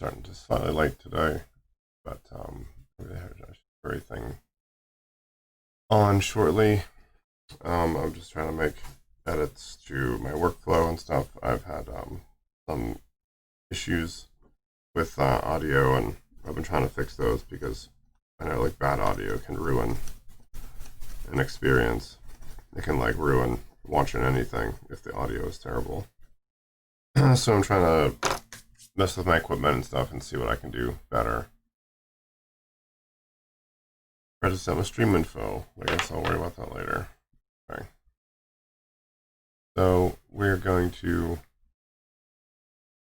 Starting to slightly late today, but maybe I have everything on shortly. I'm just trying to make edits to my workflow and stuff. I've had some issues with audio, and I've been trying to fix those because I know like bad audio can ruin an experience. It can like ruin watching anything if the audio is terrible. So I'm trying to mess with my equipment and stuff and see what I can do better. Try to set my stream info. I guess I'll worry about that later. Okay. So we're going to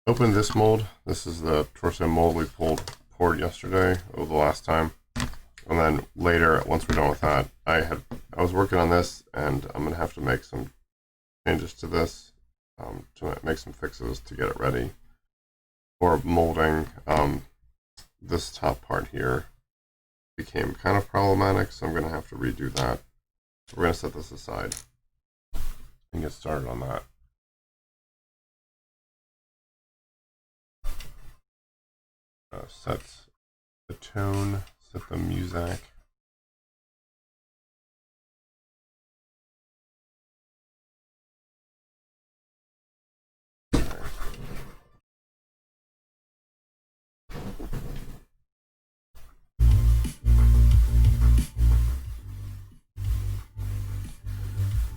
open this mold. This is the torso mold we poured yesterday or the last time. And then later, once we're done with that, I was working on this, and I'm gonna have to make some changes to this to make some fixes to get it ready for molding. This top part here became kind of problematic, so I'm gonna have to redo that. We're gonna set this aside and get started on that. Set the tone, set the music.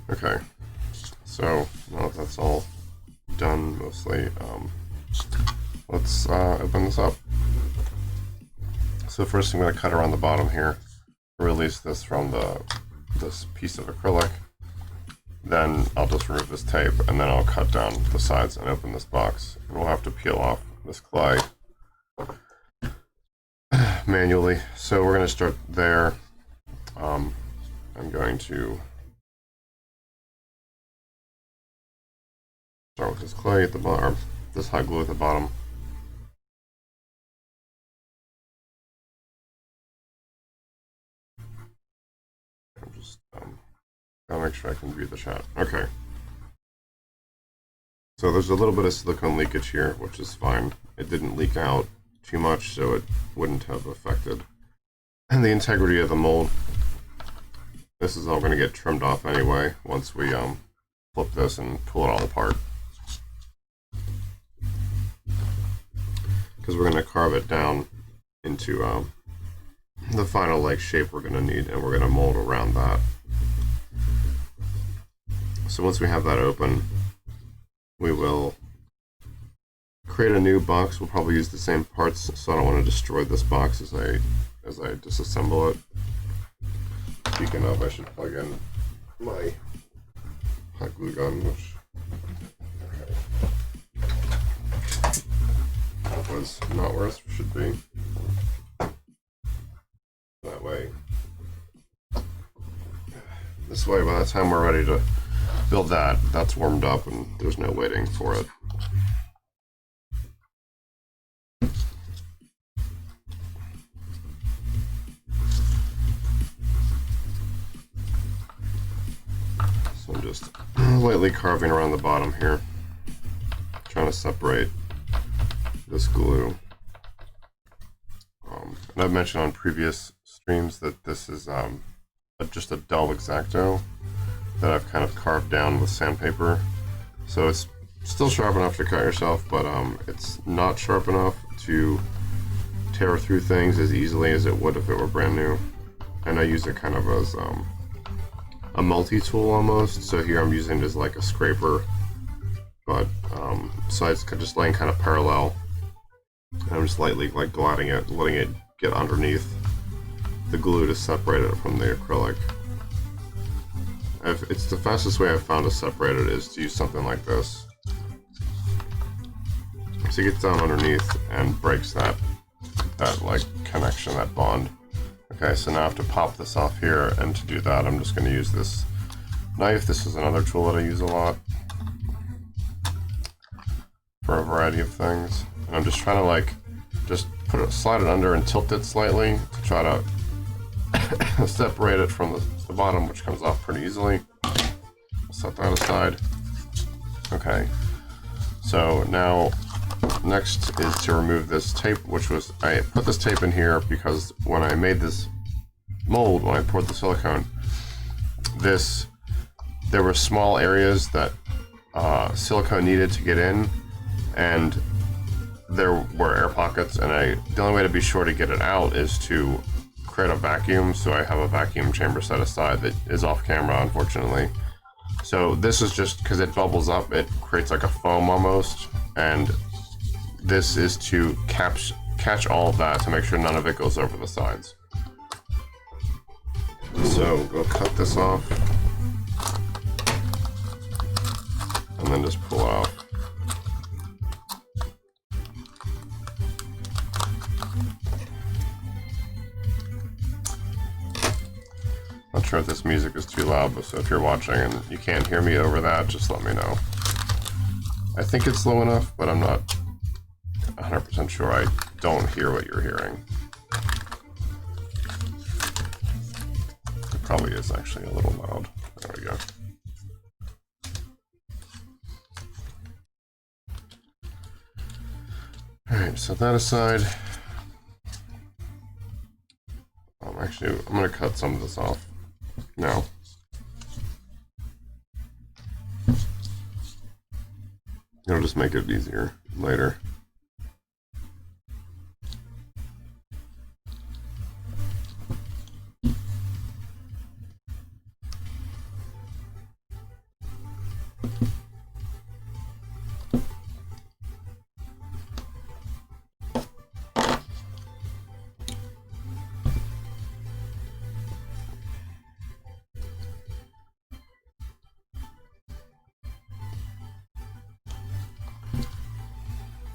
Okay, so now that that's all done mostly, let's open this up. So first I'm going to cut around the bottom here to release this from this piece of acrylic. Then I'll just remove this tape, and then I'll cut down the sides and open this box. And we'll have to peel off this clay manually. So we're going to start there. I'm going to start with this clay at the bottom, this hot glue at the bottom. I'm just gotta make sure I can view the chat. Okay. So there's a little bit of silicone leakage here, which is fine. It didn't leak out too much, so it wouldn't have affected the integrity of the mold. This is all going to get trimmed off anyway once we flip this and pull it all apart, because we're going to carve it down into the final like shape we're going to need, and we're going to mold around that. So once we have that open, we will create a new box. We'll probably use the same parts, so I don't want to destroy this box as I disassemble it. Speaking of, I should plug in my hot glue gun, which was not where it should be. That way, this way, by the time we're ready to build that, that's warmed up and there's no waiting for it. So I'm just lightly carving around the bottom here, trying to separate this glue. And I've mentioned on previous streams that this is just a dull X-Acto that I've kind of carved down with sandpaper. So it's still sharp enough to cut yourself, but it's not sharp enough to tear through things as easily as it would if it were brand new. And I use it kind of as a multi-tool almost. So here I'm using it as like a scraper, but so it's just laying kind of parallel. And I'm just lightly like gliding it, letting it get underneath the glue to separate it from the acrylic. It's the fastest way I've found to separate it is to use something like this. So it gets down underneath and breaks that like connection, that bond. Okay, so now I have to pop this off here, and to do that I'm just going to use this knife. This is another tool that I use a lot for a variety of things. And I'm just trying to like just slide it under and tilt it slightly to try to separate it from the bottom, which comes off pretty easily. I'll set that aside. Okay, so now next is to remove this tape, which was, I put this tape in here because when I made this mold, when I poured the silicone, there were small areas that silicone needed to get in, and there were air pockets, and the only way to be sure to get it out is to create a vacuum. So I have a vacuum chamber set aside that is off camera, unfortunately. So this is just because it bubbles up, it creates like a foam almost, and this is to catch all of that to make sure none of it goes over the sides. So we'll cut this off and then just pull it off. Not sure if this music is too loud, but so if you're watching and you can't hear me over that, just let me know. I think it's low enough, but I'm not 100% sure. I don't hear what you're hearing. It probably is actually a little loud. There we go. Alright, set that aside. Actually, I'm going to cut some of this off now. It'll just make it easier later.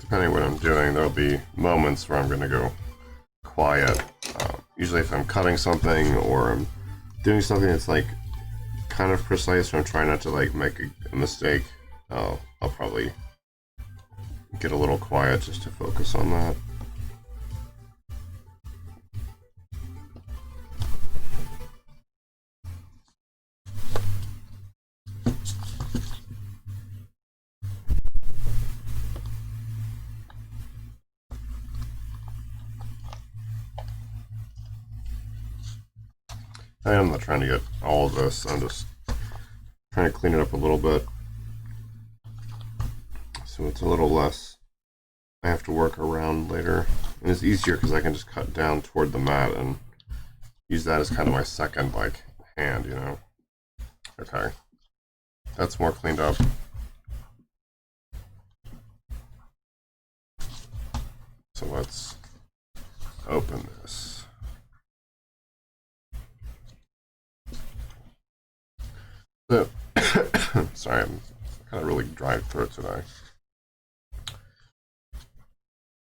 Depending on what I'm doing, there'll be moments where I'm going to go quiet. Usually if I'm cutting something or I'm doing something that's like kind of precise, or I'm trying not to like make a mistake, I'll probably get a little quiet just to focus on that. I'm not trying to get all of this, I'm just trying to clean it up a little bit so it's a little less I have to work around later. And it's easier because I can just cut down toward the mat and use that as kind of my second like hand, you know. Okay, that's more cleaned up. So let's open this. So, sorry, I'm kind of really dry throat today.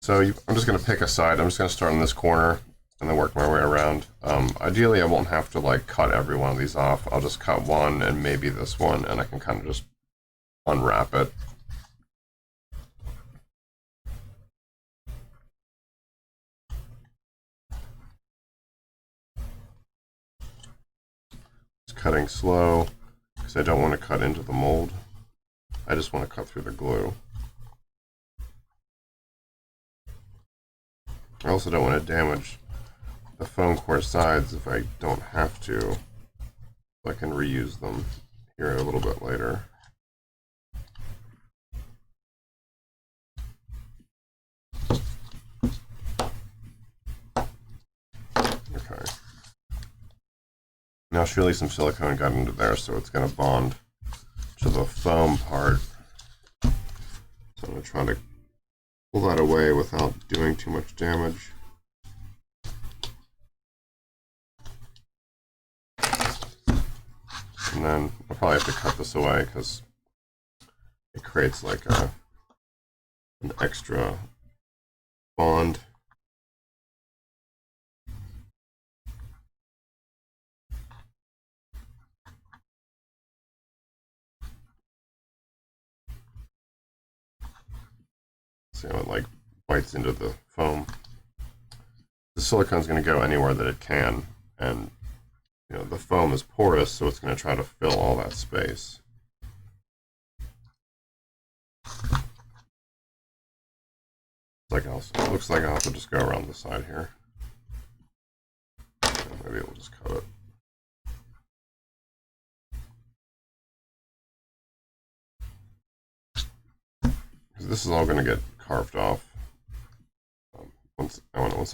So I'm just going to pick a side. I'm just going to start in this corner and then work my way around. Ideally, I won't have to like cut every one of these off. I'll just cut one and maybe this one, and I can kind of just unwrap it. Just cutting slow because I don't want to cut into the mold. I just want to cut through the glue. I also don't want to damage the foam core sides if I don't have to. I can reuse them here a little bit later. Okay. Now surely some silicone got into there, so it's going to bond to the foam part. So I'm going to try to pull that away without doing too much damage. And then I'll probably have to cut this away because it creates like an extra bond. See how it like bites into the foam. The silicone's going to go anywhere that it can, and you know the foam is porous, so it's going to try to fill all that space. looks like I'll have to just go around the side here. Maybe we'll just cut it. Because this is all going to get carved off. Once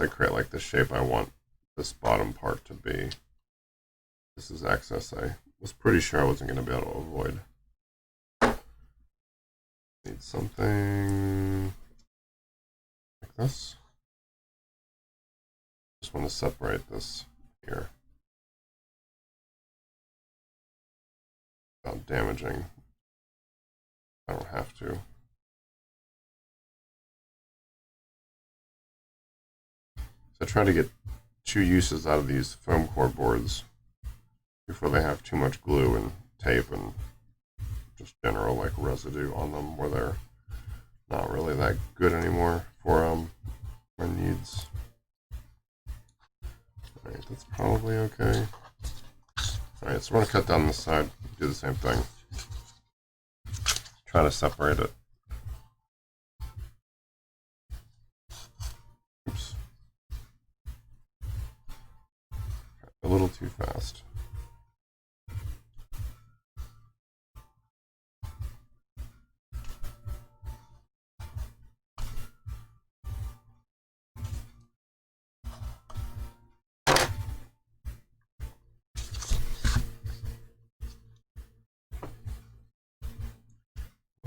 I create like the shape I want this bottom part to be. This is excess I was pretty sure I wasn't going to be able to avoid. Need something like this. Just want to separate this here without damaging. I don't have to. So I try to get 2 uses out of these foam core boards before they have too much glue and tape and just general like residue on them where they're not really that good anymore for my needs. Alright, that's probably okay. Alright, so we're going to cut down this side, do the same thing. Try to separate it. Oops. A little too fast.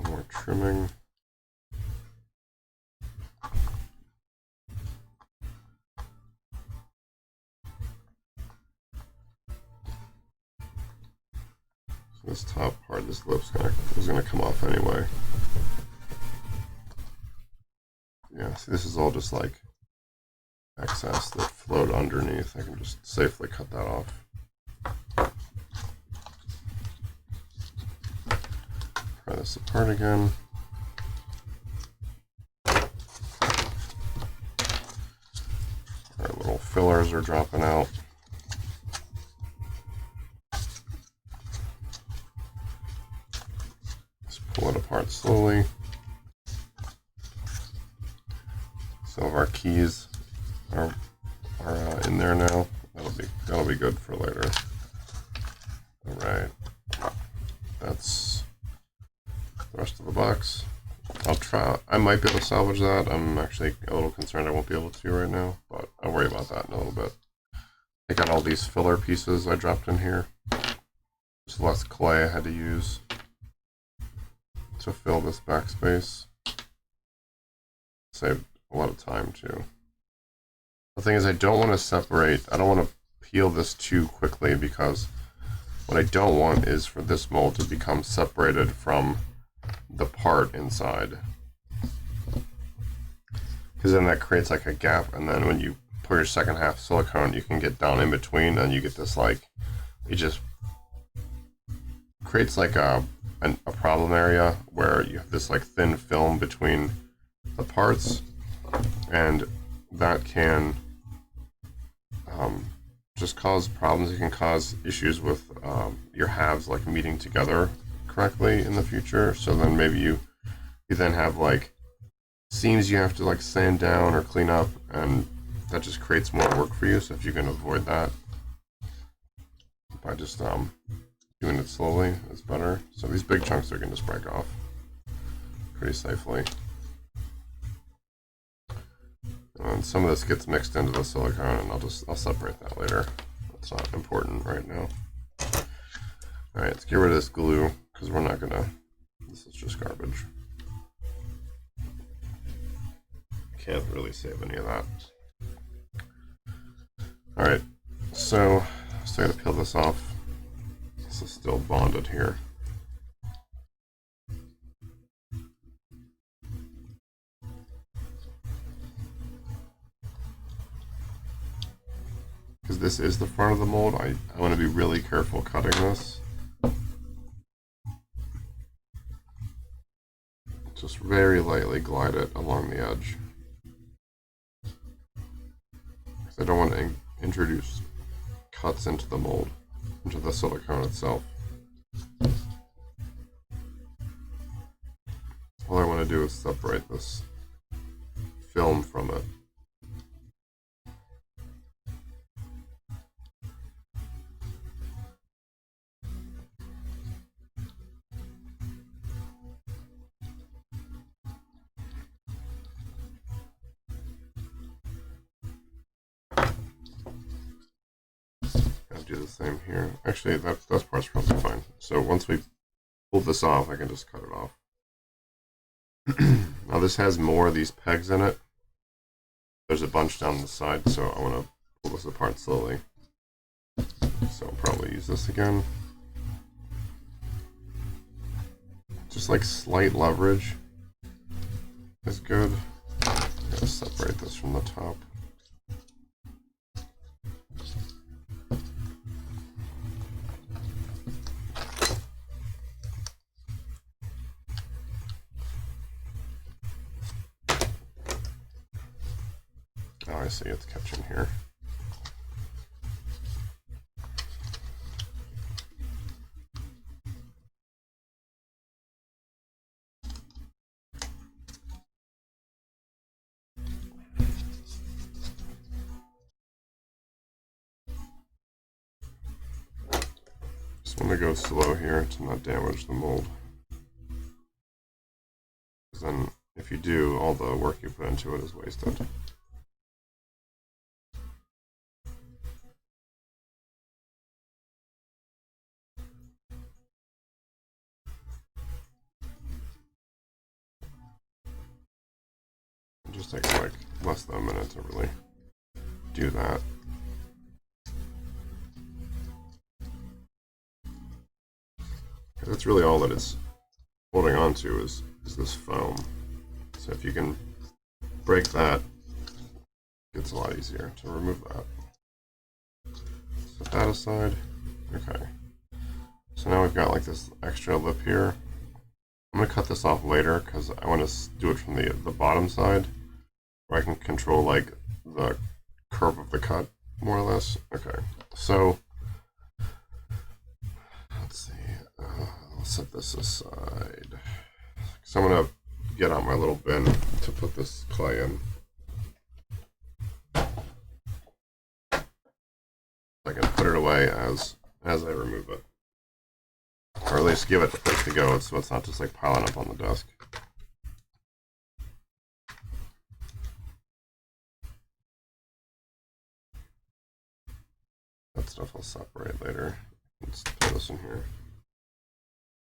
More trimming. So this top part, this lip's gonna come off anyway. Yeah, see, this is all just like excess that flowed underneath. I can just safely cut that off. Pry this apart again. Our little fillers are dropping out. Just pull it apart slowly. Some of our keys are in there now. That'll be good for later. All right, that's the rest of the box. I'll try. I might be able to salvage that. I'm actually a little concerned I won't be able to right now, but I'll worry about that in a little bit. Take out all these filler pieces I dropped in here. Just less clay I had to use to fill this backspace. Saved a lot of time too. The thing is, I don't want to separate. I don't want to peel this too quickly because what I don't want is for this mold to become separated from the part inside, because then that creates like a gap, and then when you put your second half silicone, you can get down in between and you get this like, it just creates like a problem area where you have this like thin film between the parts, and that can just cause problems. It can cause issues with your halves like meeting together correctly in the future. So then maybe you then have like seams you have to like sand down or clean up, and that just creates more work for you. So if you can avoid that by just doing it slowly, it's better. So these big chunks are going to just break off pretty safely. And some of this gets mixed into the silicone, and I'll separate that later. That's not important right now. Alright, let's get rid of this glue, because we're not gonna, this is just garbage. Can't really save any of that. Alright, so I still gotta peel this off. This is still bonded here. Because this is the front of the mold, I want to be really careful cutting this. Just very lightly glide it along the edge. Because I don't want to introduce cuts into the mold, into the silicone itself. All I want to do is separate this film from it. Do the same here. Actually, that part's probably fine. So once we pull this off, I can just cut it off. Now this has more of these pegs in it. There's a bunch down the side, so I want to pull this apart slowly. So I'll probably use this again. Just like slight leverage is good. I'm gonna separate this from the top. Oh, I see, it's catching here. Just want to go slow here to not damage the mold. Because then, if you do, all the work you put into it is wasted. It just takes like less than a minute to really do that. That's really all that it's holding on to is this foam. So if you can break that, it's a lot easier to remove that. Set that aside. Okay. So now we've got like this extra lip here. I'm going to cut this off later because I want to do it from the bottom side where I can control like the curve of the cut more or less. Okay. So let's see. I'll set this aside. So I'm going to get out my little bin to put this clay in. I can put it away as I remove it. Or at least give it a place to go so it's not just like piling up on the desk. That stuff I'll separate later. Let's throw this in here.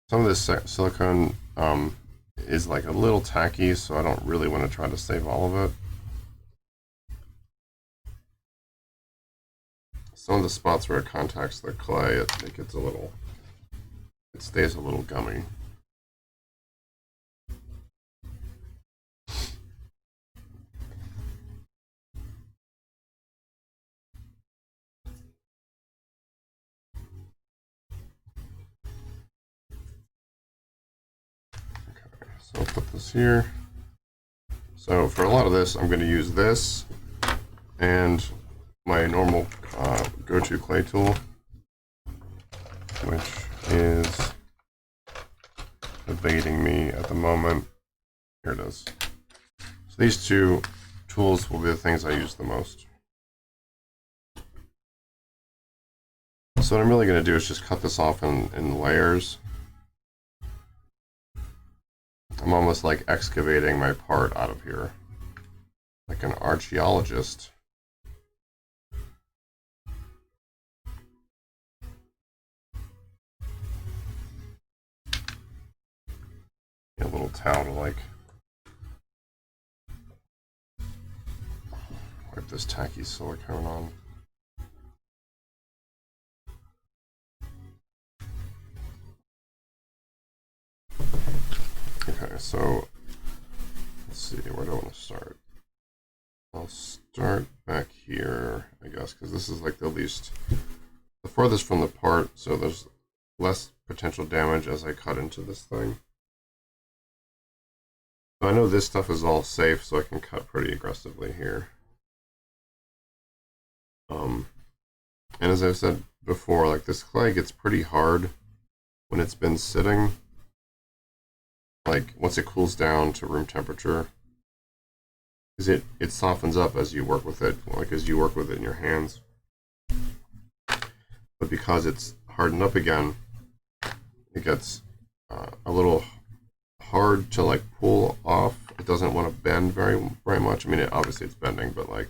Some of this silicone is like a little tacky, so I don't really want to try to save all of it. Some of the spots where it contacts the clay, it gets a little, it stays a little gummy. So I'll put this here. So for a lot of this, I'm going to use this and my normal go-to clay tool, which is evading me at the moment. Here it is. So these two tools will be the things I use the most. So what I'm really going to do is just cut this off in layers. I'm almost like excavating my part out of here, like an archaeologist. A little towel to like wipe this tacky silicone on. Okay, so let's see, where do I want to start? I'll start back here, I guess, because this is like the furthest from the part, so there's less potential damage as I cut into this thing. So I know this stuff is all safe, so I can cut pretty aggressively here. And as I've said before, like this clay gets pretty hard when it's been sitting. Like once it cools down to room temperature, because it softens up as you work with it, like as you work with it in your hands. But because it's hardened up again, it gets a little hard to like pull off. It doesn't want to bend very much. I mean, obviously it's bending, but like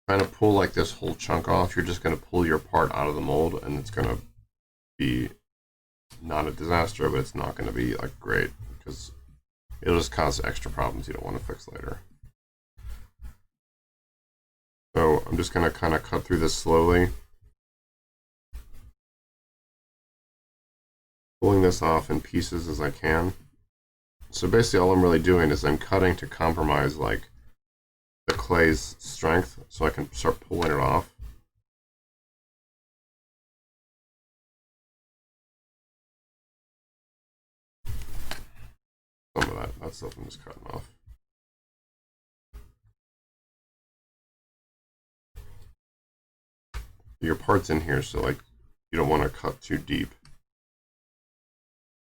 trying to pull like this whole chunk off, you're just going to pull your part out of the mold, and it's going to be not a disaster, but it's not going to be like great because it'll just cause extra problems you don't want to fix later. So I'm just going to kind of cut through this slowly, pulling this off in pieces as I can. So basically all I'm really doing is I'm cutting to compromise like the clay's strength so I can start pulling it off. Some of that stuff I'm just cutting off. Your part's in here, so like you don't want to cut too deep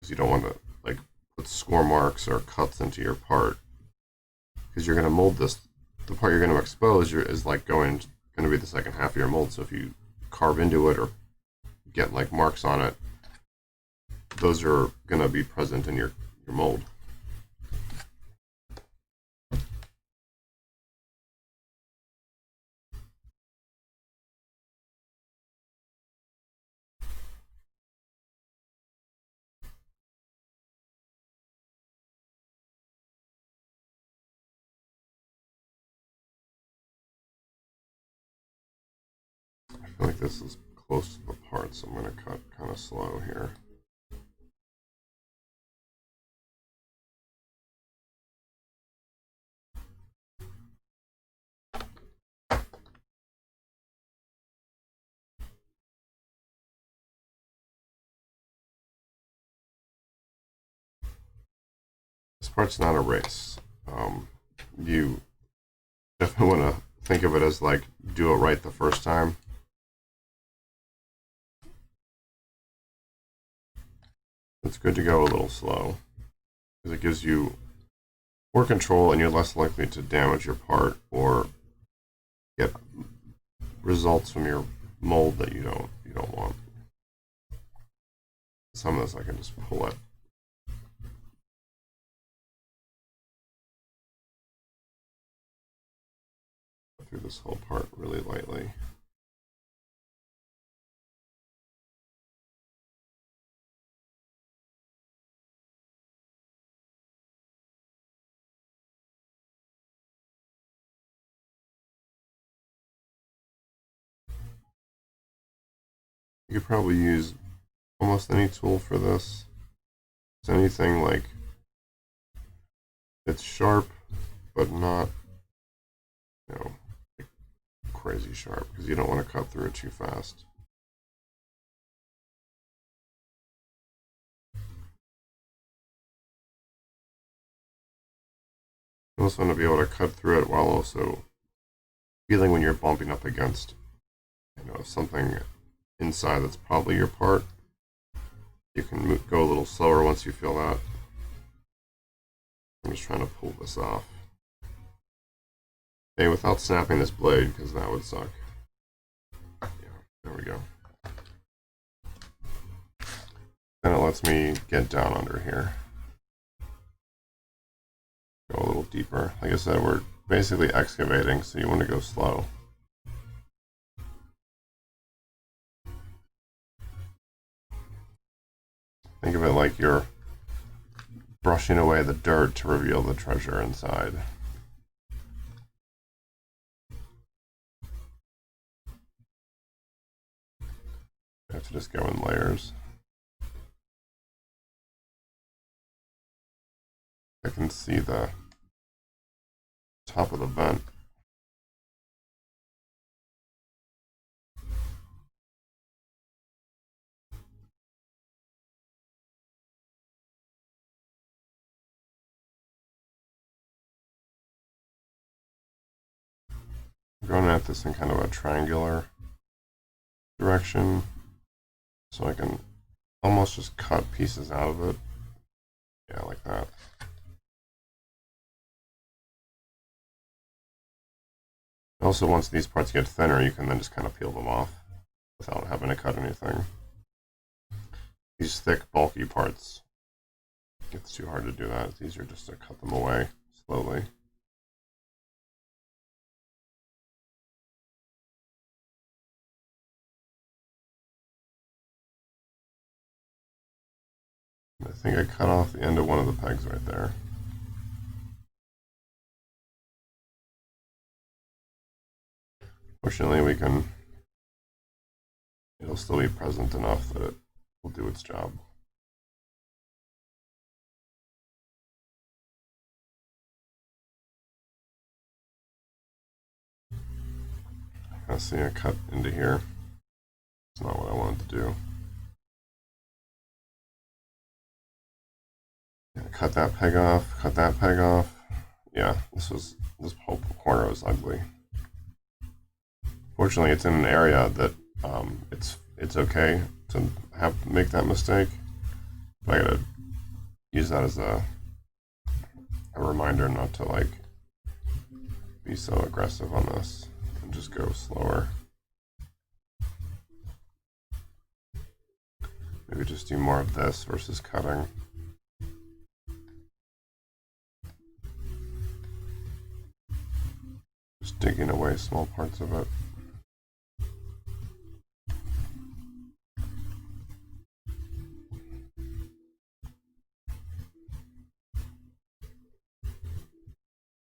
because you don't want to like put score marks or cuts into your part, because you're going to mold this. The part you're going to expose is like going to be the second half of your mold. So if you carve into it or get like marks on it, those are going to be present in your mold. I feel like this is close to the part, so I'm going to cut kind of slow here. This part's not a race. You definitely want to think of it as like do it right the first time. It's good to go a little slow because it gives you more control and you're less likely to damage your part or get results from your mold that you don't want. Some of this I can just pull it. Through this whole part really lightly. You could probably use almost any tool for this. It's anything like it's sharp, but not, you know, crazy sharp, because you don't want to cut through it too fast. You also want to be able to cut through it while also feeling when you're bumping up against, something inside that's probably your part. You can go a little slower once you feel that. I'm just trying to pull this off. Okay, without snapping this blade, because that would suck. Yeah, there we go. And it lets me get down under here. Go a little deeper. Like I said, we're basically excavating, so you want to go slow. Think of it like you're brushing away the dirt to reveal the treasure inside. You have to just go in layers. I can see the top of the vent. I'm going at this in kind of a triangular direction, so I can almost just cut pieces out of it. Yeah, like that. Also, once these parts get thinner, you can then just kind of peel them off without having to cut anything. These thick, bulky parts, it's too hard to do that. It's easier just to cut them away slowly. I think I cut off the end of one of the pegs right there. Fortunately, it'll still be present enough that it will do its job. I see a cut into here. It's not what I wanted to do. Yeah, cut that peg off, cut that peg off. Yeah, this whole corner was ugly. Fortunately, it's in an area that it's okay to make that mistake. But I gotta use that as a reminder not to like be so aggressive on this and just go slower. Maybe just do more of this versus cutting. Just digging away small parts of it.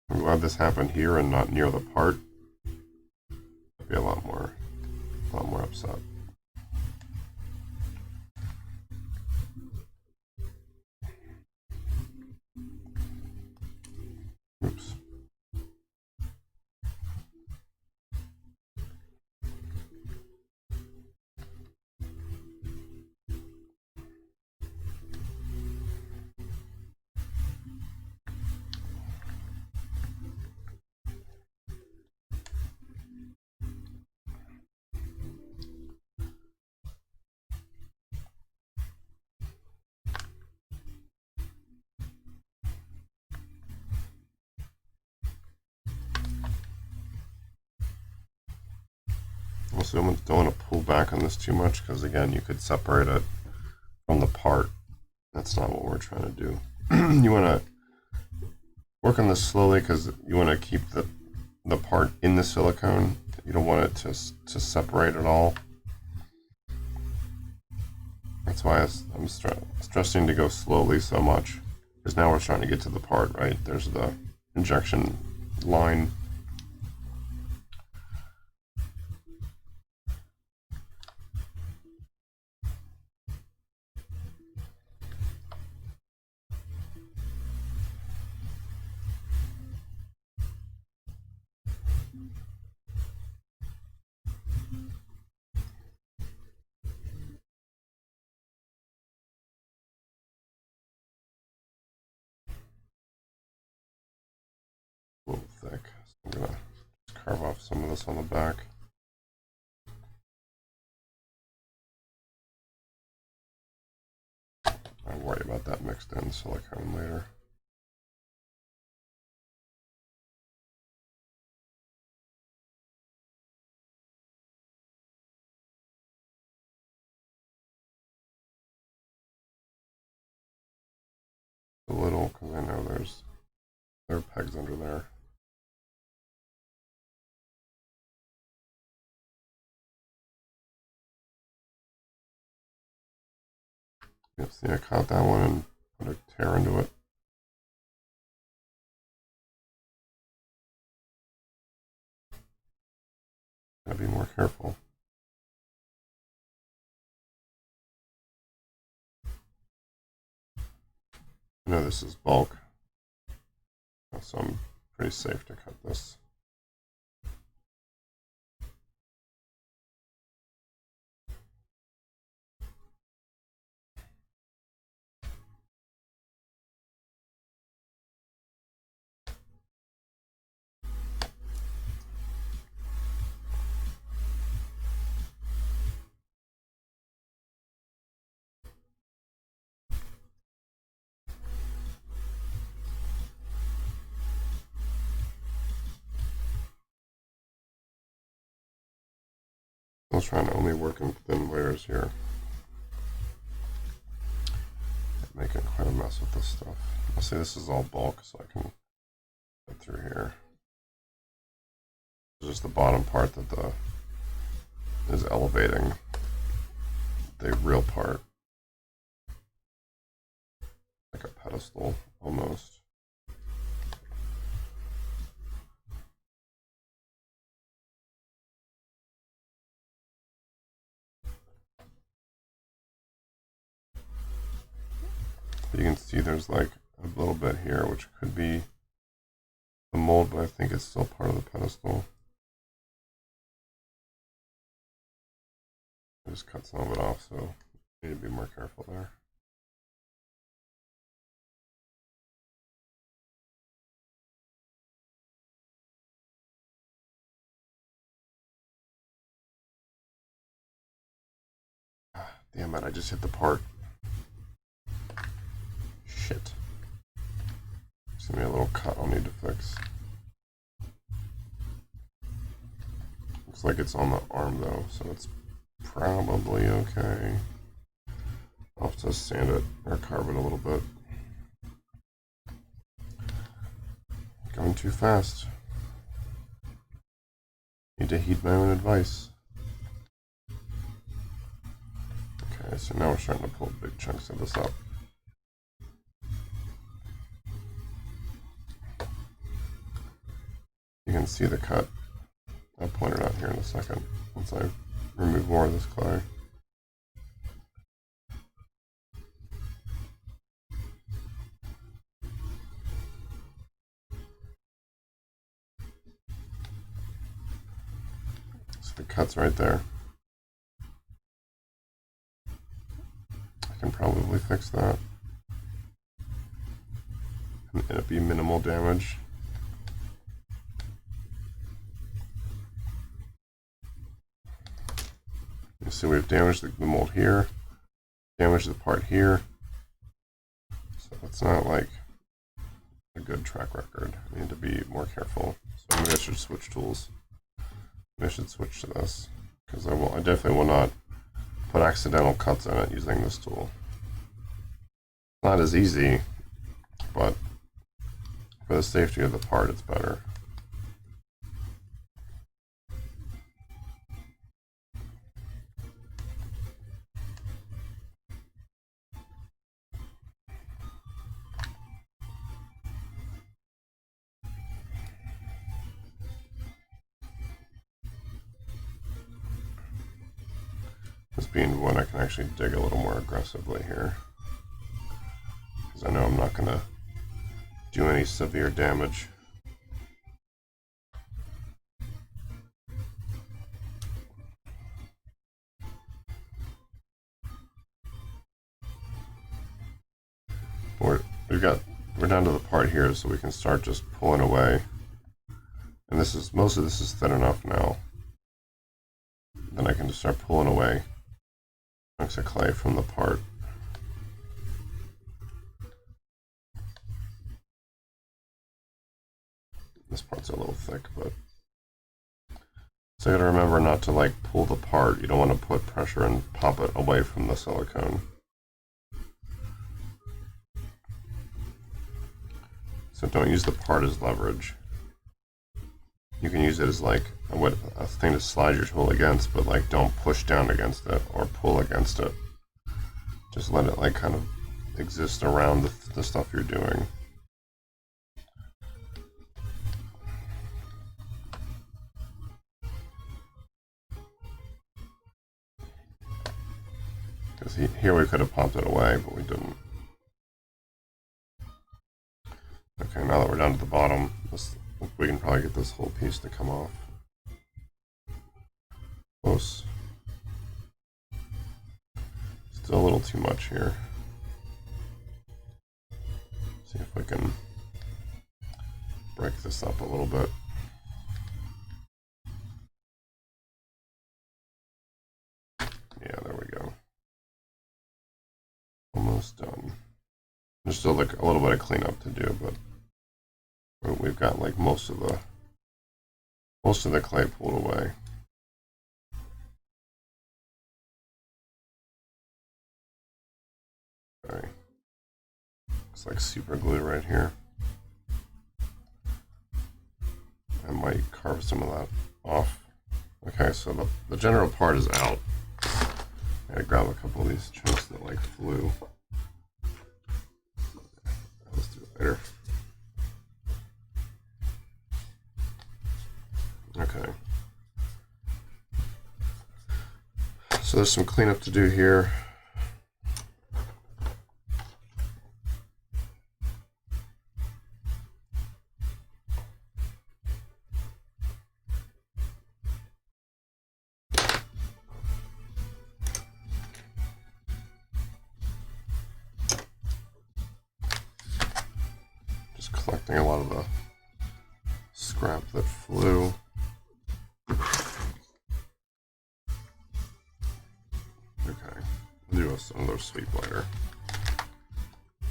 I'm glad this happened here and not near the part. I'd be a lot more upset. Oops. Also, don't want to pull back on this too much because, again, you could separate it from the part. That's not what we're trying to do. You want to work on this slowly because you want to keep the part in the silicone. You don't want it to separate at all. That's why I'm stressing to go slowly so much, because now we're starting to get to the part, right? There's the injection line. A little thick. So I'm going to carve off some of this on the back. I'll worry about that mixed in silicone later. A little, because I know there are pegs under there. Yep, see, I caught that one and put a tear into it. Gotta be more careful. I know this is bulk, so I'm pretty safe to cut this. Still trying to only work in thin layers here. Making quite a mess with this stuff. I'll say this is all bulk, so I can get through here. This is the bottom part that is elevating the real part, like a pedestal almost. You can see there's like a little bit here, which could be the mold, but I think it's still part of the pedestal. I just cut some of it off, so I need to be more careful there. Damn it, I just hit the part. Shit. There's gonna be a little cut I'll need to fix. Looks like it's on the arm though, so it's probably okay. I'll have to sand it or carve it a little bit. Going too fast. Need to heed my own advice. Okay, so now we're starting to pull big chunks of this up. You can see the cut. I'll point it out here in a second once I remove more of this clay. So the cut's right there. I can probably fix that. And it'd be minimal damage. You see we've damaged the mold here, damaged the part here. So it's not like a good track record. I need to be more careful. So maybe I should switch tools. Maybe I should switch to this, because I definitely will not put accidental cuts in it using this tool. Not as easy, but for the safety of the part, it's better. This being one, I can actually dig a little more aggressively here, because I know I'm not going to do any severe damage. We're down to the part here, so we can start just pulling away. And most of this is thin enough now. Then I can just start pulling away chunks of clay from the part. This part's a little thick, but so you gotta remember not to like pull the part. You don't want to put pressure and pop it away from the silicone. So don't use the part as leverage. You can use it as like a thing to slide your tool against, but like don't push down against it or pull against it. Just let it like kind of exist around the stuff you're doing. Because here we could have popped it away, but we didn't. Okay, now that we're down to the bottom, we can probably get this whole piece to come off. Close. Still a little too much here. See if we can break this up a little bit. Yeah, there we go. Almost done. There's still like a little bit of cleanup to do, but we've got like most of the clay pulled away. It's like super glue right here. I might carve some of that off. Okay, so the general part is out. I gotta grab a couple of these chunks that like flew. Let's do it later. Okay. So there's some cleanup to do here. Just collecting a lot of the scrap that flew. Okay, we'll do another sweep later.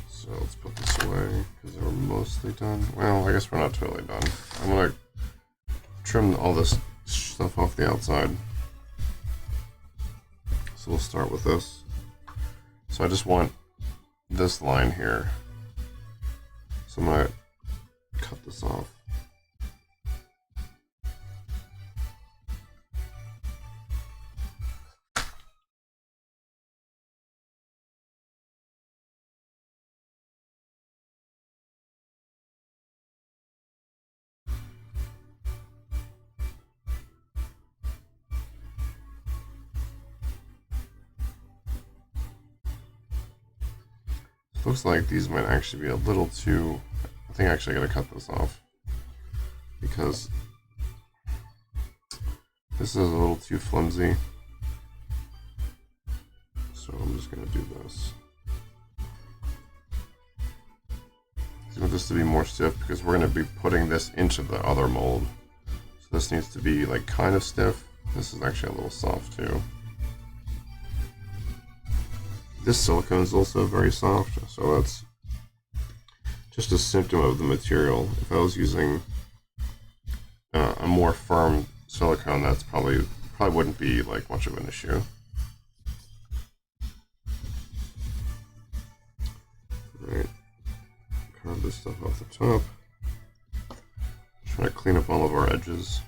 So let's put this away because we're mostly done. Well, I guess we're not totally done. I'm gonna trim all this stuff off the outside. So we'll start with this. So I just want this line here. So I'm gonna cut this off. Looks like these might actually be a little too... I think I actually gotta cut this off because this is a little too flimsy. So I'm just gonna do this. I want this to be more stiff because we're gonna be putting this into the other mold. So this needs to be like kind of stiff. This is actually a little soft too. This silicone is also very soft, so that's just a symptom of the material. If I was using a more firm silicone, that's probably wouldn't be like much of an issue. All right, carve this stuff off the top. Try to clean up all of our edges.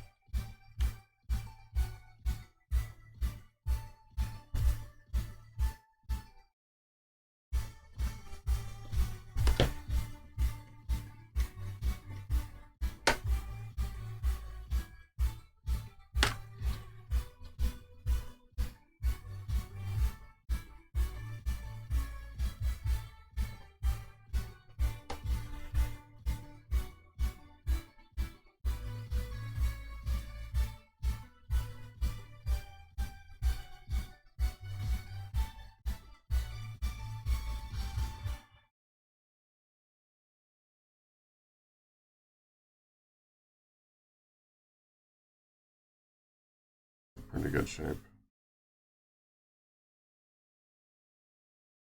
Pretty good shape.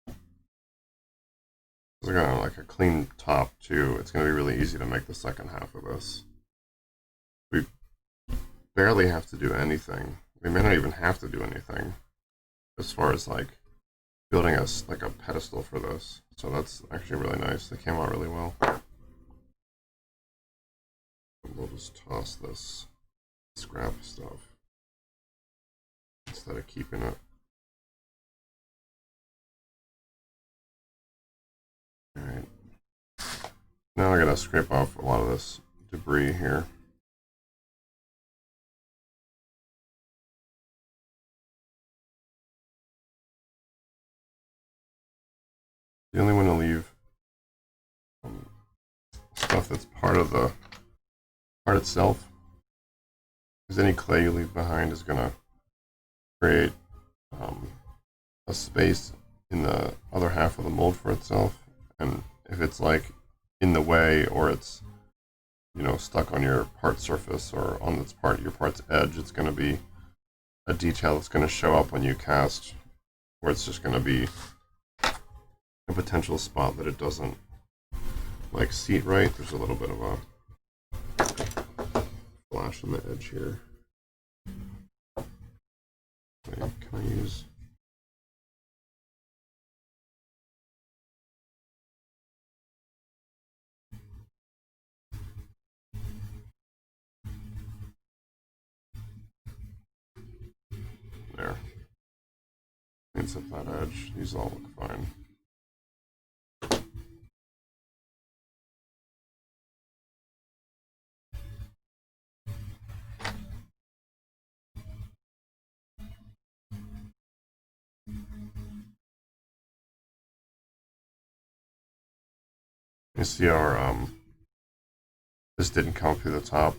I got like a clean top too. It's going to be really easy to make the second half of this. We barely have to do anything. We may not even have to do anything as far as like building us like a pedestal for this. So that's actually really nice. They came out really well. We'll just toss this scrap stuff instead of keeping it. Alright. Now I gotta scrape off a lot of this debris here. You only want to leave stuff that's part of the part itself, because any clay you leave behind is going to create a space in the other half of the mold for itself, and if it's like in the way or it's, you know, stuck on your part surface or on your part's edge, it's going to be a detail that's going to show up when you cast, where it's just going to be a potential spot that it doesn't like seat right. There's a little bit of a flash on the edge here. Wait, can I use... points at that edge. These all look fine. You see our, this didn't come through the top,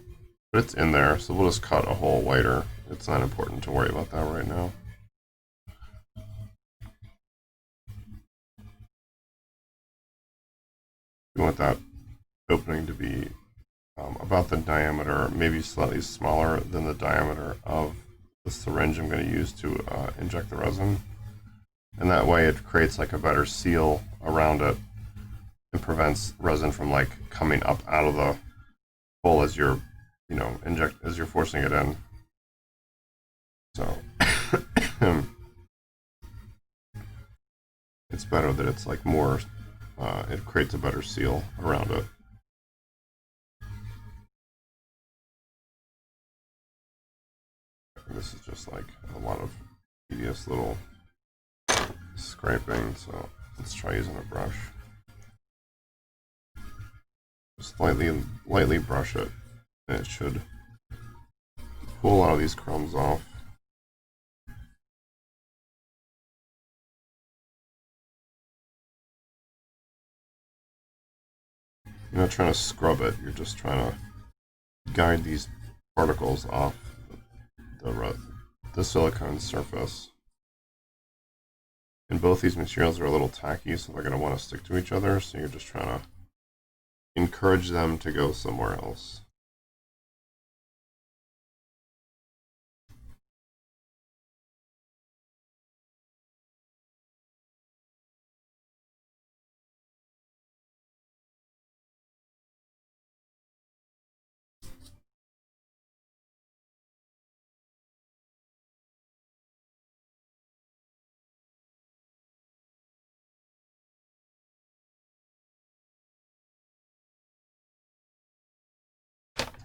but it's in there, so we'll just cut a hole later. It's not important to worry about that right now. You want that opening to be about the diameter, maybe slightly smaller than the diameter of the syringe I'm going to use to inject the resin. And that way it creates like a better seal around it and prevents resin from like coming up out of the hole as you're, as you're forcing it in. So it's better that it's like more, it creates a better seal around it. This is just like a lot of tedious little scraping, so let's try using a brush. Just lightly brush it, and it should pull a lot of these crumbs off. You're not trying to scrub it, you're just trying to guide these particles off the silicone surface. And both these materials are a little tacky, so they're going to want to stick to each other, so you're just trying to encourage them to go somewhere else.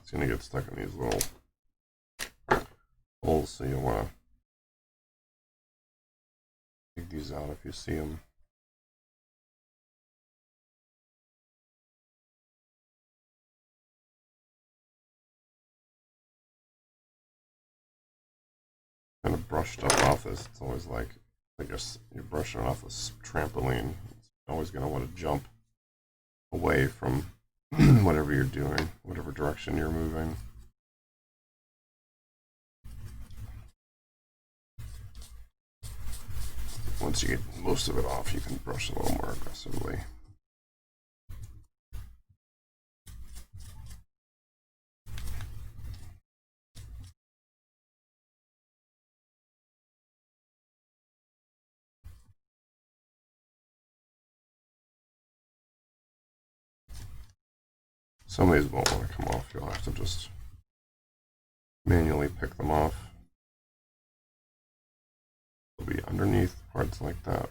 It's going to get stuck in these little holes, so you'll want to take these out if you see them. Kind of brush stuff off this. It's always like you're brushing it off this trampoline. It's always going to want to jump away from whatever you're doing, whatever direction you're moving. Once you get most of it off, you can brush a little more aggressively. Some of these won't want to come off. You'll have to just manually pick them off. They'll be underneath parts like that.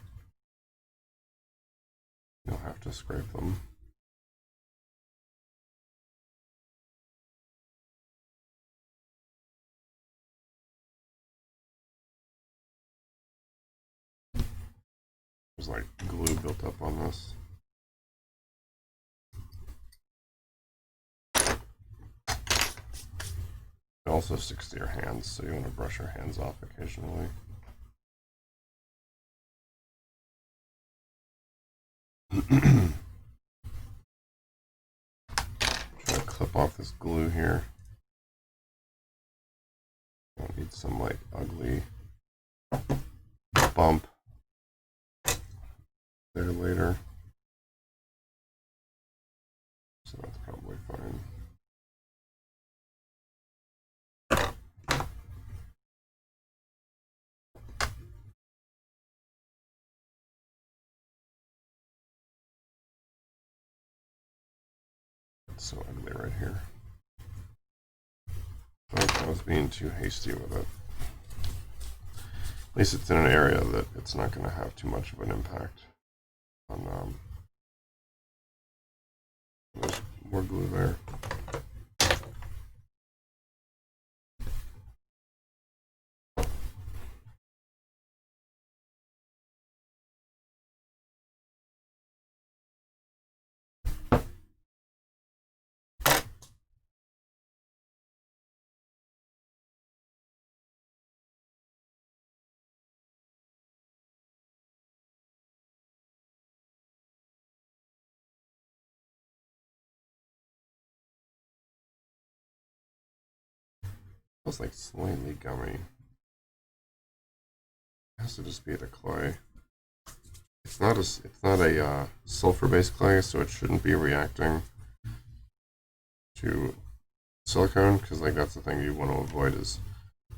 You'll have to scrape them. There's like glue built up on this. It also sticks to your hands, so you want to brush your hands off occasionally. Try to clip off this glue here. Don't need some like ugly bump there later. So that's probably fine. It's so ugly right here. I was being too hasty with it. At least it's in an area that it's not going to have too much of an impact on. There's more glue there. Feels like slightly gummy. It has to just be the clay. It's not a sulfur-based clay, so it shouldn't be reacting to silicone, because like that's the thing you want to avoid. Is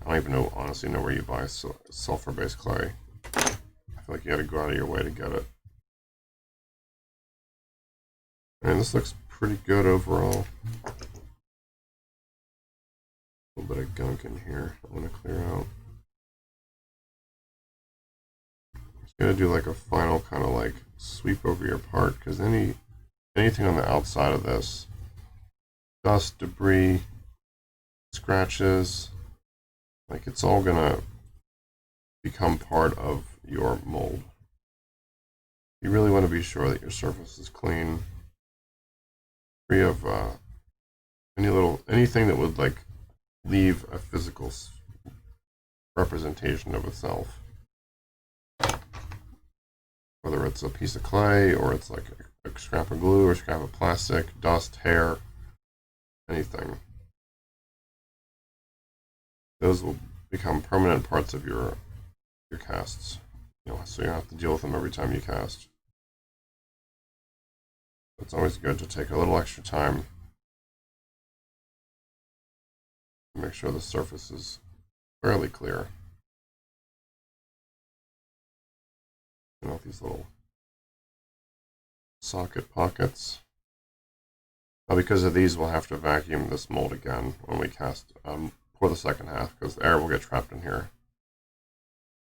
I don't even know honestly know where you buy sulfur-based clay. I feel like you got to go out of your way to get it. And this looks pretty good overall. A little bit of gunk in here I want to clear out. Just gonna do like a final kind of like sweep over your part, because anything on the outside of this, dust, debris, scratches, like it's all gonna become part of your mold. You really want to be sure that your surface is clean, free of anything that would like leave a physical representation of itself. Whether it's a piece of clay or it's like a scrap of glue or scrap of plastic, dust, hair, anything. Those will become permanent parts of your casts. So you don't have to deal with them every time you cast. It's always good to take a little extra time to make sure the surface is fairly clear. These little socket pockets. Now, because of these, we'll have to vacuum this mold again when we cast for the second half, because the air will get trapped in here.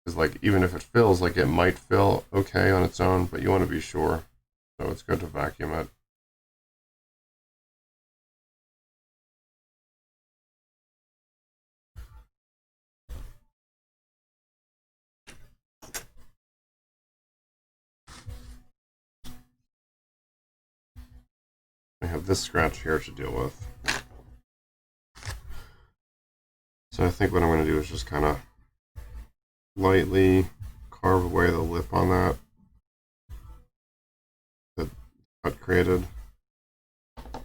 Because like even if it fills, like it might fill okay on its own, but you want to be sure. So it's good to vacuum it. I have this scratch here to deal with. So I think what I'm going to do is just kind of lightly carve away the lip on that cut created,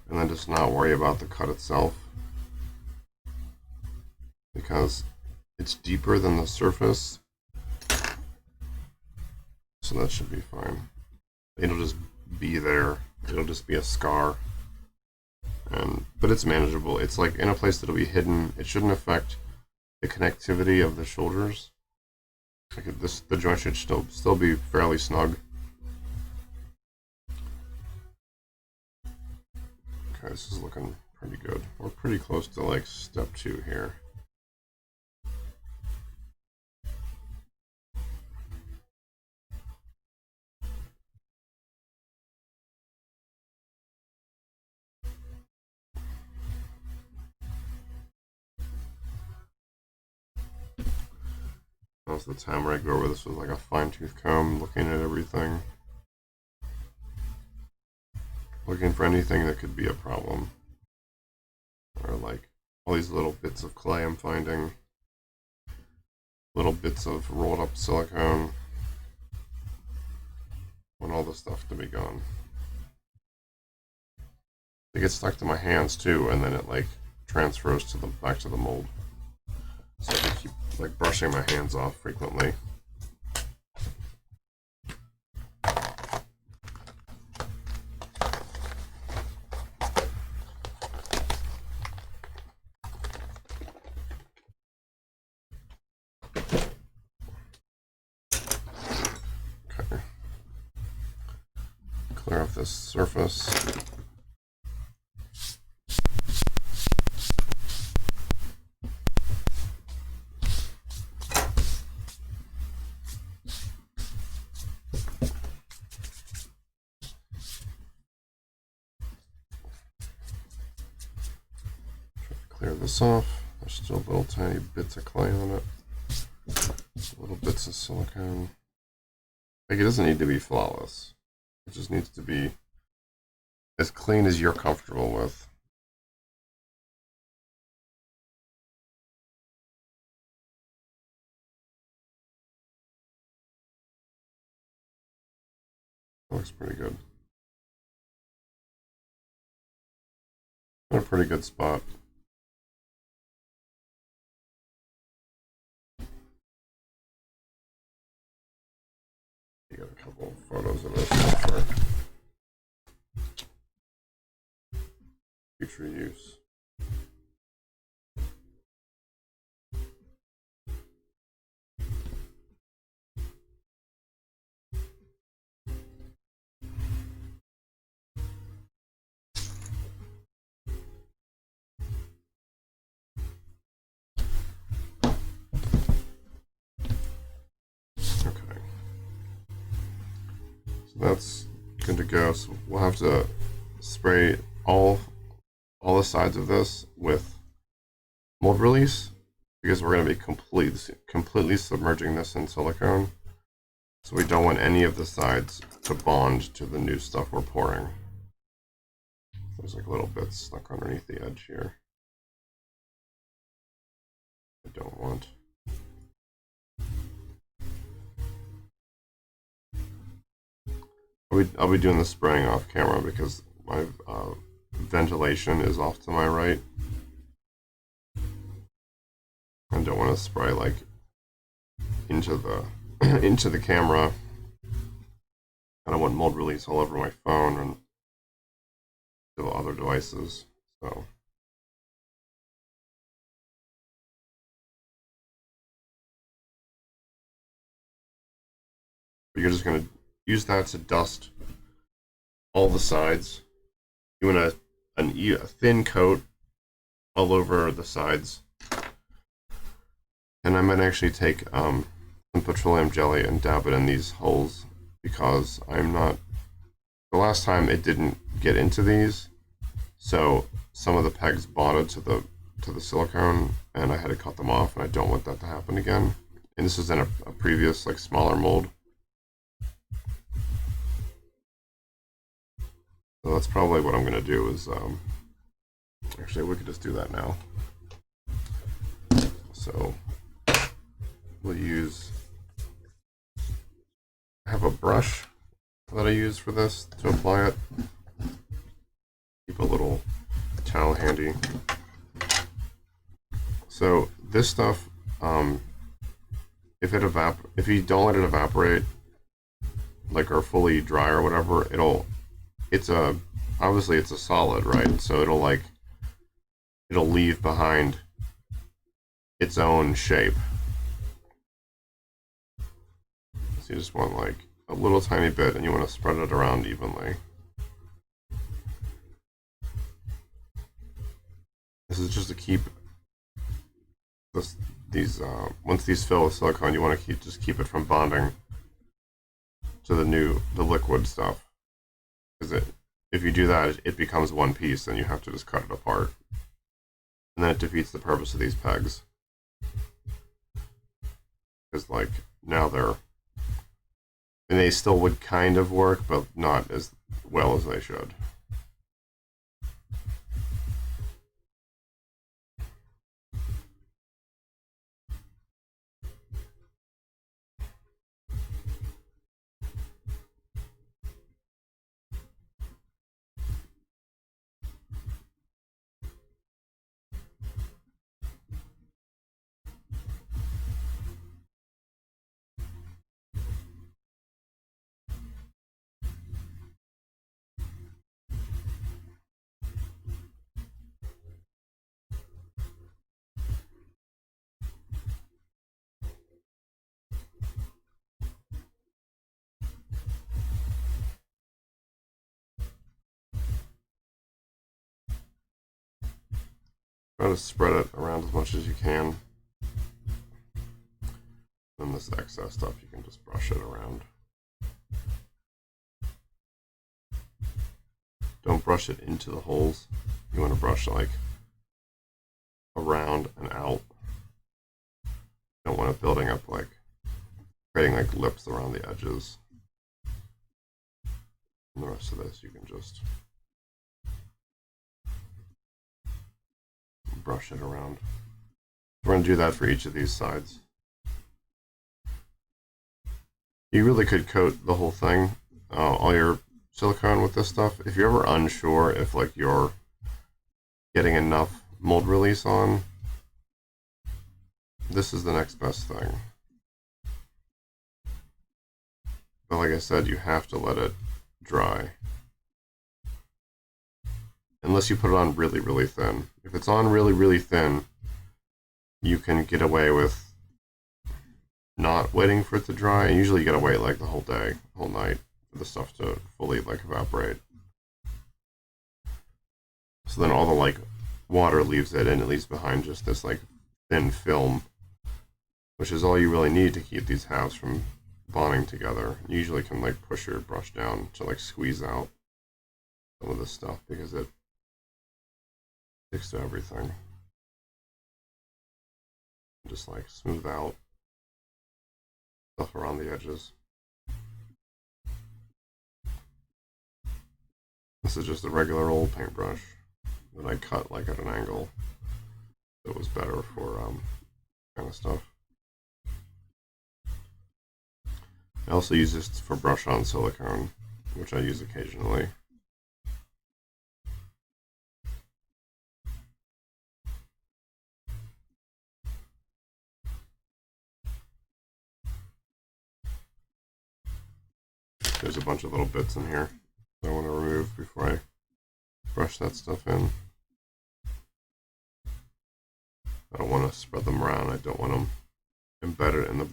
and then just not worry about the cut itself, because it's deeper than the surface, so that should be fine. It'll just be there. It'll just be a scar, but it's manageable. It's like in a place that'll be hidden. It shouldn't affect the connectivity of the shoulders. Like the joint should still be fairly snug. Okay, this is looking pretty good. We're pretty close to like step 2 here. Now's the time where I go over this with like a fine-tooth comb, looking at everything, looking for anything that could be a problem, or like all these little bits of clay I'm finding, little bits of rolled up silicone. I want all this stuff to be gone. It gets stuck to my hands too, and then it like transfers to back to the mold. So I keep like brushing my hands off frequently. Okay. Clear off this surface. Clear this off. There's still little tiny bits of clay on it. Little bits of silicone. Like it doesn't need to be flawless. It just needs to be as clean as you're comfortable with. Looks pretty good. In a pretty good spot. a couple photos of this for future use. Okay, so that's good to go. So we'll have to spray all the sides of this with mold release because we're going to be completely submerging this in silicone. So we don't want any of the sides to bond to the new stuff we're pouring. There's like little bits stuck underneath the edge here. I don't want. I'll be doing the spraying off camera because my ventilation is off to my right. I don't want to spray like into the into the camera. I don't want mold release all over my phone and to other devices. So you're just going to use that to dust all the sides. You want a thin coat all over the sides. And I might actually take some petroleum jelly and dab it in these holes because the last time it didn't get into these, so some of the pegs bonded to the silicone and I had to cut them off, and I don't want that to happen again. And this is in a previous like smaller mold. So that's probably what I'm going to do is, actually we could just do that now. So we'll I have a brush that I use for this to apply it. Keep a little towel handy. So this stuff, if you don't let it evaporate, like or fully dry or whatever, obviously it's a solid, right? So it'll leave behind its own shape. So you just want like a little tiny bit and you want to spread it around evenly. This is just to keep once these fill with silicone, you want to keep it from bonding to the liquid stuff. Because if you do that, it becomes one piece, and you have to just cut it apart, and then it defeats the purpose of these pegs. Because like now they still would kind of work, but not as well as they should. Try to spread it around as much as you can. And this excess stuff, you can just brush it around. Don't brush it into the holes. You want to brush like around and out. You don't want it building up like creating like lips around the edges. And the rest of this you can just brush it around. We're going to do that for each of these sides. You really could coat the whole thing, all your silicone with this stuff. If you're ever unsure if like you're getting enough mold release on, this is the next best thing. But like I said, you have to let it dry. Unless you put it on really, really thin. If it's on really, really thin, you can get away with not waiting for it to dry. And usually you gotta wait like the whole day, whole night for the stuff to fully like evaporate. So then all the like water leaves it and it leaves behind just this like thin film, which is all you really need to keep these halves from bonding together. You usually can like push your brush down to like squeeze out some of this stuff because it sticks to everything. Just like smooth out stuff around the edges. This is just a regular old paintbrush that I cut like at an angle. It was better for kind of stuff. I also use this for brush on silicone, which I use occasionally. There's a bunch of little bits in here that I want to remove before I brush that stuff in. I don't want to spread them around. I don't want them embedded in the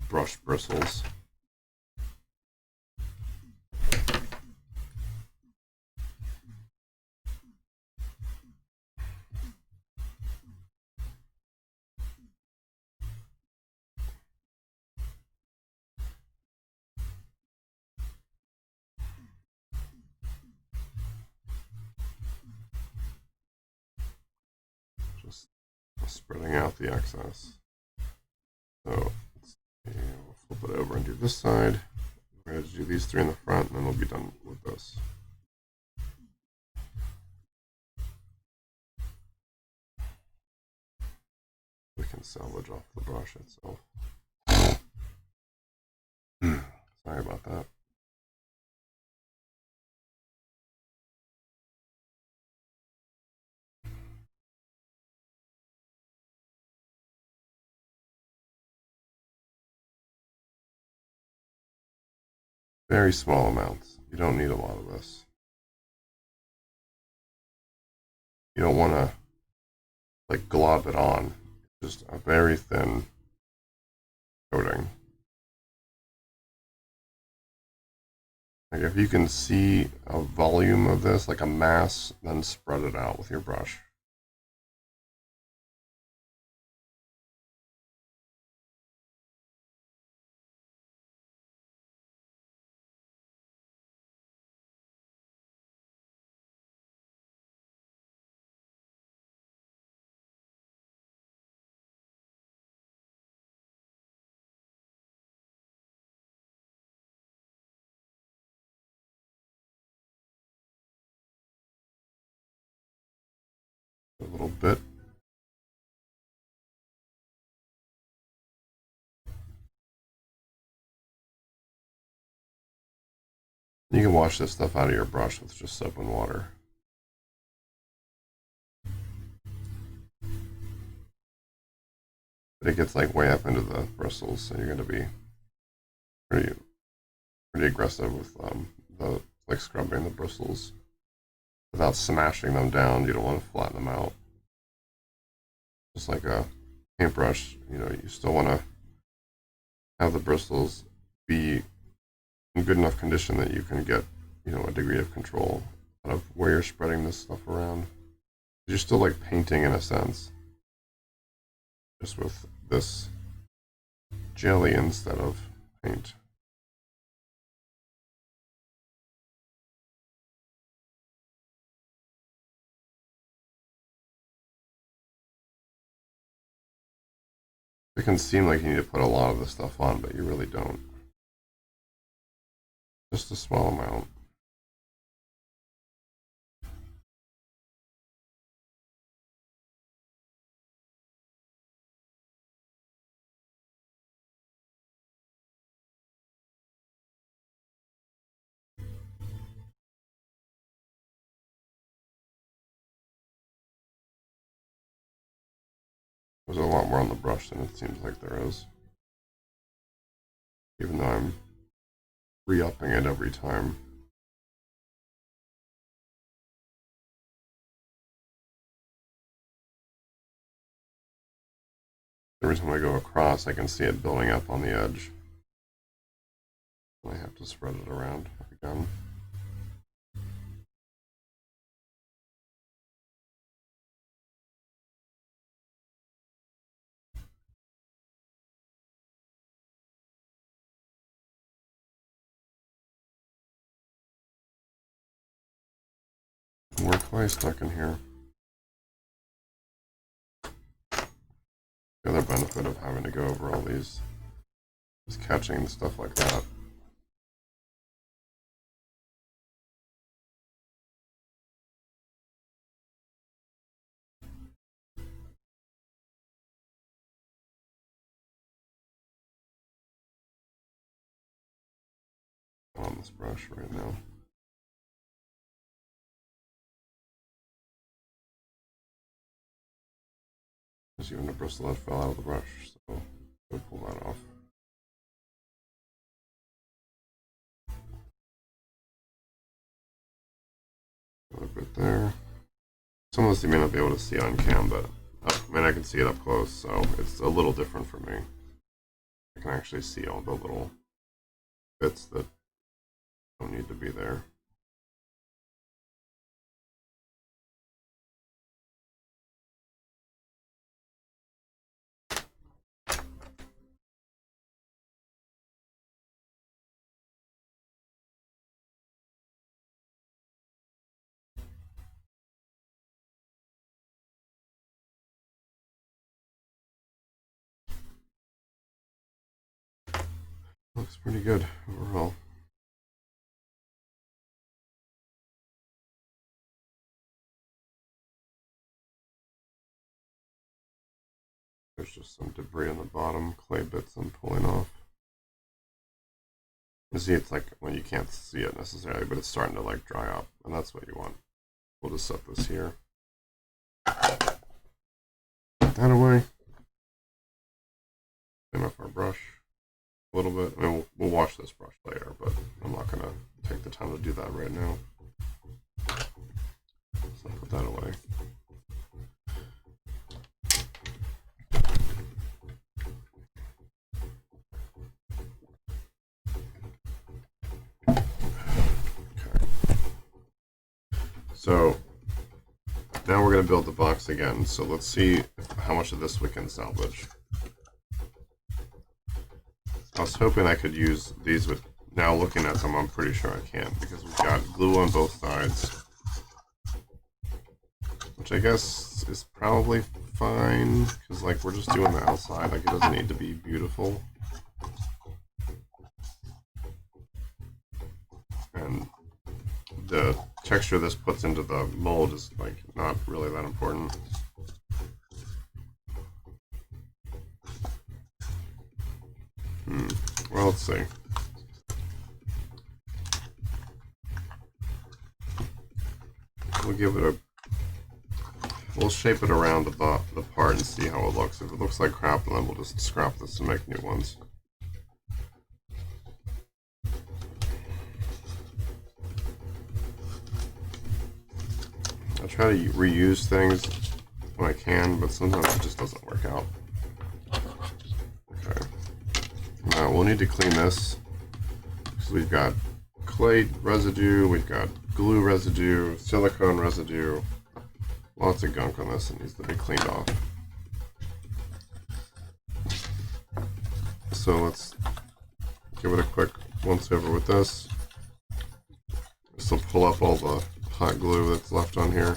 brush bristles. Just spreading out the excess. So we'll flip it over and do this side. We're going to do these three in the front, and then we'll be done with this. We can salvage off the brush itself. Sorry about that. Very small amounts. You don't need a lot of this. You don't want to like glob it on. Just a very thin coating. Like if you can see a volume of this, like a mass, then spread it out with your brush. A little bit. You can wash this stuff out of your brush with just soap and water. But it gets like way up into the bristles, so you're going to be pretty aggressive with the like scrubbing the bristles without smashing them down. You don't want to flatten them out. Just like a paintbrush, you know, you still want to have the bristles be in good enough condition that you can get, you know, a degree of control out of where you're spreading this stuff around. You're still like painting in a sense, just with this jelly instead of paint. It can seem like you need to put a lot of this stuff on, but you really don't. Just a small amount. There's a lot more on the brush than it seems like there is. Even though I'm re-upping it every time. Every time I go across, I can see it building up on the edge. I have to spread it around again. We're quite stuck in here. The other benefit of having to go over all these is catching stuff like that. On this brush right now. There's even a bristle that fell out of the brush, so we'll pull that off. A bit there. Some of this you may not be able to see on cam, but I mean I can see it up close, so it's a little different for me. I can actually see all the little bits that don't need to be there. Looks pretty good overall. There's just some debris on the bottom, clay bits I'm pulling off. You see, it's like, well, you can't see it necessarily, but it's starting to like dry up, and that's what you want. We'll just set this here. Put that away. Clean up our brush a little bit. I mean, we'll wash this brush later, but I'm not gonna take the time to do that right now. So put that away. So now we're going to build the box again. So let's see how much of this we can salvage. I was hoping I could use these with, now looking at them, I'm pretty sure I can, because we've got glue on both sides, which I guess is probably fine, because like we're just doing the outside, like it doesn't need to be beautiful. And the texture this puts into the mold is like not really that important. Well, let's see. We'll give it a, we'll shape it around the part and see how it looks. If it looks like crap, then we'll just scrap this and make new ones. I try to reuse things when I can, but sometimes it just doesn't work out. Okay. Now we'll need to clean this because we've got clay residue, we've got glue residue, silicone residue, lots of gunk on this that needs to be cleaned off. So let's give it a quick once over with this. This will pull up all the hot glue that's left on here.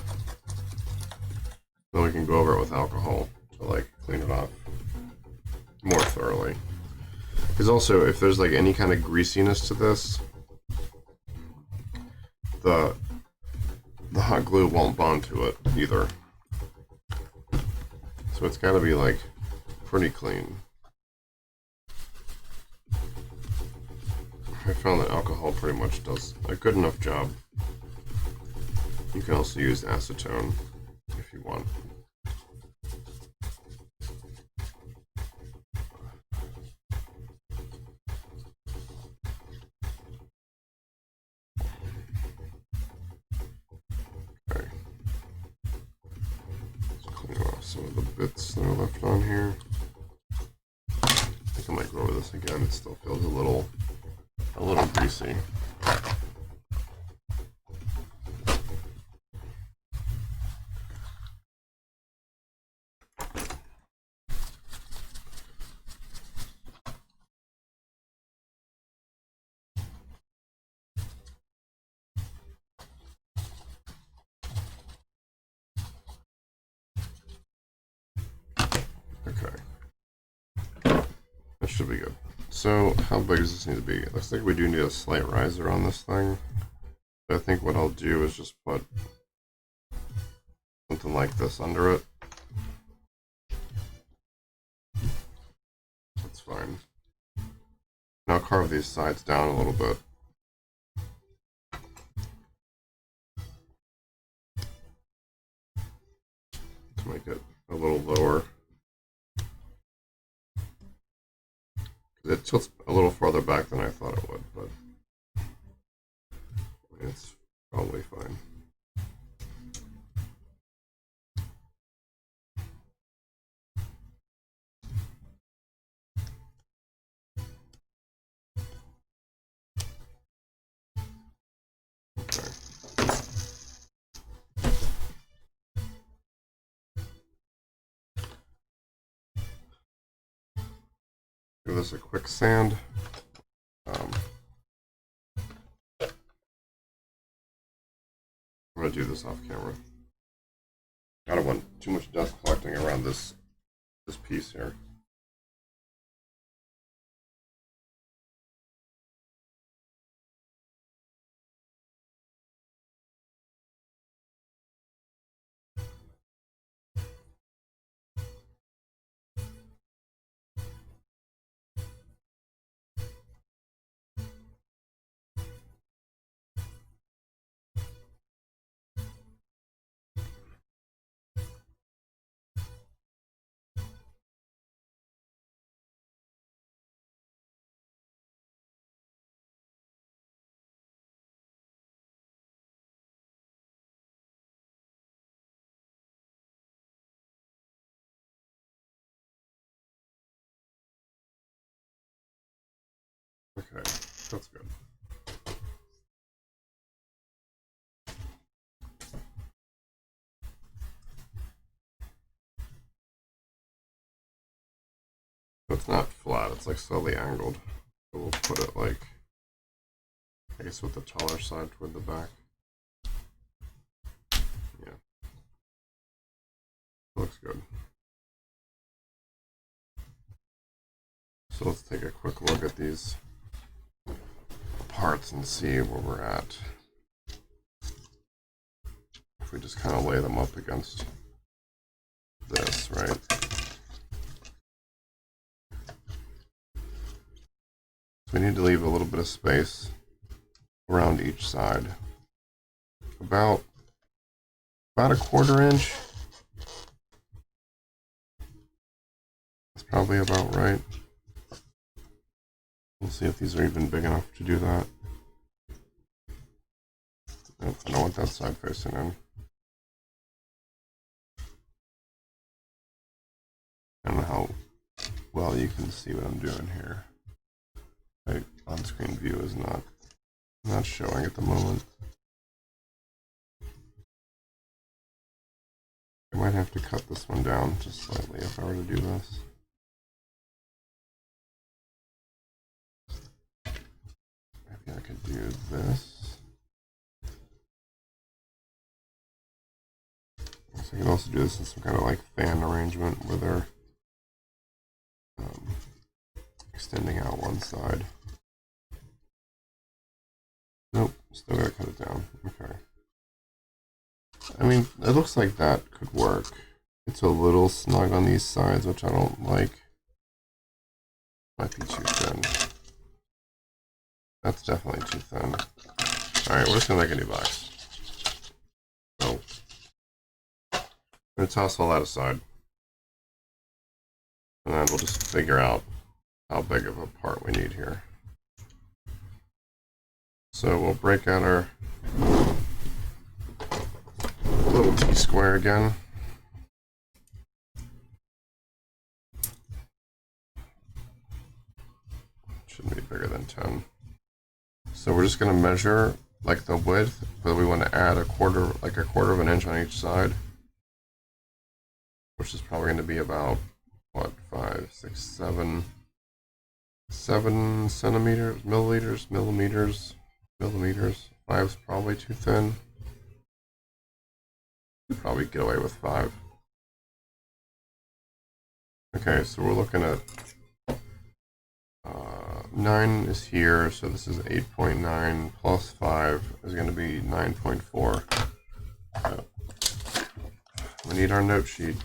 Then we can go over it with alcohol to like clean it off more thoroughly. Because also, if there's like any kind of greasiness to this, the hot glue won't bond to it either. So it's got to be like pretty clean. I found that alcohol pretty much does a good enough job. You can also use acetone if you want. some of the bits that are left on here. I think I might go over this again. It still feels a little greasy. Okay. That should be good. So how big does this need to be? It looks like we do need a slight riser on this thing. I think what I'll do is just put something like this under it. That's fine. Now carve these sides down a little bit. To make it a little lower. It tilts a little farther back than I thought it would, but it's probably fine. Okay. Give this a quick sand. I'm going to do this off camera. I don't want too much dust collecting around this piece here. Okay, that's good. So it's not flat, it's like slightly angled. So we'll put it like, I guess with the taller side toward the back. Yeah. Looks good. So let's take a quick look at these parts and see where we're at. If we just kind of lay them up against this, right? So we need to leave a little bit of space around each side. About a 1/4 inch. That's probably about right. We'll see if these are even big enough to do that. Nope, I don't want that side facing in. I don't know how well you can see what I'm doing here. My on-screen view is not showing at the moment. I might have to cut this one down just slightly if I were to do this. Maybe I could do this. So I can also do this in some kind of like fan arrangement where they're extending out one side. Nope, still gotta cut it down. Okay. I mean, it looks like that could work. It's a little snug on these sides, which I don't like. Might be too thin. That's definitely too thin. Alright, we're just gonna make a new box. So, I'm gonna toss all that aside. And then we'll just figure out how big of a part we need here. So we'll break out our little T-square again. shouldn't be bigger than 10. So we're just going to measure like the width, but we want to add a quarter of an inch on each side, which is probably going to be about, what, 5, 6, 7 centimeters, millimeters. 5 is probably too thin. You'd probably get away with 5. Okay, so we're looking at 9 is here, so this is 8.9 plus 5 is going to be 9.4. So we need our note sheet.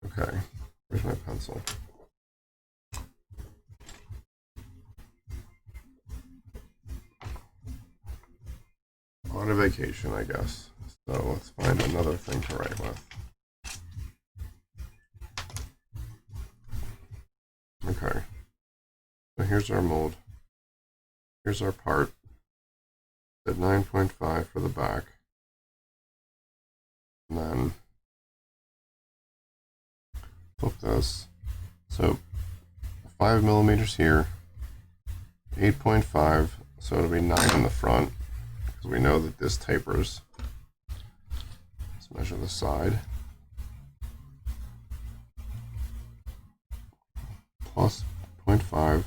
Okay, where's my pencil? On a vacation, I guess. So let's find another thing to write with. Okay. So here's our mold. Here's our part. At 9.5 for the back. And then flip this. So 5 millimeters here. 8.5. So it'll be 9 in the front. Because we know that this tapers. Let's measure the side. Plus 0.5,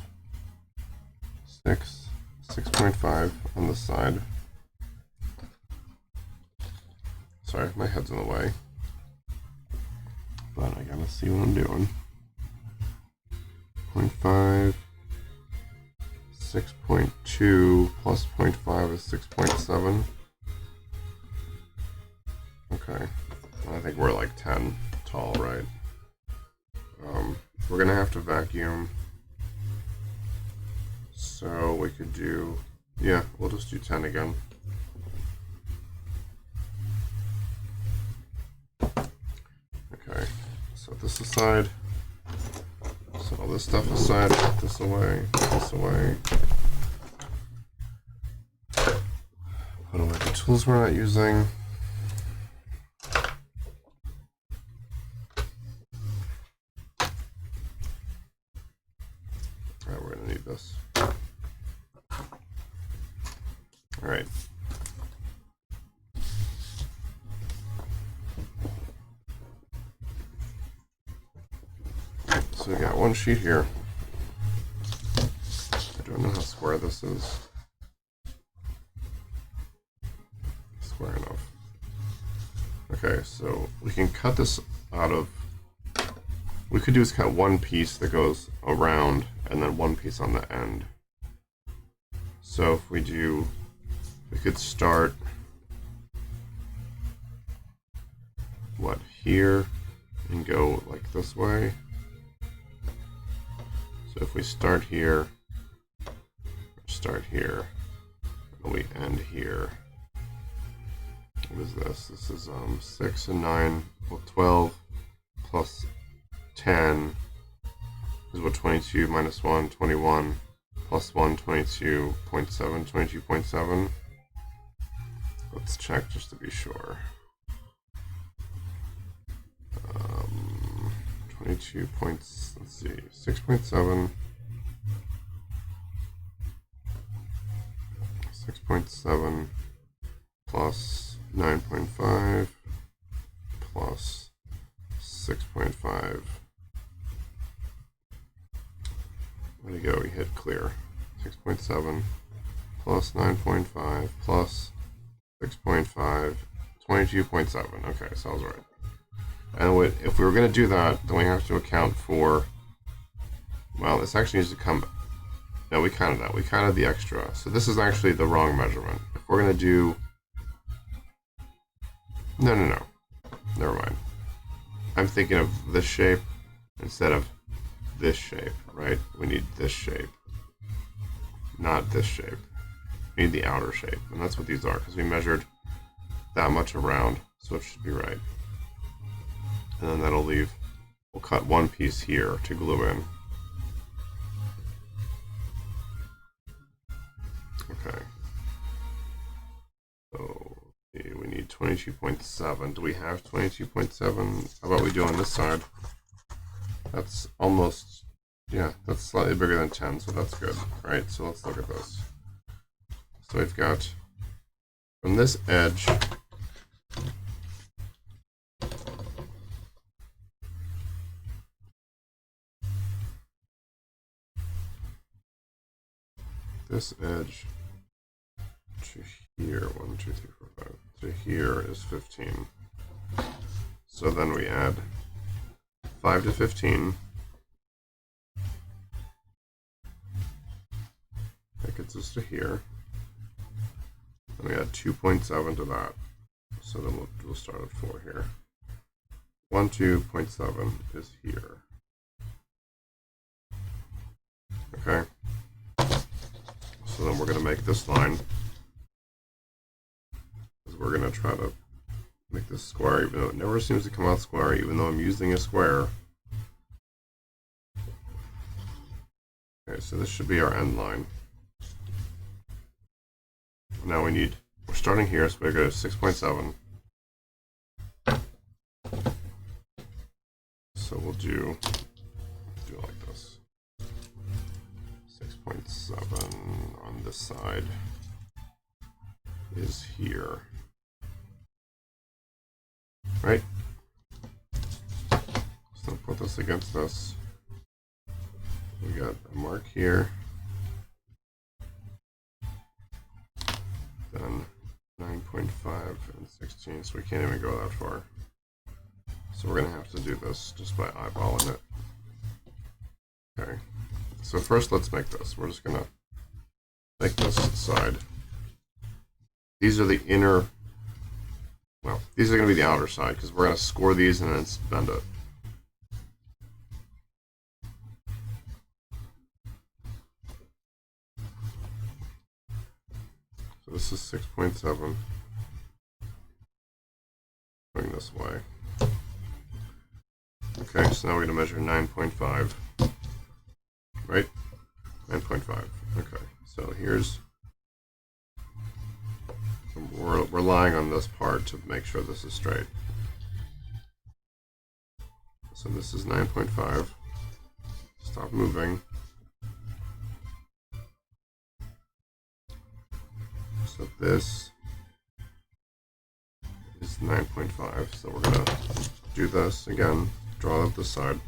6.5 on the side. Sorry, my head's in the way, but I gotta see what I'm doing. 0.5, 6.2 plus 0.5 is 6.7. Okay, I think we're like 10 tall, right? We're gonna have to vacuum, so we could do, yeah, we'll just do 10 again. Okay, set this aside, set all this stuff aside, put this away, put away the tools we're not using. We're going to need this. Alright. So we got one sheet here. I don't know how square this is. Square enough. Okay, so we can cut this out of, we could do is cut one piece that goes around and then one piece on the end. So if we do, we could start, what, here and go like this way. So if we start here, and we end here. What is this? This is 6 and 9, well 12 plus 10 is what, 22 minus 1, 21, plus 1, 22.7, 22.7. Let's check just to be sure. 22 points, let's see, 6.7, 6.7 plus 9.5 plus 6.5. There you go, we hit clear. 6.7 plus 9.5 plus 6.5, 22.7. Okay, sounds right. And if we were going to do that, then we have to account for, well, this actually needs to come, no, we counted that. We counted the extra. So this is actually the wrong measurement. If we're going to do, no, never mind. I'm thinking of this shape instead of this shape, right? We need this shape, not this shape. We need the outer shape, and that's what these are, because we measured that much around, so it should be right. And then that'll leave, we'll cut one piece here to glue in. Okay. So we need 22.7. Do we have 22.7? How about we do on this side? That's almost Yeah, that's slightly bigger than 10, so that's good. Right, so let's look at this. So we've got from this edge, this edge to here, 1, 2, 3, 4, 5, to here is 15. So then we add 5 to 15. That gets us to here. And we add 2.7 to that. So then we'll start at 4 here. 12.7 is here. Okay. So then we're going to make this line. Because we're going to try to make this square, even though it never seems to come out square, even though I'm using a square. Okay, so this should be our end line. Now we're starting here, so we go to 6.7. So we'll do like this. 6.7 on this side is here. Right? So put this against this. We got a mark here. Then 9.5 and 16, so we can't even go that far. So we're going to have to do this just by eyeballing it. Okay, so first let's make this. We're just going to make this side. These are the inner, well, these are going to be the outer side because we're going to score these and then bend it. So this is 6.7 going this way. Okay, so now we're going to measure 9.5, right? 9.5. Okay, so we're relying on this part to make sure this is straight. So this is 9.5. Stop moving. So this is 9.5. So we're going to do this again. Draw up the side.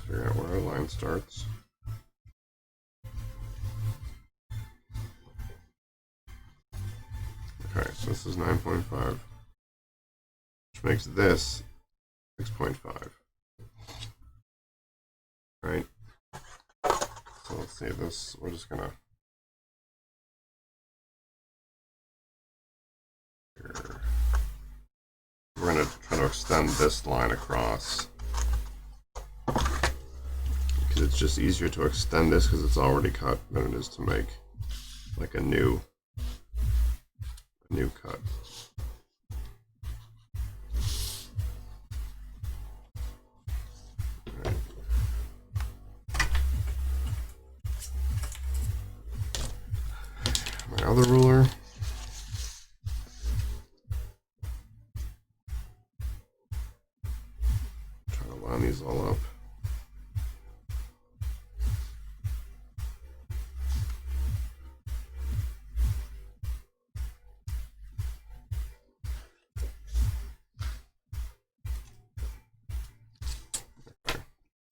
Figure out where our line starts. Okay, so this is 9.5, which makes this 6.5. Right? So let's see this. We're just gonna try to extend this line across. Because it's just easier to extend this because it's already cut than it is to make like a new cut. Right. My other ruler. Try to line these all up.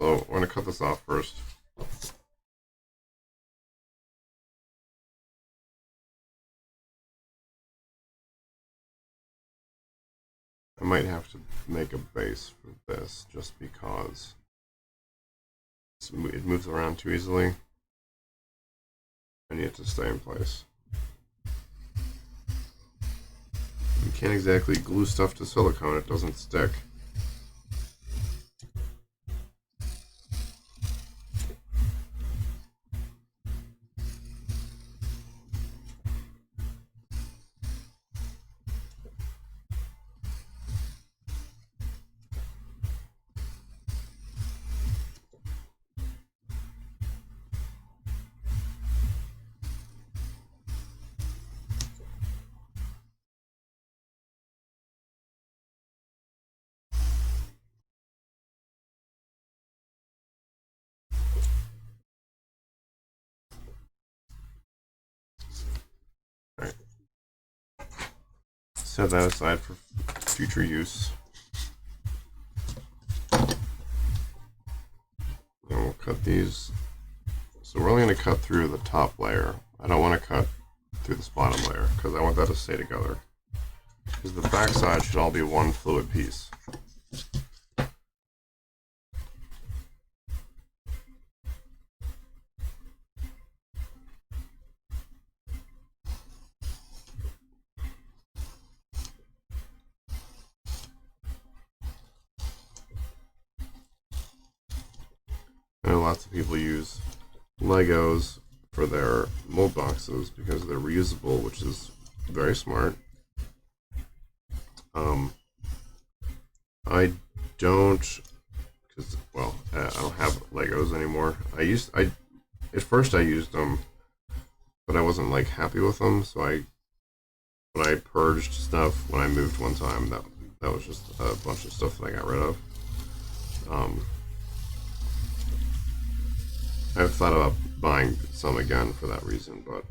So I'm going to cut this off first. I might have to make a base for this just because it moves around too easily. I need it to stay in place. You can't exactly glue stuff to silicone, it doesn't stick. set that aside for future use. And we'll cut these. So we're only going to cut through the top layer. I don't want to cut through this bottom layer because I want that to stay together. Because the back side should all be one fluid piece. I know lots of people use Legos for their mold boxes because they're reusable, which is very smart. I don't, because well, I don't have Legos anymore. At first I used them, but I wasn't like happy with them. So when I purged stuff when I moved one time, that was just a bunch of stuff that I got rid of. I've thought about buying some again for that reason, but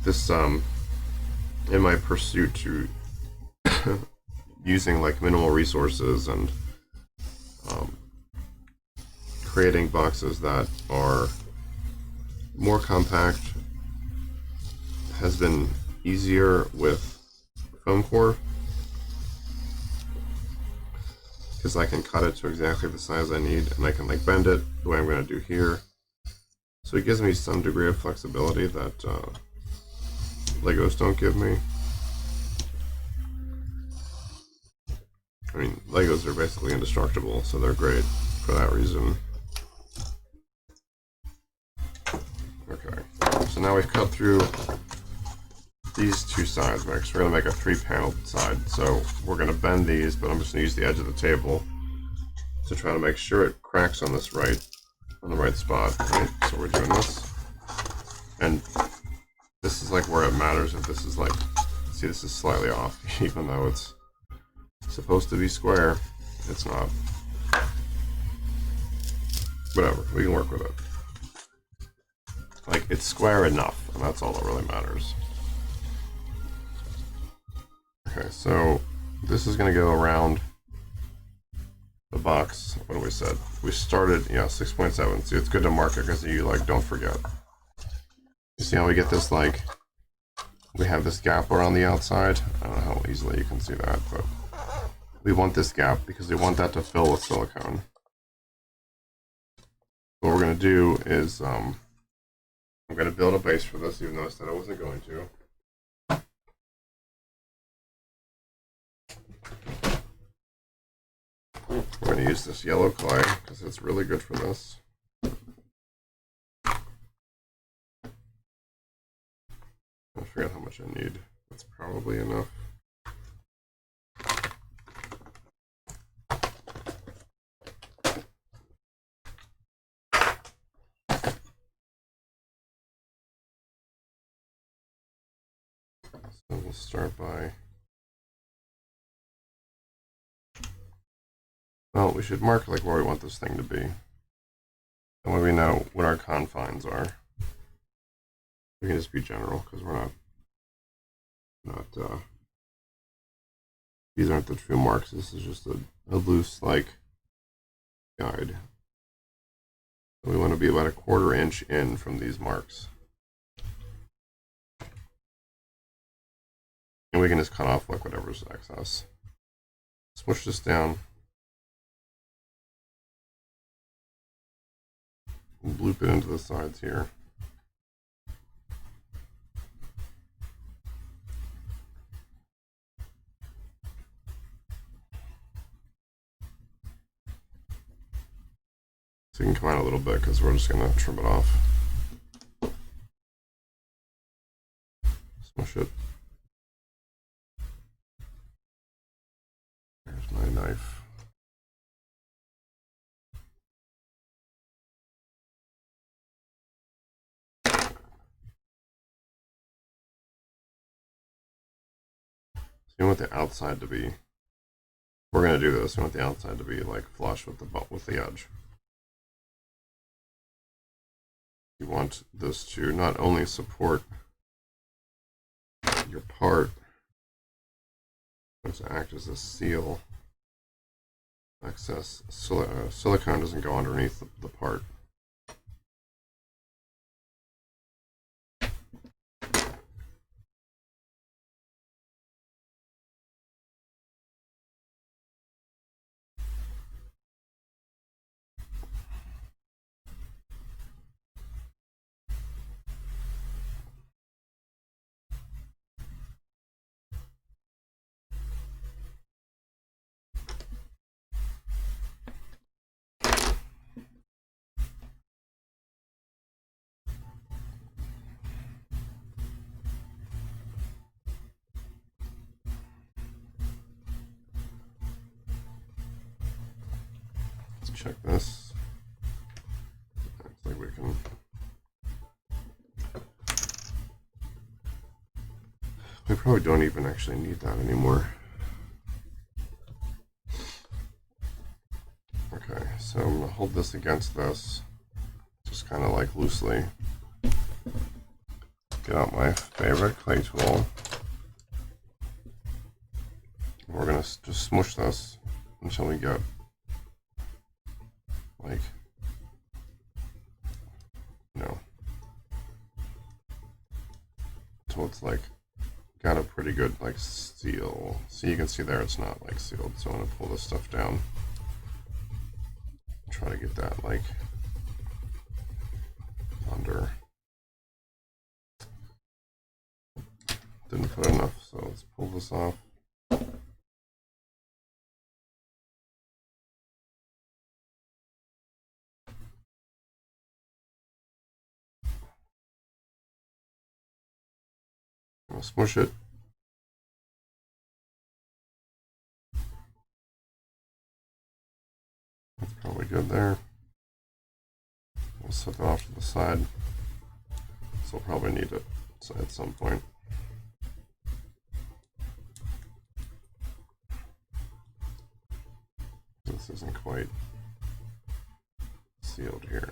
this in my pursuit to using like minimal resources and creating boxes that are more compact has been easier with foam core because I can cut it to exactly the size I need and I can like bend it the way I'm going to do here. So it gives me some degree of flexibility that Legos don't give me. I mean, Legos are basically indestructible, so they're great for that reason. Okay, so now we've cut through these two sides, Max. We're going to make a 3-paneled side. So we're going to bend these, but I'm just going to use the edge of the table to try to make sure it cracks on this on the right spot. Right? So we're doing this. And this is like where it matters if this is like, see, this is slightly off, even though it's supposed to be square. It's not. Whatever, we can work with it. Like, it's square enough, and that's all that really matters. Okay, so this is going to go around the box. What we said? We started, 6.7. See, it's good to mark it because you like don't forget. You see how we get this like we have this gap around the outside? I don't know how easily you can see that, but we want this gap because we want that to fill with silicone. What we're going to do is I'm going to build a base for this, even though I said I wasn't going to. We're going to use this yellow clay because it's really good for this. I forget how much I need. That's probably enough. So we'll start by, well, we should mark like where we want this thing to be. And when we know what our confines are, we can just be general because we're not these aren't the true marks. This is just a loose like guide. We want to be about a 1/4 inch in from these marks. And we can just cut off like whatever's excess. Smush this down. Loop it into the sides here. So you can come out a little bit because we're just going to trim it off. Smush it. There's my knife. So you want the outside to be, we're going to do this, we want the outside to be like flush with the edge. You want this to not only support your part, to act as a seal. Excess silicone doesn't go underneath the part. Check this. Looks like we can. We probably don't even actually need that anymore. Okay, so I'm gonna hold this against this, just kind of like loosely. Get out my favorite clay tool. We're gonna just smush this until we get like, so it's like got a pretty good like seal. So you can see there it's not like sealed. So I'm gonna pull this stuff down. Try to get that like under. Didn't put enough, so let's pull this off. I'll smush it. That's probably good there. We'll set that off to the side. So we'll probably need it at some point. This isn't quite sealed here.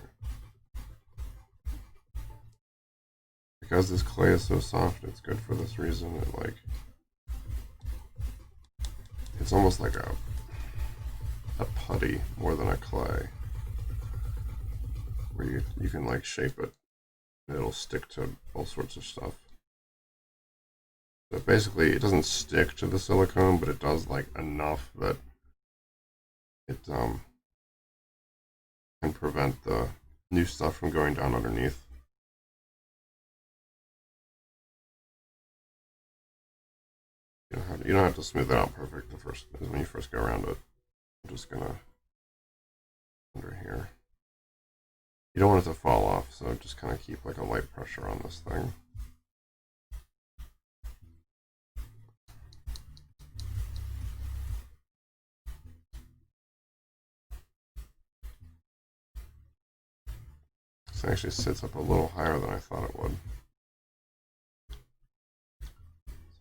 Because this clay is so soft, it's good for this reason. It like, it's almost like a putty more than a clay, where you can like shape it and it'll stick to all sorts of stuff. So basically it doesn't stick to the silicone, but it does like enough that it can prevent the new stuff from going down underneath. You don't have to smooth it out perfect when you first go around it. I'm just gonna under here. You don't want it to fall off, so just kind of keep like a light pressure on this thing. This actually sits up a little higher than I thought it would.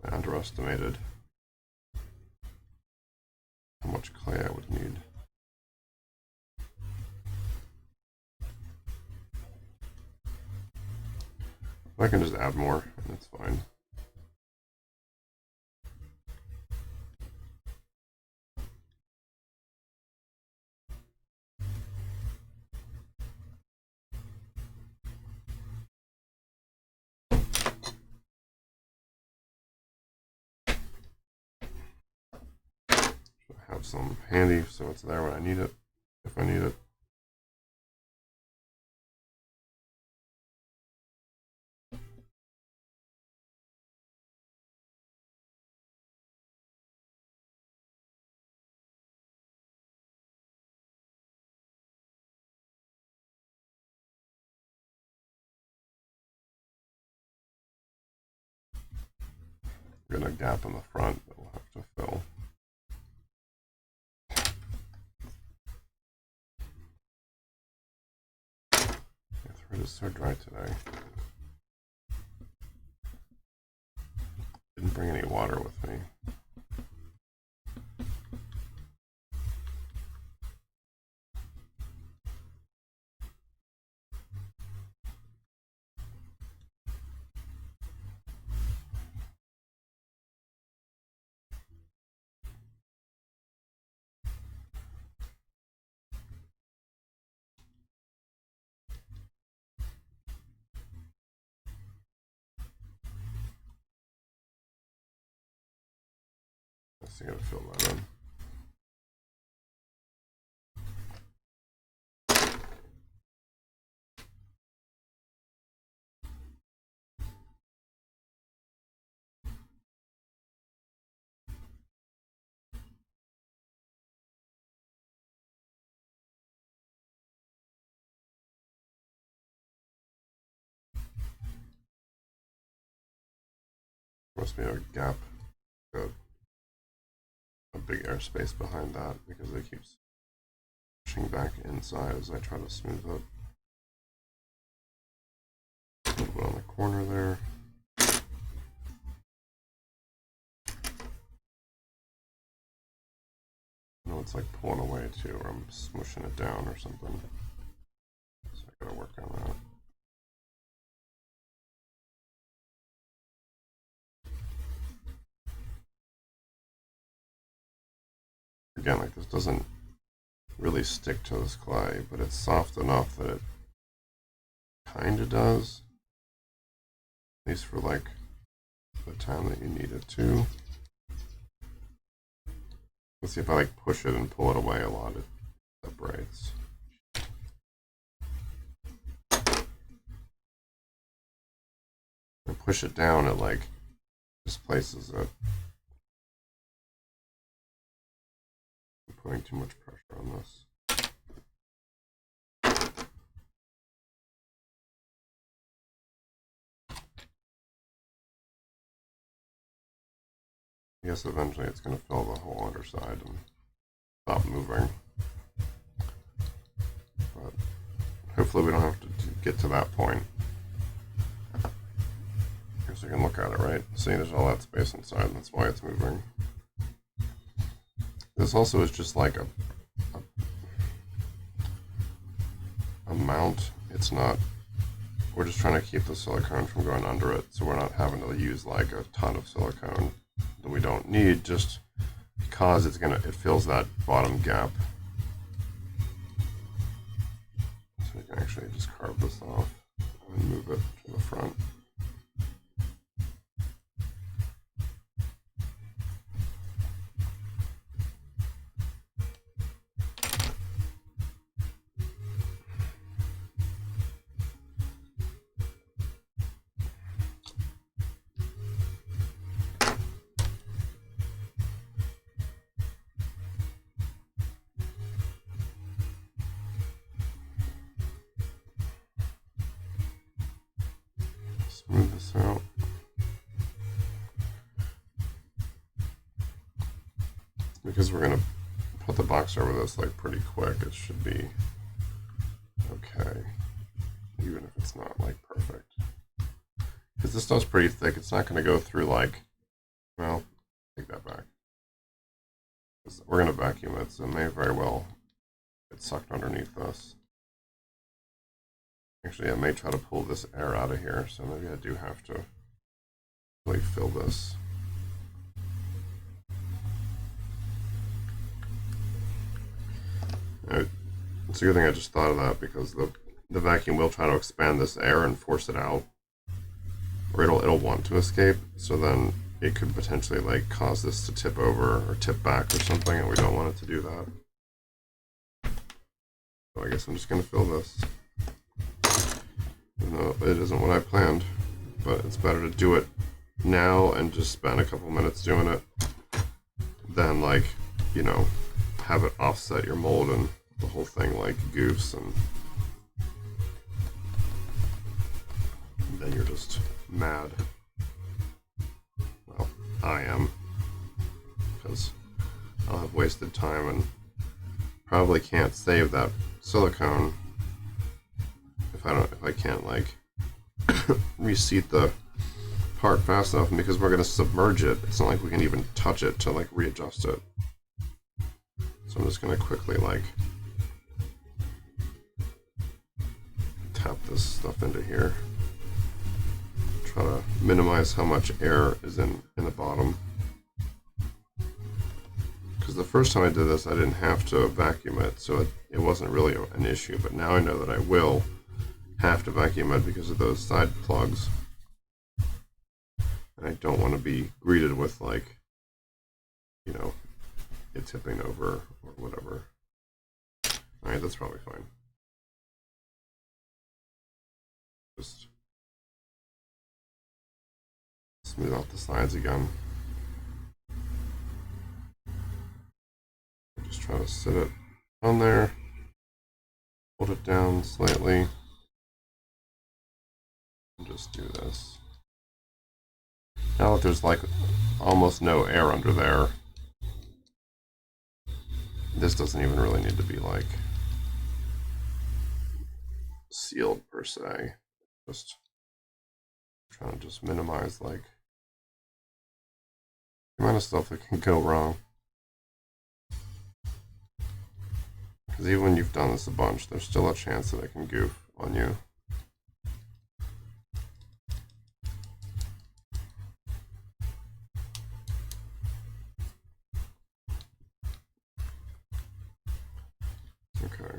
I underestimated how much clay I would need. I can just add more, and it's fine. Have some handy so it's there when I need it, if I need it. Got a gap in the front that we'll have to fill. The thread is so dry today. Didn't bring any water with me. I'm gonna fill that in. Must be a gap, a big airspace behind that because it keeps pushing back inside as I try to smooth it. A little bit on the corner there. I know it's like pulling away too, or I'm smushing it down or something. So I gotta work on that. Again, like this doesn't really stick to this clay, but it's soft enough that it kind of does. At least for like the time that you need it to. Let's see if I like push it and pull it away a lot, it separates. I push it down, it like displaces it. I'm putting too much pressure on this. I guess eventually it's going to fill the whole underside and stop moving. But hopefully we don't have to get to that point. So you can look at it, right? See, there's all that space inside, and that's why it's moving. This also is just like a mount. It's not, we're just trying to keep the silicone from going under it, so we're not having to use like a ton of silicone that we don't need, just because it fills that bottom gap. So we can actually just carve this off and move it to the front. Smooth this out. Because we're going to put the box over this like pretty quick, it should be okay, even if it's not like perfect. Because this stuff's pretty thick, it's not going to go through like, well, take that back. We're going to vacuum it, so it may very well get sucked underneath this. Actually, I may try to pull this air out of here, so maybe I do have to really fill this. It's a good thing I just thought of that, because the vacuum will try to expand this air and force it out, or it'll want to escape, so then it could potentially like cause this to tip over or tip back or something, and we don't want it to do that. So I guess I'm just going to fill this. No, it isn't what I planned, but it's better to do it now and just spend a couple minutes doing it than like, you know, have it offset your mold and the whole thing like goofs, and then you're just mad. Well, I am, because I'll have wasted time and probably can't save that silicone if I can't like reseat the part fast enough, and because we're going to submerge it, it's not like we can even touch it to like readjust it. So I'm just going to quickly like tap this stuff into here, try to minimize how much air is in the bottom, because the first time I did this I didn't have to vacuum it, so it wasn't really an issue, but now I know that I will have to vacuum it because of those side plugs, and I don't want to be greeted with like you know, it tipping over or whatever. Alright, that's probably fine. Just smooth out the sides again. Just try to sit it on there, hold it down slightly, and just do this. Now that there's like almost no air under there, this doesn't even really need to be like sealed per se. Just trying to just minimize like the amount of stuff that can go wrong. Because even when you've done this a bunch, there's still a chance that it can goof on you. Okay.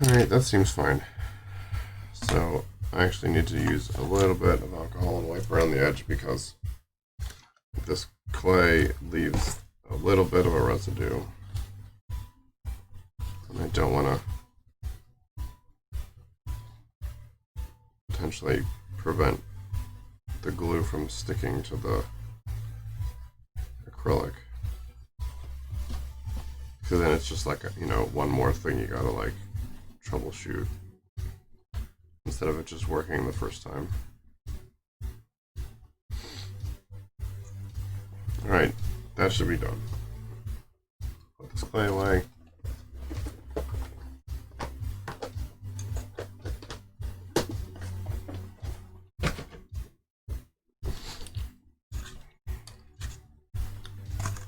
Alright, that seems fine. So I actually need to use a little bit of alcohol and wipe around the edge because this clay leaves a little bit of a residue. And I don't want to potentially prevent the glue from sticking to the acrylic. Because then it's just like, one more thing you gotta like troubleshoot instead of it just working the first time. Alright, that should be done. Put this clay away.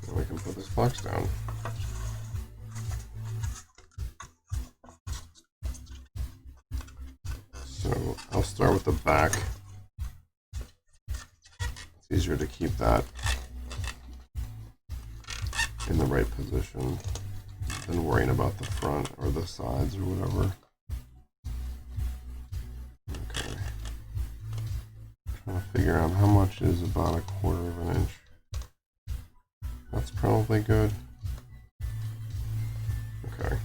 And we can put this box down. So I'll start with the back. It's easier to keep that in the right position than worrying about the front or the sides or whatever. Okay. Trying to figure out how much is about 1/4 of an inch. That's probably good. Okay.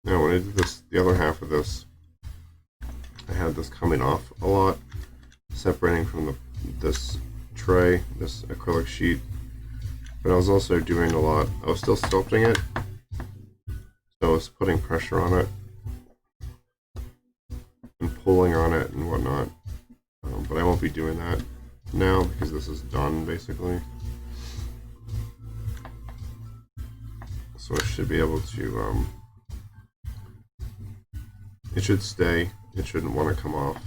Now when I did this, the other half of this, I had this coming off a lot, separating from this tray, this acrylic sheet. But I was also doing a lot, I was still sculpting it, so I was putting pressure on it and pulling on it and whatnot. But I won't be doing that now because this is done basically. So I should be able to, it should stay, it shouldn't want to come off.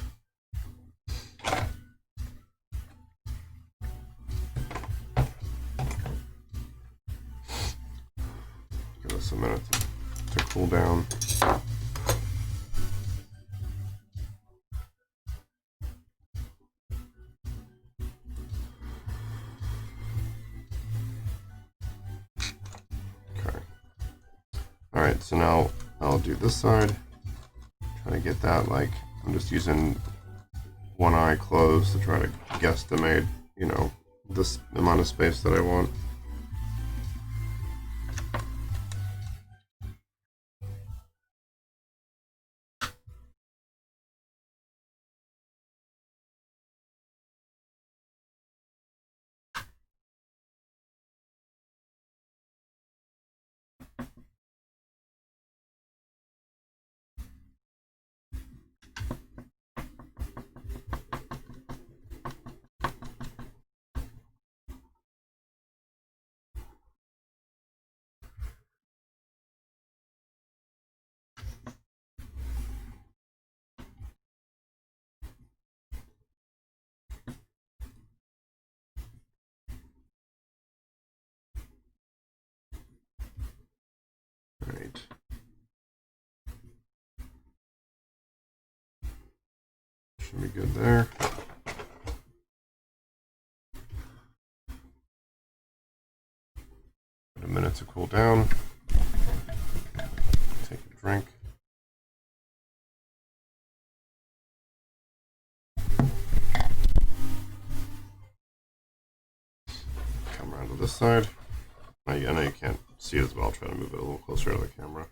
Give us a minute to cool down. Okay. Alright, so now I'll do this side. Try to get that, like, I'm just using one eye closed to try to guesstimate, this amount of space that I want. should be good there. Wait a minute to cool down. Take a drink. Come around to this side. I know you can't see it as well. I'll try to move it a little closer to the camera.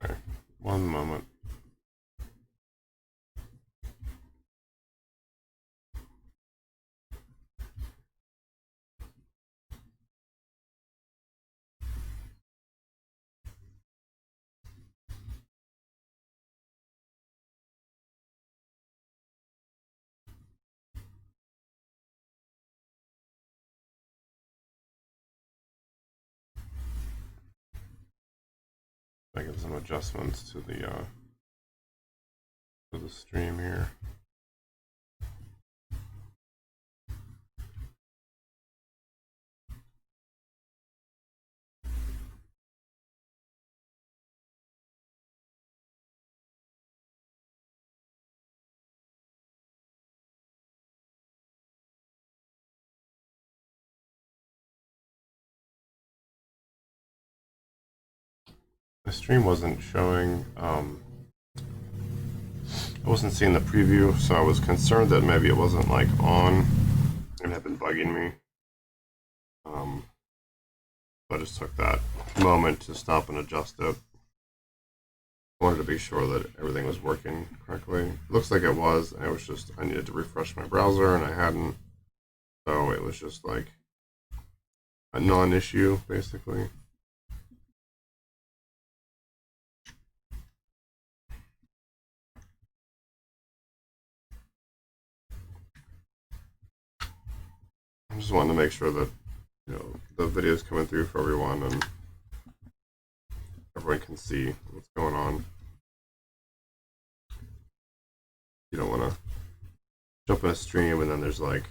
Sorry, one moment. Making some adjustments to the stream here. The stream wasn't showing. I wasn't seeing the preview, so I was concerned that maybe it wasn't like on and had been bugging me. So I just took that moment to stop and adjust it. I wanted to be sure that everything was working correctly. Looks like it was. It was just I needed to refresh my browser and I hadn't, so it was just like a non-issue basically. I just wanted to make sure that the video is coming through for everyone and everyone can see what's going on. You don't want to jump in a stream and then there's like,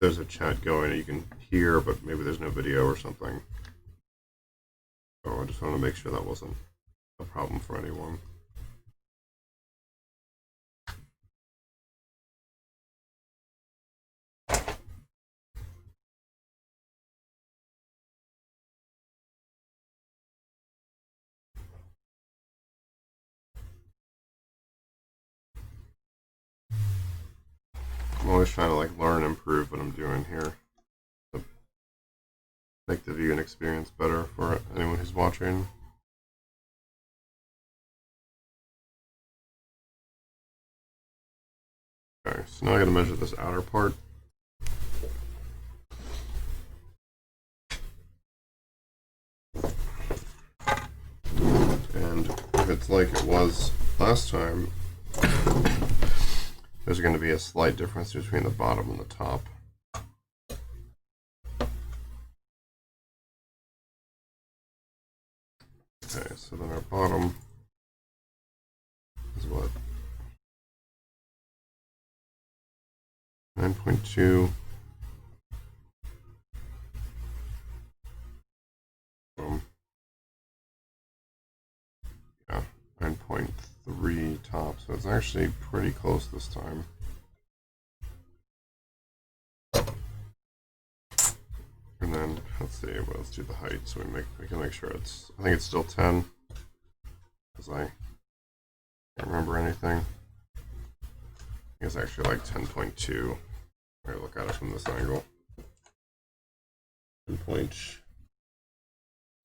there's a chat going and you can hear, but maybe there's no video or something. So I just want to make sure that wasn't a problem for anyone. I'm always trying to like learn and improve what I'm doing here to make the viewing experience better for anyone who's watching. Okay, so now I gotta measure this outer part. And if it's like it was last time, there's going to be a slight difference between the bottom and the top. Okay, so then our bottom is what? 9.2. Yeah, 9.3 top, so it's actually pretty close this time. And then let's see, well, let's do the height so we can make sure it's, I think it's still 10 because I can't remember anything. I think it's actually like 10.2. I look at it from this angle. 10 point,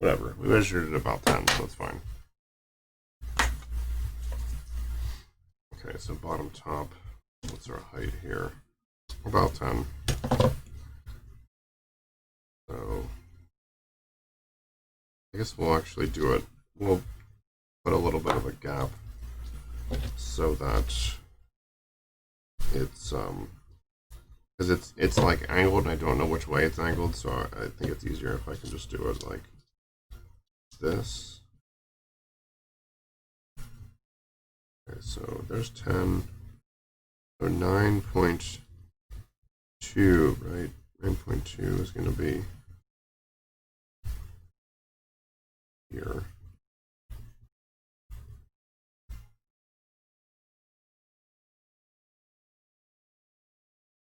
whatever. We measured it about 10, so it's fine. Okay, so bottom top, what's our height here? About 10. So I guess we'll actually do it. We'll put a little bit of a gap so that it's because it's like angled and I don't know which way it's angled, so I think it's easier if I can just do it like this. Okay, so there's 10. So 9.3 2, right? 9.2 is going to be here.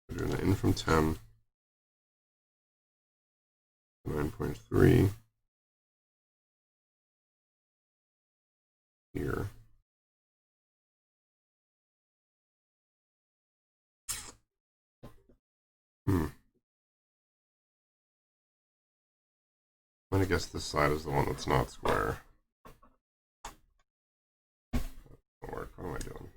We're doing the in from 10. 9.3 here. I'm going to guess this side is the one that's not square. Won't work. What am I doing?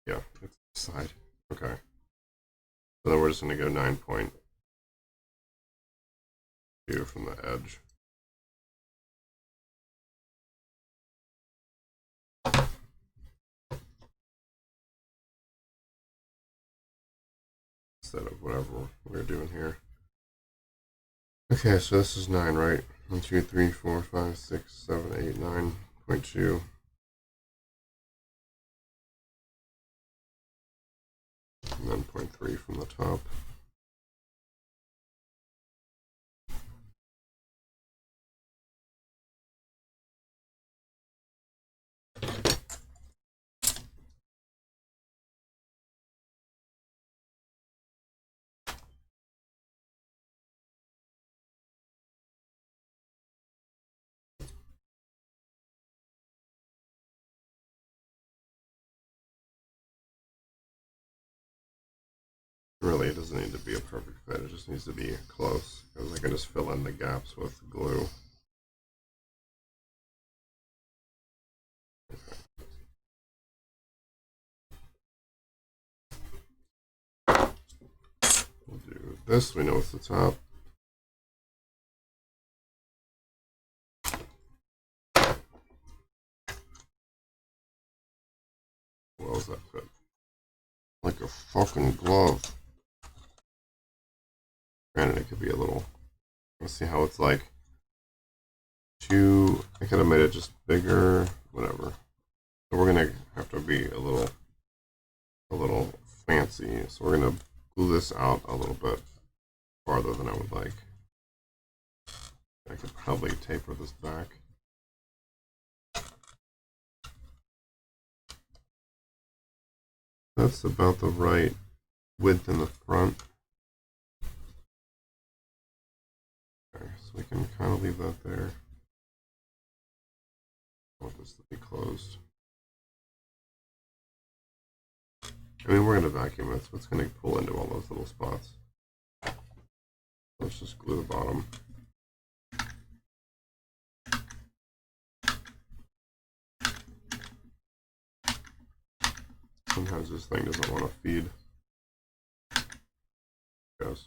Yeah, it's this side. Okay. So then we're just going to go 9.2 from the edge. Instead of whatever we're doing here. Okay, so this is 9, right? 1, 2, 3, 4, 5, 6, 7, 8, 9.2. 9.3 from the top. Really, it doesn't need to be a perfect fit. It just needs to be close, because I can just fill in the gaps with glue. We'll do this. We know it's the top. Well, does that fit? Like a fucking glove. Granted, it could be a little. Let's see how it's like. I could have made it just bigger. Whatever. So we're gonna have to be a little fancy. So we're gonna glue this out a little bit farther than I would like. I could probably taper this back. That's about the right width in the front. Okay, so we can kind of leave that there. I want this to be closed. I mean, we're going to vacuum it, so it's going to pull into all those little spots. Let's just glue the bottom. Sometimes this thing doesn't want to feed. Yes.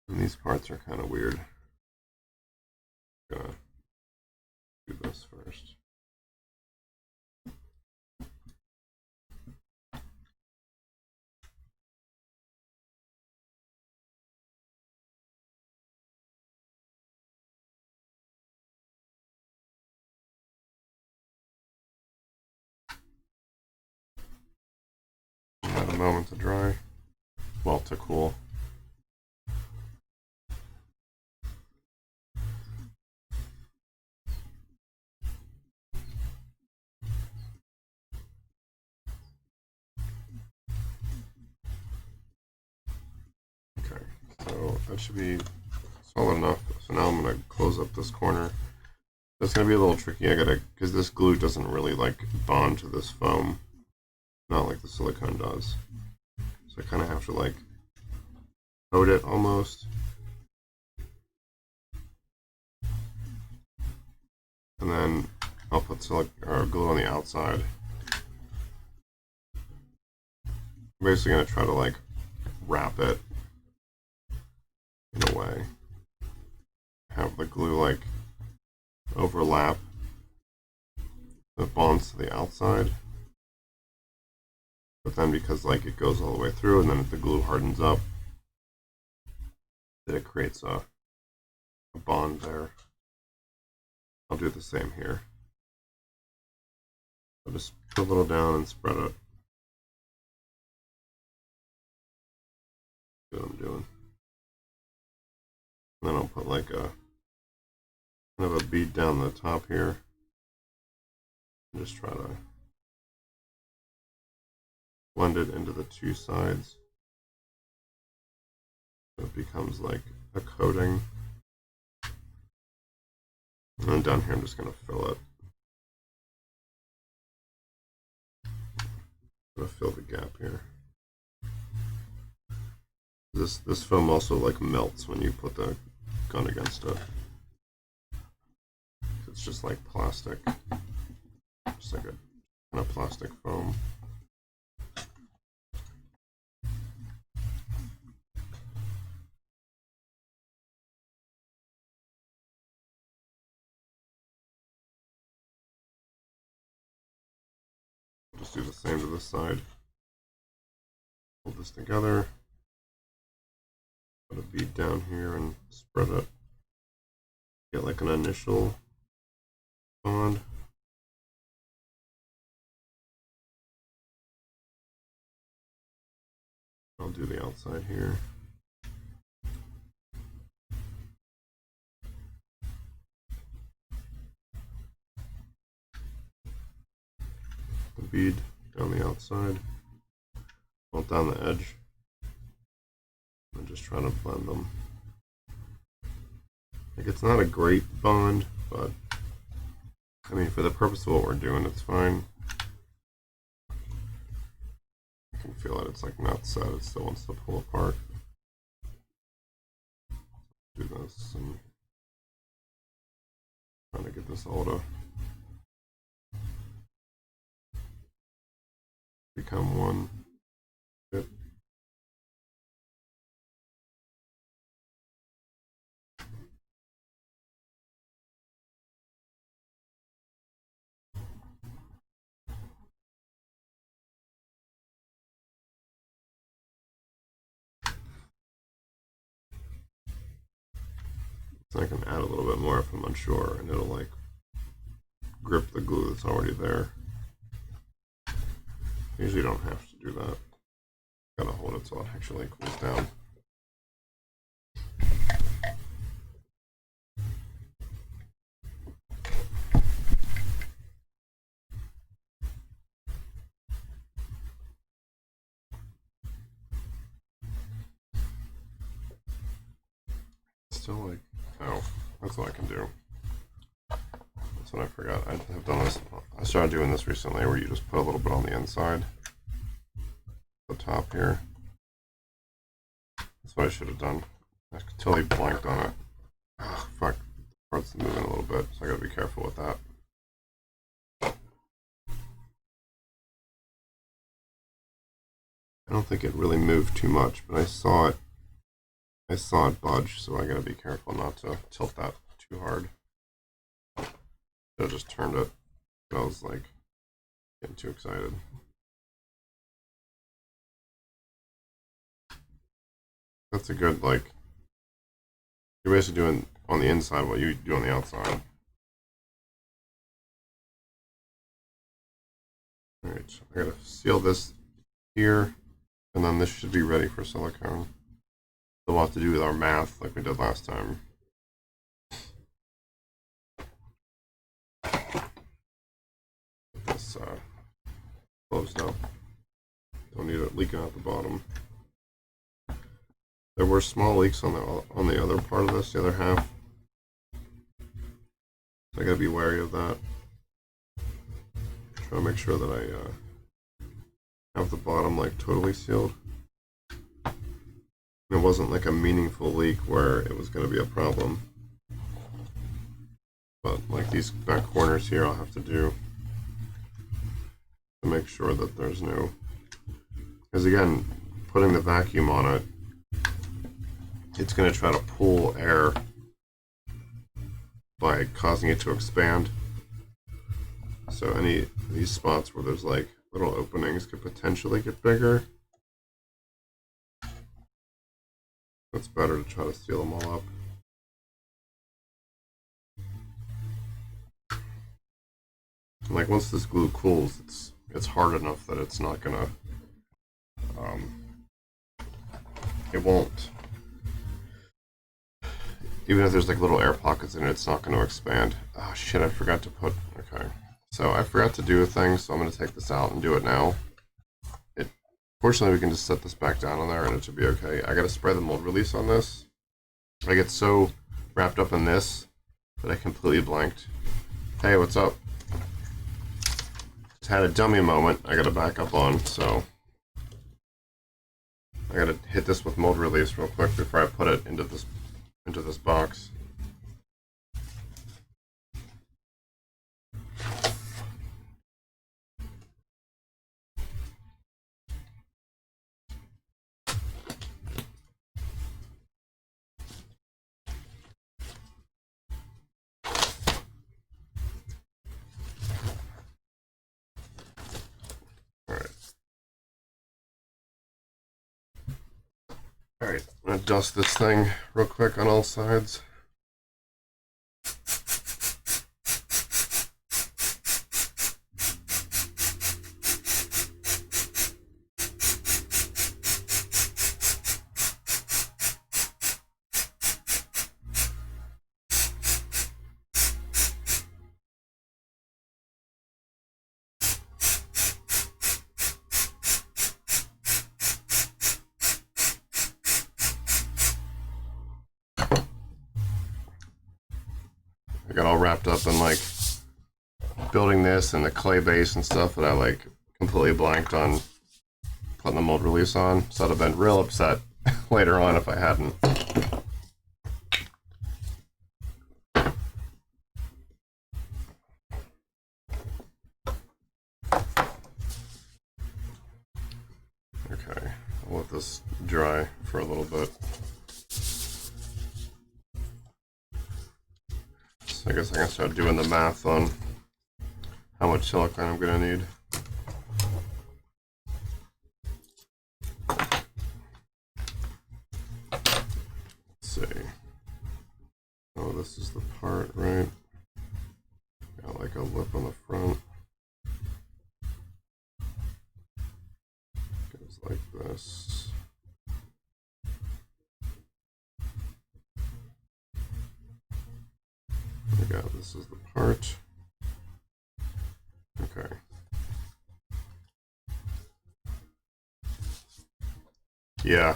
And these parts are kind of weird. I'm gonna do this first. Had a moment to dry. Well, to cool. Okay, so that should be solid enough. So now I'm going to close up this corner. That's going to be a little tricky. Because this glue doesn't really like bond to this foam. Not like the silicone does. So I kind of have to like coat it almost. And then I'll put glue on the outside. I'm basically going to try to like wrap it in a way. Have the glue like overlap that bonds to the outside. But then because like it goes all the way through and then if the glue hardens up, then it creates a bond there. I'll do the same here. I'll just put a little down and spread it. See what I'm doing. And then I'll put like a kind of a bead down the top here. And just try to blend it into the two sides. So it becomes like a coating. And then down here I'm just going to fill it. I'm going to fill the gap here. This film also like melts when you put the gun against it. It's just like plastic. Just like a kind of plastic foam. Just do the same to this side. Hold this together. Put a bead down here and spread it. Get like an initial bond. I'll do the outside here. The bead down the outside. Hold down the edge. And just try to blend them. Like it's not a great bond, but I mean for the purpose of what we're doing, it's fine. I can feel it. It's like not set. It still wants to pull apart. Do this and trying to get this all to become one bit. So I can add a little bit more if I'm unsure, and it'll like grip the glue that's already there. Usually don't have to do that. Gotta hold it so it actually cools down. Still like, oh, that's what I can do. That's what I forgot. I have done this. I started doing this recently where you just put a little bit on the inside, the top here. That's what I should have done. I totally blanked on it. Oh, fuck. The part's moving a little bit, so I gotta be careful with that. I don't think it really moved too much, but I saw it budge, so I gotta be careful not to tilt that too hard. I just turned it, but I was like getting too excited. That's a good, like, you're basically doing on the inside what you do on the outside. Alright, I gotta seal this here, and then this should be ready for silicone. So we'll have to do with our math like we did last time. Get this closed up. Don't need it leaking out the bottom. There were small leaks on the other part of this, the other half. So I gotta be wary of that. Try to make sure that I have the bottom like totally sealed. It wasn't like a meaningful leak where it was going to be a problem. But like these back corners here I'll have to do to make sure that there's no... Because again, putting the vacuum on it, it's going to try to pull air by causing it to expand. So any of these spots where there's like little openings could potentially get bigger. It's better to try to seal them all up. And like once this glue cools, it's hard enough that it's not gonna, it won't. Even if there's like little air pockets in it, it's not going to expand. Oh shit, I forgot to put, okay. So I forgot to do a thing, so I'm going to take this out and do it now. Fortunately, we can just set this back down on there and it should be okay. I got to spray the mold release on this. I get so wrapped up in this that I completely blanked. Hey, what's up? Just had a dummy moment I got to back up on, so I got to hit this with mold release real quick before I put it into this box. Alright, I'm going to dust this thing real quick on all sides. I got all wrapped up in like building this and the clay base and stuff that I like completely blanked on putting the mold release on. So I'd have been real upset later on if I hadn't. Okay, I'll let this dry for a little bit. I guess I can start doing the math on how much silicone I'm going to need. Let's see. Oh, this is the part, right? Got like a lip on the front. Goes like this. This is the part. Okay. Yeah,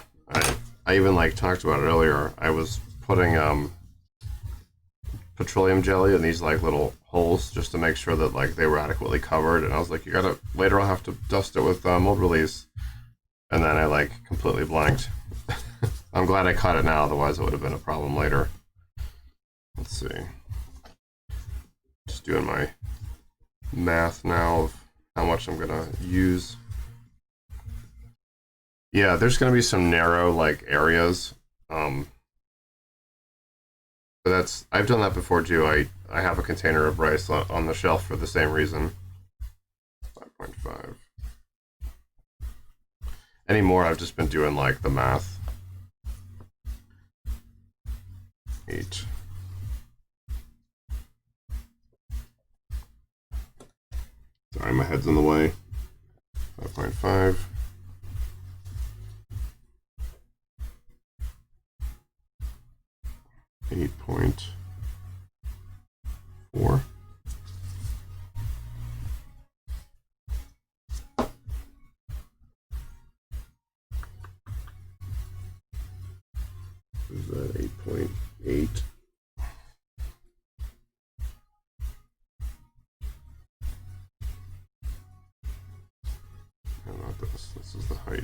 I even like talked about it earlier. I was putting petroleum jelly in these like little holes just to make sure that like they were adequately covered, and I was like, you gotta, later I'll have to dust it with mold release, and then I like completely blanked. I'm glad I caught it now, otherwise it would have been a problem later. Let's see. Just doing my math now of how much I'm gonna use. Yeah, there's gonna be some narrow like areas. But that's, I've done that before too. I have a container of rice on the shelf for the same reason. 5.5. Anymore, I've just been doing like the math. 8. Sorry, my head's in the way. 5.5. 8.4. Is that 8.8? No, not this. This is the height.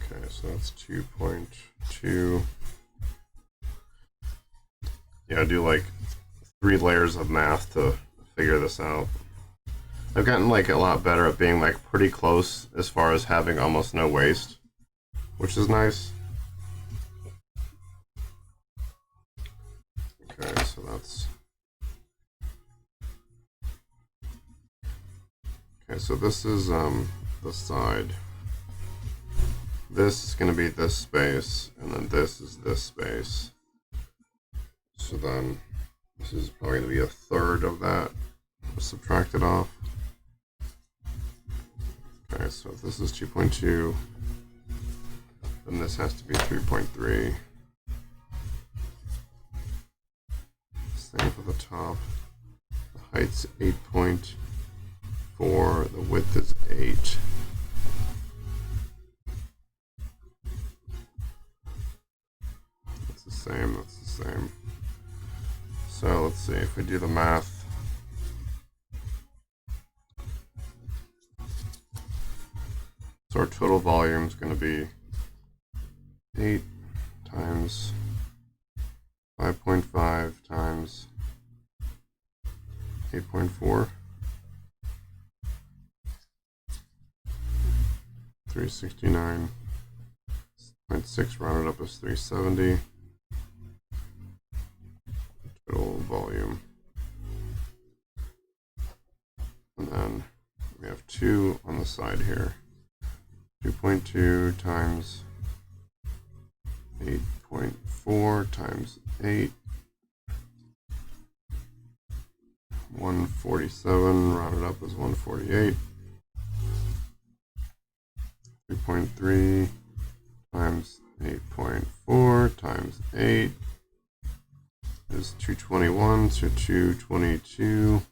Okay, so that's 2.2. Yeah, I do like 3 layers of math to figure this out. I've gotten like a lot better at being like pretty close as far as having almost no waste, which is nice. that's... Okay, so this is the side. This is going to be this space, and then this is this space. So then this is probably going to be a third of that. Subtract it off. Okay, so if this is 2.2, then this has to be 3.3. Same for the top. The height's 8.4. The width is 8. That's the same. That's the same. So let's see if we do the math. So our total volume is going to be 8 times 5.5 times 8.4, 369.6 rounded up is 370. Total volume. And then we have 2 on the side here. 2.2 times 8.4 times 8. 147 rounded up is 148. 3.3 times 8.4 times 8 is 221, so 222.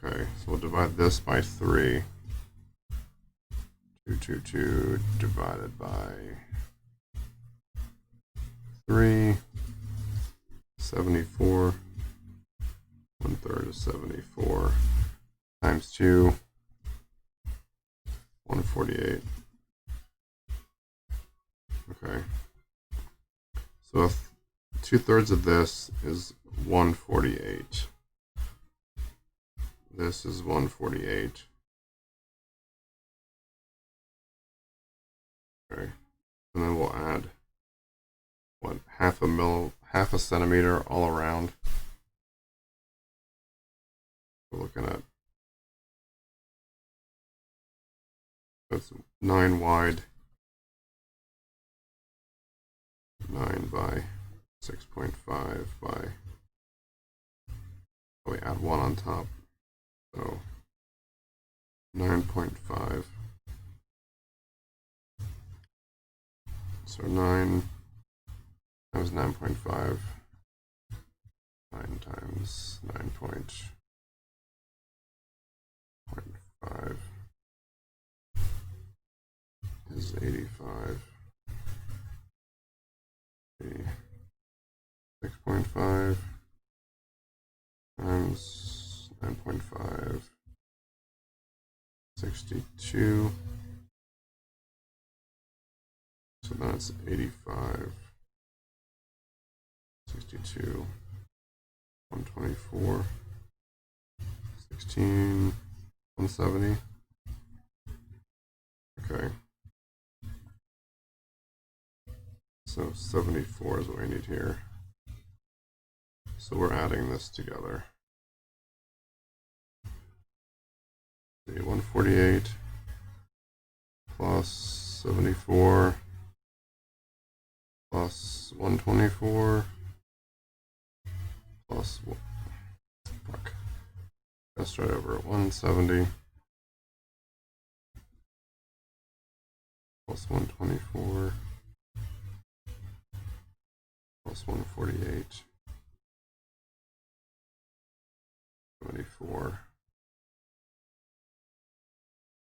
Okay, so we'll divide this by 3. 222 divided by 3, 74, 1/3 is 74, times 2, 148. Okay, so if 2/3 of this is 148. This is 148. Okay, and then we'll add what, half a centimeter all around. We're looking at, that's 9 wide, 9 by 6.5 by, we add 1 on top, so 9.5. So 9 times 9.5, 9 times 9.5 is 85. 6.5 times 9.5, 62. So that's 85, 62, 124, 16, 170. Okay. So 74 is what we need here. So we're adding this together. 148 plus 74 plus 124 plus, fuck, that's right over at 170 plus 124 plus 148, 74,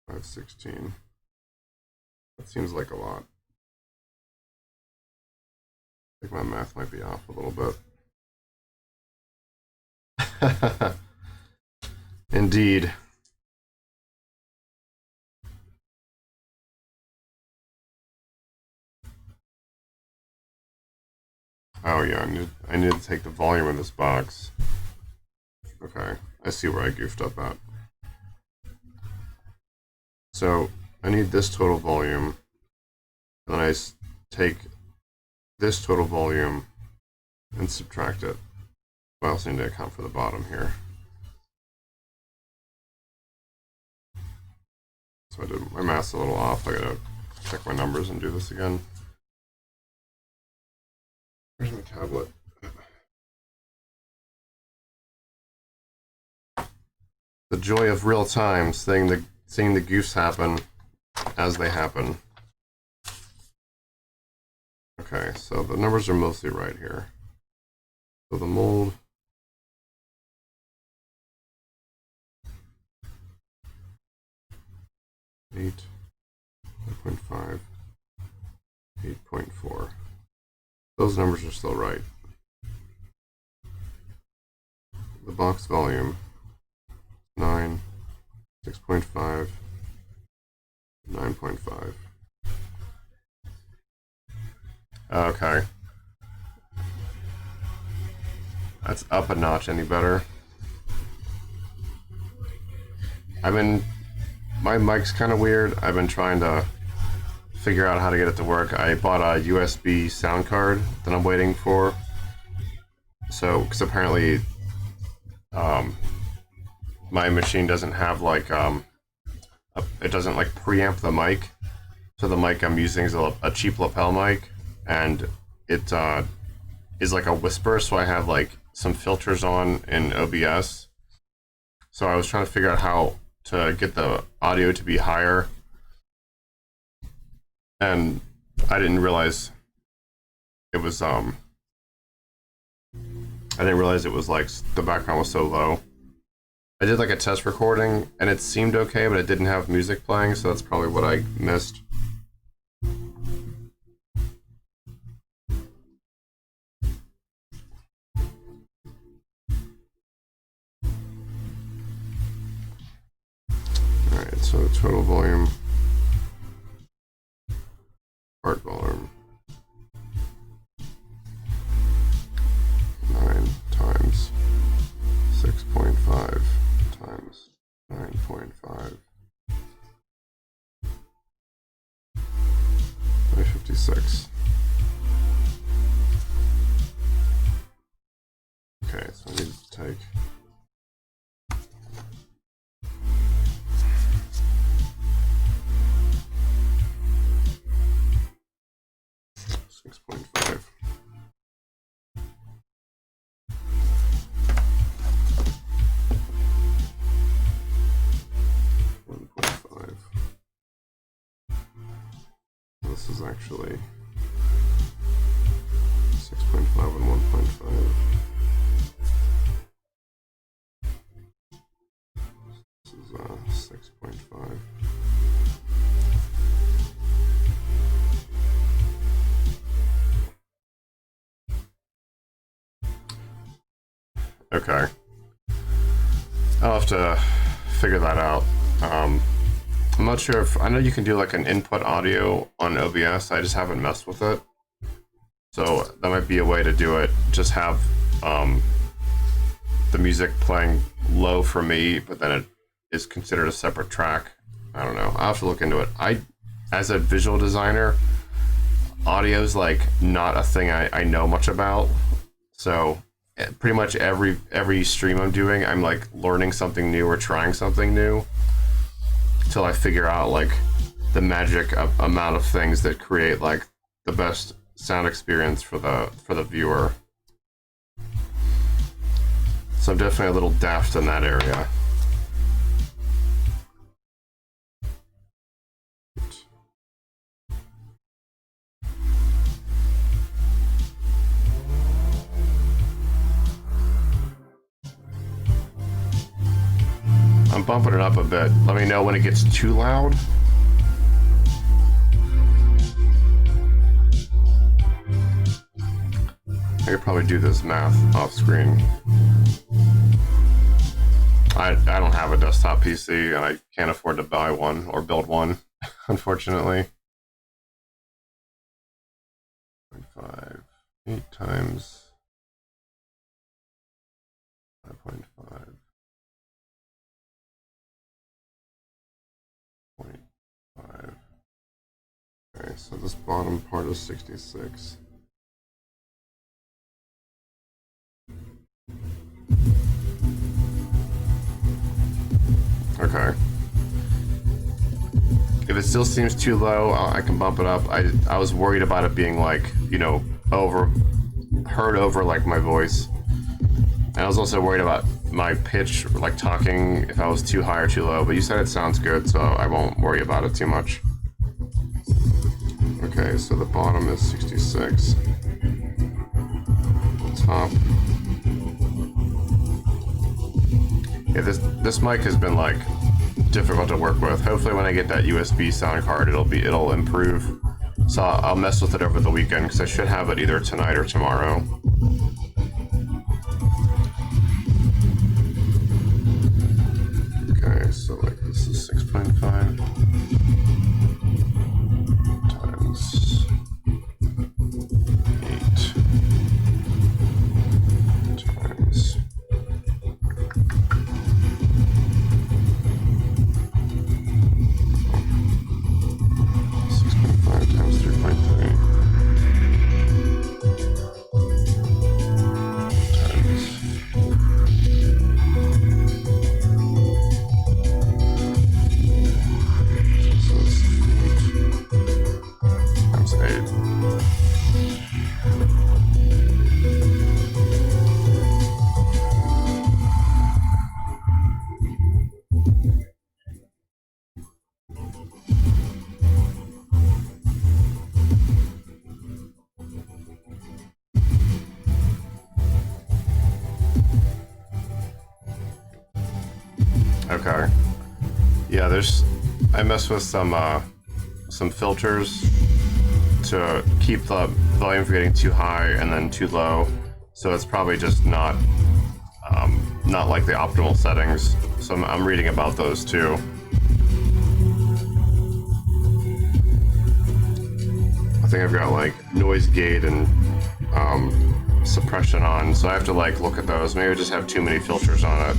516. That seems like a lot. I think my math might be off a little bit. Indeed. Oh yeah, I need to take the volume of this box. Okay, I see where I goofed up at. So I need this total volume, and then I take this total volume and subtract it. I also need to account for the bottom here. So I did my math's a little off. I gotta check my numbers and do this again. Where's my tablet? The joy of real time, seeing the goofs happen as they happen. Okay, so the numbers are mostly right here. So the mold, 8.5, 8.4. Those numbers are still right. The box volume, 9, 6.5, 9.5. Okay. That's up a notch any better. My mic's kind of weird. I've been trying to figure out how to get it to work. I bought a USB sound card that I'm waiting for. So, because apparently my machine doesn't have like, it doesn't like preamp the mic. So the mic I'm using is a cheap lapel mic, and it is like a whisper, so I have like some filters on in OBS. So I was trying to figure out how to get the audio to be higher, and I didn't realize it was like the background was so low. I did like a test recording and it seemed okay, but it didn't have music playing, so that's probably what I missed. Alright, so the total volume, part volume, 9 times 6.5 times 9.5, 556. Okay, so I need to take 6.5. This is actually 6.5 and 1.5. This is 6.5. Okay. I'll have to figure that out. I'm not sure if, I know you can do like an input audio on OBS, I just haven't messed with it. So that might be a way to do it. Just have the music playing low for me, but then it is considered a separate track. I don't know. I'll have to look into it. As a visual designer, audio is like not a thing I know much about. So pretty much every stream I'm doing, I'm like learning something new or trying something new till I figure out like the magic amount of things that create like the best sound experience for the viewer. So I'm definitely a little daft in that area. I'm bumping it up a bit. Let me know when it gets too loud. I could probably do this math off screen. I don't have a desktop PC and I can't afford to buy one or build one, unfortunately. 0.5, 8 times 5.5. 0.5. Okay, so this bottom part is 66. Okay. If it still seems too low, I can bump it up. I was worried about it being like, you know, heard over like my voice. And I was also worried about my pitch, like talking, if I was too high or too low. But you said it sounds good, so I won't worry about it too much. Okay, so the bottom is 66. The top. Yeah, this mic has been like difficult to work with. Hopefully when I get that USB sound card, it'll improve. So I'll mess with it over the weekend because I should have it either tonight or tomorrow. Okay, so like this is 6.5 times 8 times 6.5 times 3.3 times 8. Okay. Yeah, I messed with some filters to keep the volume from getting too high and then too low. So it's probably just not like the optimal settings. So I'm reading about those too. I think I've got like noise gate and suppression on, so I have to like look at those. Maybe I just have too many filters on it.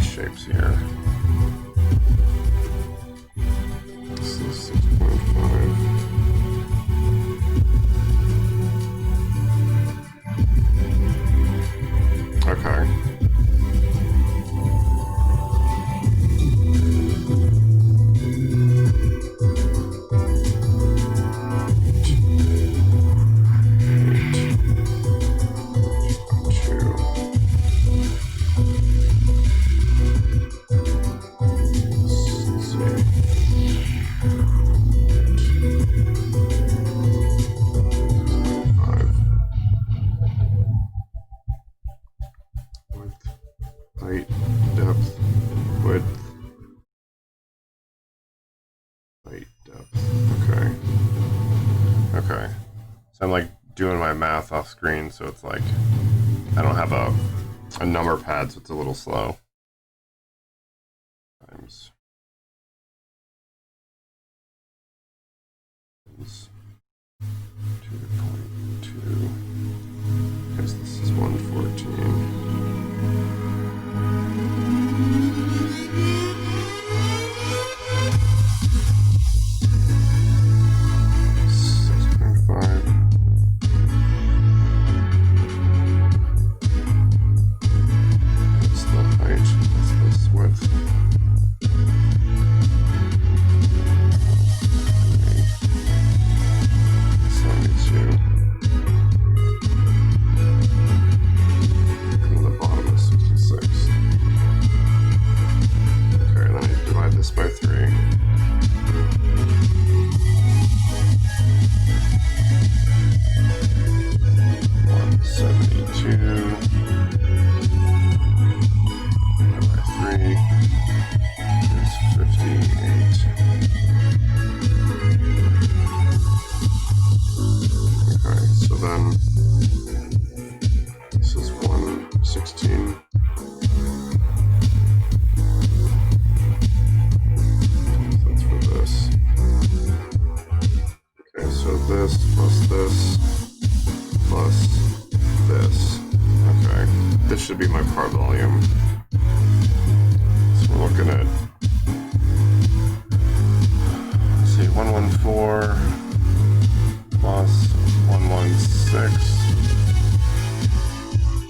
Shapes here. This is 6.5. Okay. Height, depth, width, height, depth. Okay. Okay. So I'm like doing my math off screen, so it's like I don't have a number pad, so it's a little slow. Times 2.2. I guess this is 114. Should be my part volume. So we're looking at, let's see, 114 plus 116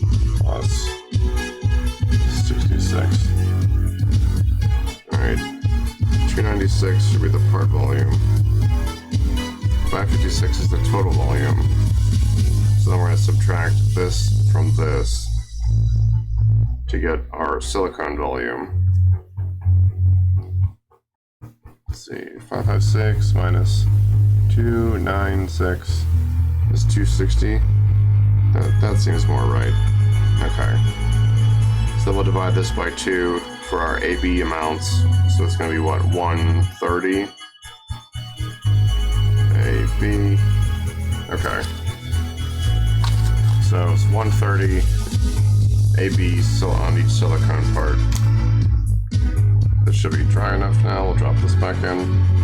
556 is the total volume. So then we're going to subtract this from this to get our silicone volume. Let's see, 556 minus 296 is 260. That seems more right. Okay. So we'll divide this by 2 for our AB amounts. So it's going to be what, 130? AB. Okay. So it's 130 AB on each silicone part. This should be dry enough now. We'll drop this back in.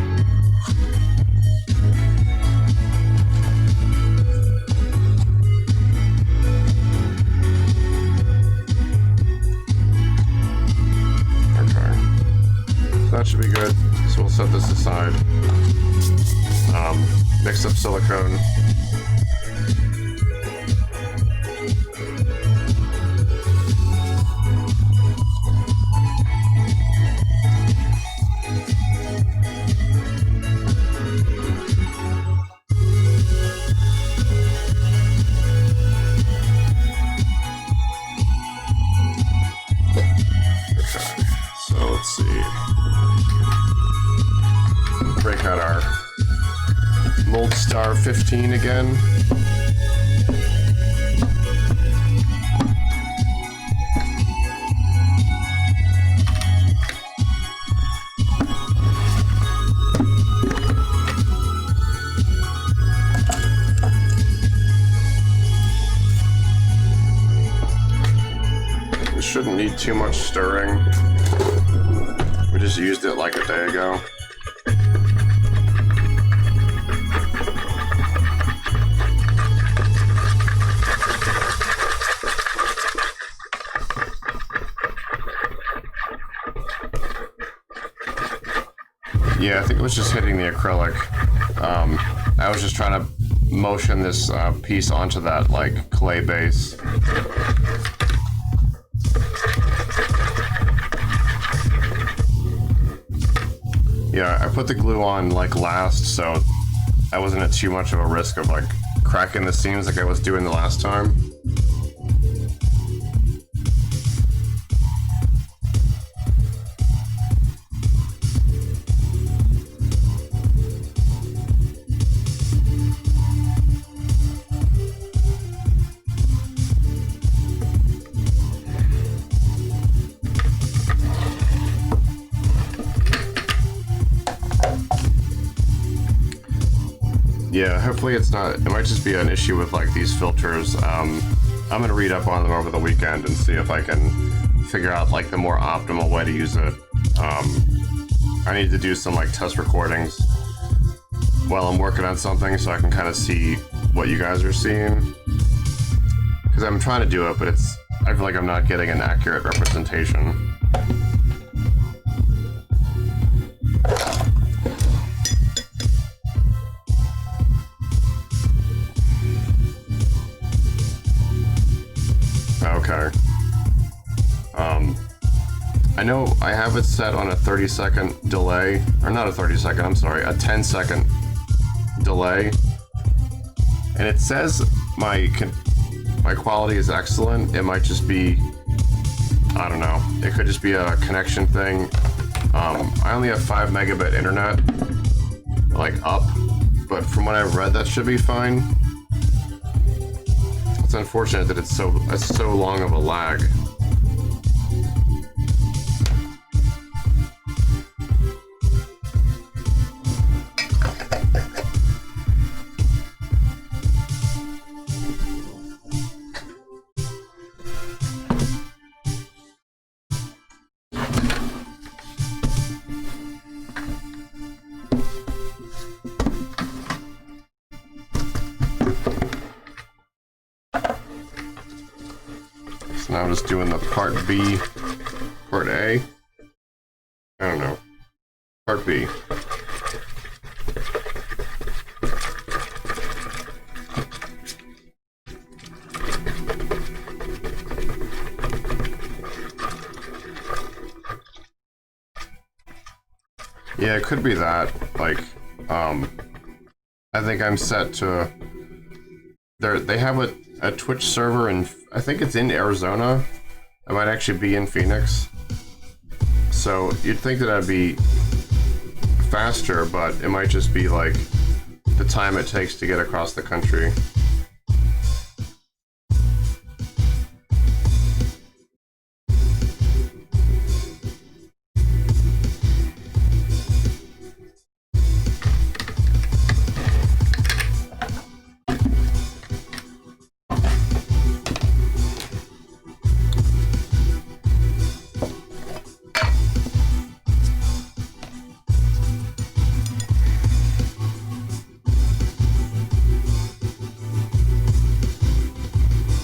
That should be good. So we'll set this aside. Mix up silicone. Okay, so let's see. Break out our Mold Star 15 again. We shouldn't need too much stirring. We just used it like a day ago. Yeah, I think it was just hitting the acrylic. I was just trying to motion this piece onto that like clay base. Yeah, I put the glue on like last, so I wasn't at too much of a risk of like cracking the seams like I was doing the last time. Yeah, hopefully it's not, it might just be an issue with like these filters. I'm gonna read up on them over the weekend and see if I can figure out like the more optimal way to use it. I need to do some like test recordings while I'm working on something so I can kind of see what you guys are seeing. Because I'm trying to do it, but I feel like I'm not getting an accurate representation. Okay. I know I have it set on a 30-second delay, or not a 30-second, I'm sorry, a 10-second delay. And it says my quality is excellent. It might just be, I don't know, it could just be a connection thing. I only have 5 megabit internet, like up, but from what I've read, that should be fine. It's unfortunate that it's so long of a lag. So now I'm just doing the part B, part A. I don't know. Part B. Yeah, it could be that. Like, I think I'm set to. They have a Twitch server, and I think it's in Arizona. I might actually be in Phoenix. So you'd think that I'd be faster, but it might just be like the time it takes to get across the country.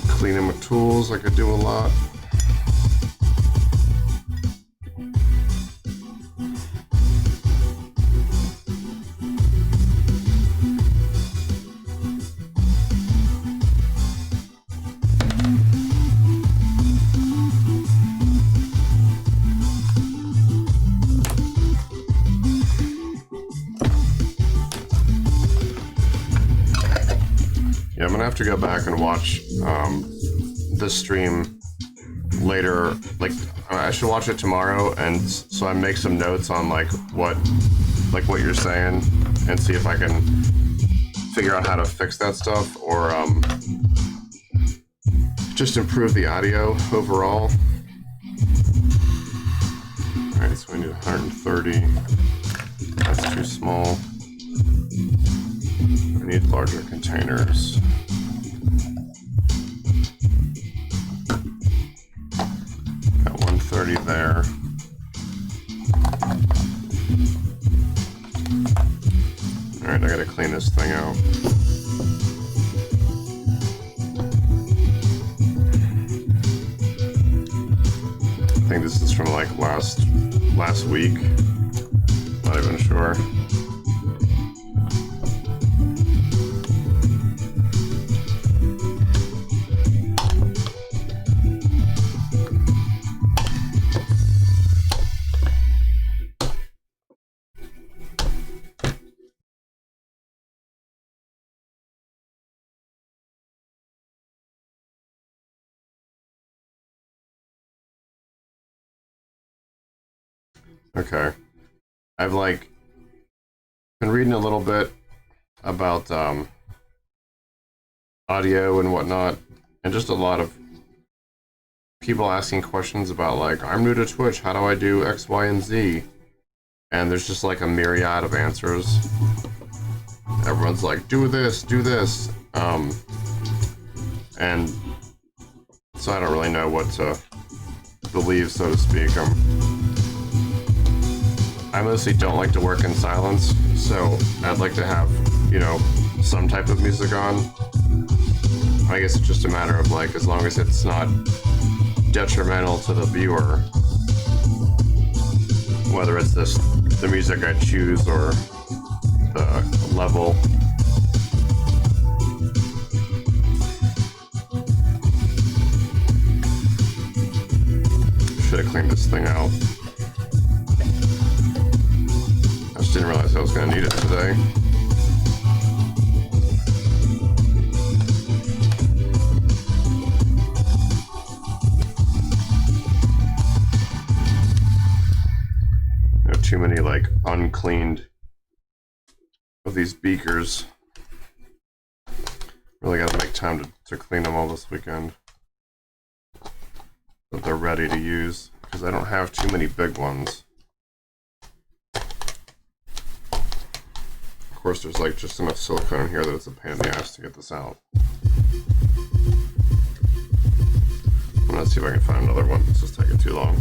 Cleaning with tools, like I do a lot. Yeah, I'm gonna have to go back and watch this stream later. Like, I should watch it tomorrow, and so I make some notes on like what you're saying, and see if I can figure out how to fix that stuff, or just improve the audio overall. All right, so we need 130. That's too small. We need larger containers. Got 130 there. Alright, I gotta clean this thing out. I think this is from like last week. Not even sure. Okay. I've like been reading a little bit about audio and whatnot, and just a lot of people asking questions about like, I'm new to Twitch, how do I do X, Y, and Z? And there's just like a myriad of answers. Everyone's like, do this, do this. And so I don't really know what to believe, so to speak. I mostly don't like to work in silence, so I'd like to have, you know, some type of music on. I guess it's just a matter of like, as long as it's not detrimental to the viewer, whether it's the music I choose or the level. Should have cleaned this thing out. I just didn't realize I was going to need it today. I have too many like uncleaned of these beakers. Really got to make time to clean them all this weekend, but they're ready to use because I don't have too many big ones. Of course, there's like just enough silicone in here that it's a pain in the ass to get this out. Let's see if I can find another one. This is taking too long.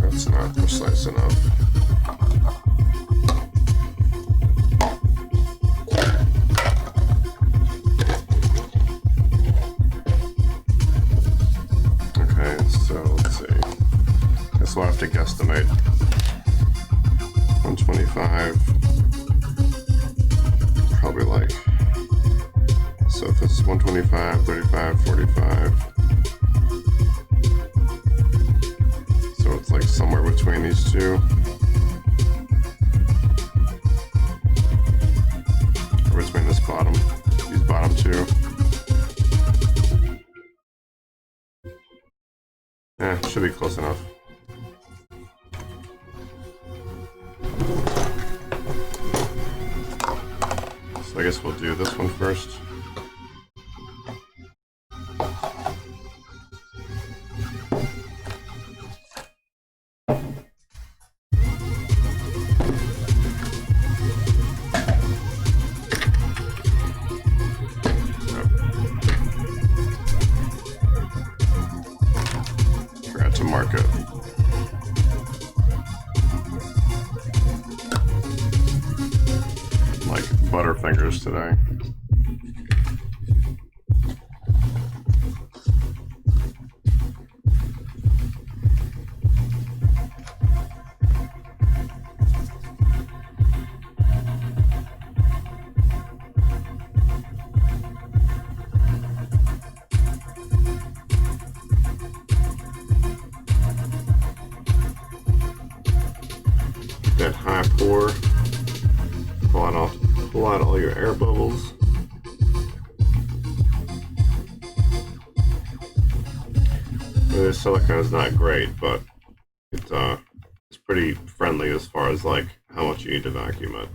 That's not precise enough. We'll have to guesstimate. 125, probably like So if this is 125, 35, 45. So it's like somewhere between these two. Or between these bottom two. Should be close enough. So I guess we'll do this one first. Forgot to mark it. Like butterfingers today. That high pour. Pull out all your air bubbles. The silicone is not great, but it's pretty friendly as far as like how much you need to vacuum it.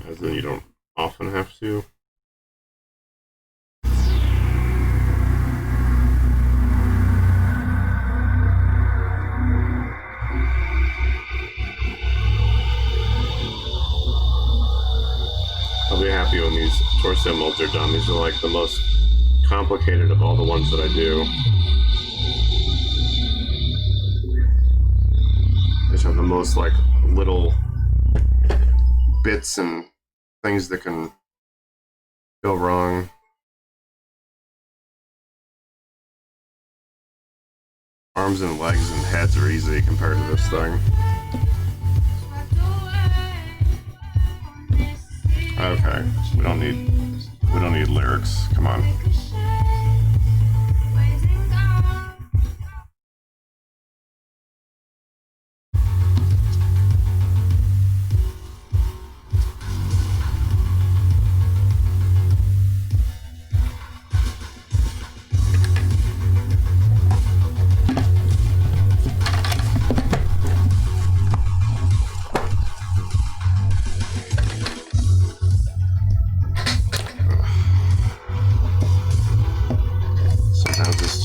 As in, you don't often have to. I'll be happy when these torso molds are done. These are like the most complicated of all the ones that I do. They have the most like little bits and things that can go wrong. Arms and legs and heads are easy compared to this thing. Okay, we don't need lyrics. Come on.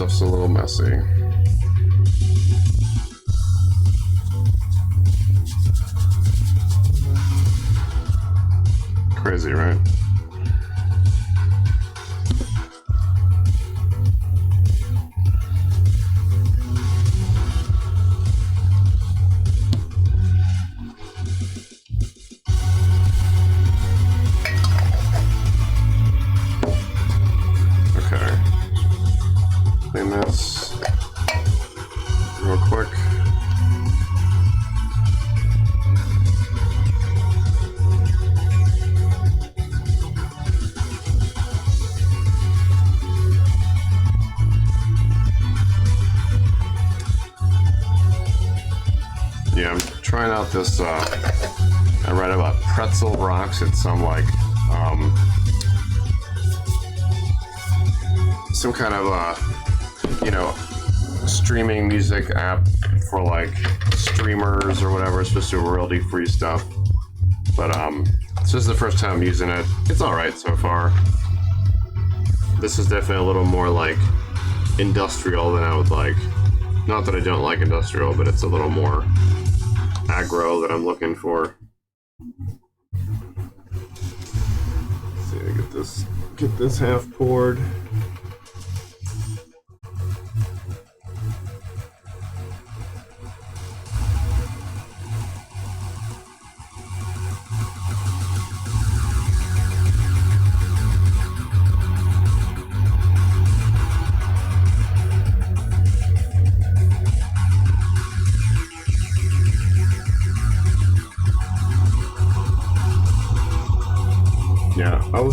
Stuff's a little messy. Crazy, right? Clean this real quick. Yeah, I'm trying out this, I read about pretzel rocks. It's some like, some kind of, streaming music app for like streamers or whatever. It's supposed to do royalty-free stuff. But this is the first time I'm using it. It's alright so far. This is definitely a little more like industrial than I would like. Not that I don't like industrial, but it's a little more aggro that I'm looking for. Let's see, get this half poured.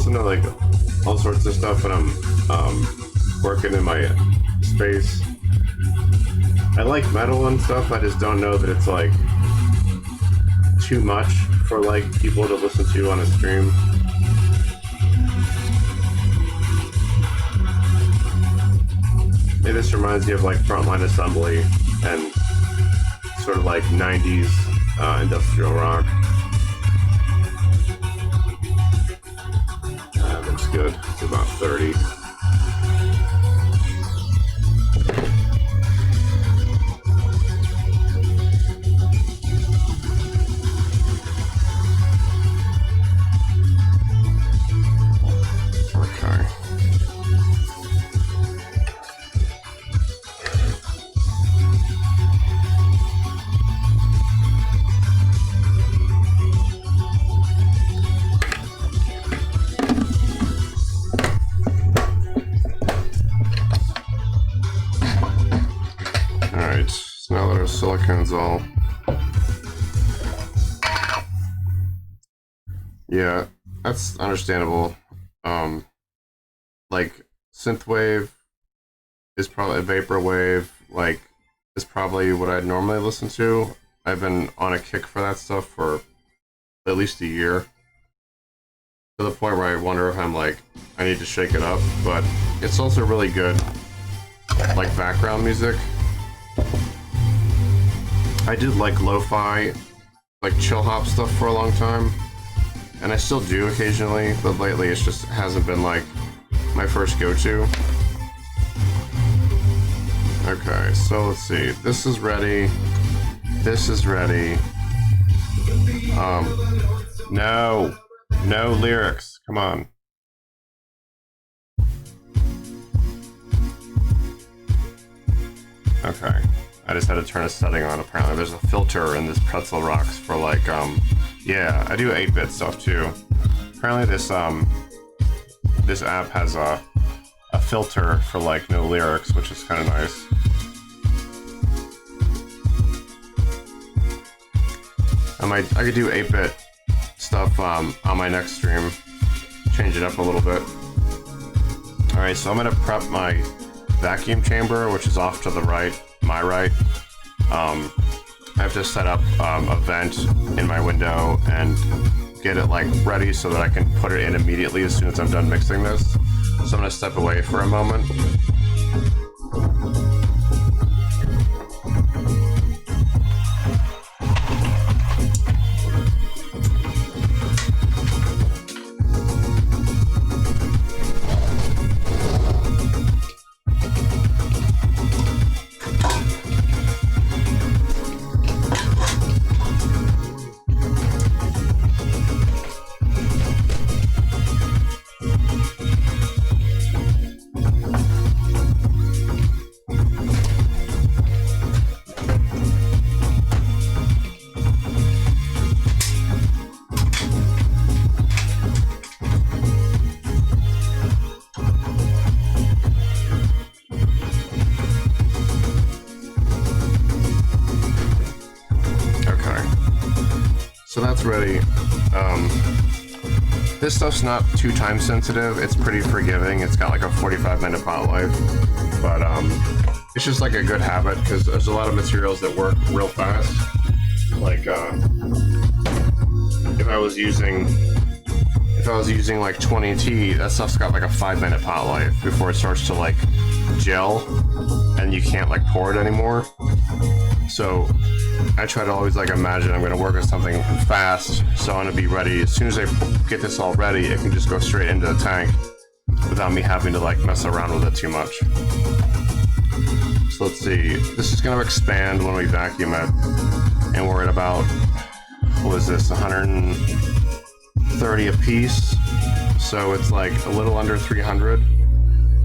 listen to like all sorts of stuff when I'm working in my space. I like metal and stuff. I just don't know that it's like too much for like people to listen to on a stream. This reminds me of like Frontline Assembly and sort of like 90s industrial rock. Looks good. It's about 30. Now that our silicone's all... Yeah, that's understandable. Like, synthwave is probably... vaporwave, like, is probably what I'd normally listen to. I've been on a kick for that stuff for at least a year. To the point where I wonder if I'm like, I need to shake it up. But it's also really good, like, background music. I did like lo-fi, like chill hop stuff for a long time, and I still do occasionally, but lately it just hasn't been like my first go-to. Okay, so let's see. This is ready. This is ready. No lyrics. Come on. Okay. I just had to turn a setting on, apparently. There's a filter in this Pretzel Rocks for like, yeah, I do 8-bit stuff too. Apparently this app has a filter for like no lyrics, which is kind of nice. I could do 8-bit stuff on my next stream. Change it up a little bit. Alright, so I'm gonna prep my vacuum chamber, which is off to the right. My right. I have to set up a vent in my window and get it like ready so that I can put it in immediately as soon as I'm done mixing this. So I'm gonna step away for a moment. So that's ready. This stuff's not too time sensitive. It's pretty forgiving. It's got like a 45-minute pot life, but it's just like a good habit because there's a lot of materials that work real fast. Like if I was using like 20T, that stuff's got like a 5-minute pot life before it starts to like gel and you can't like pour it anymore. So I try to always like imagine I'm going to work on something fast, so I'm going to be ready. As soon as I get this all ready, it can just go straight into the tank without me having to like mess around with it too much. So let's see, this is going to expand when we vacuum it, and we're at about, what is this, 130 a piece, so it's like a little under 300,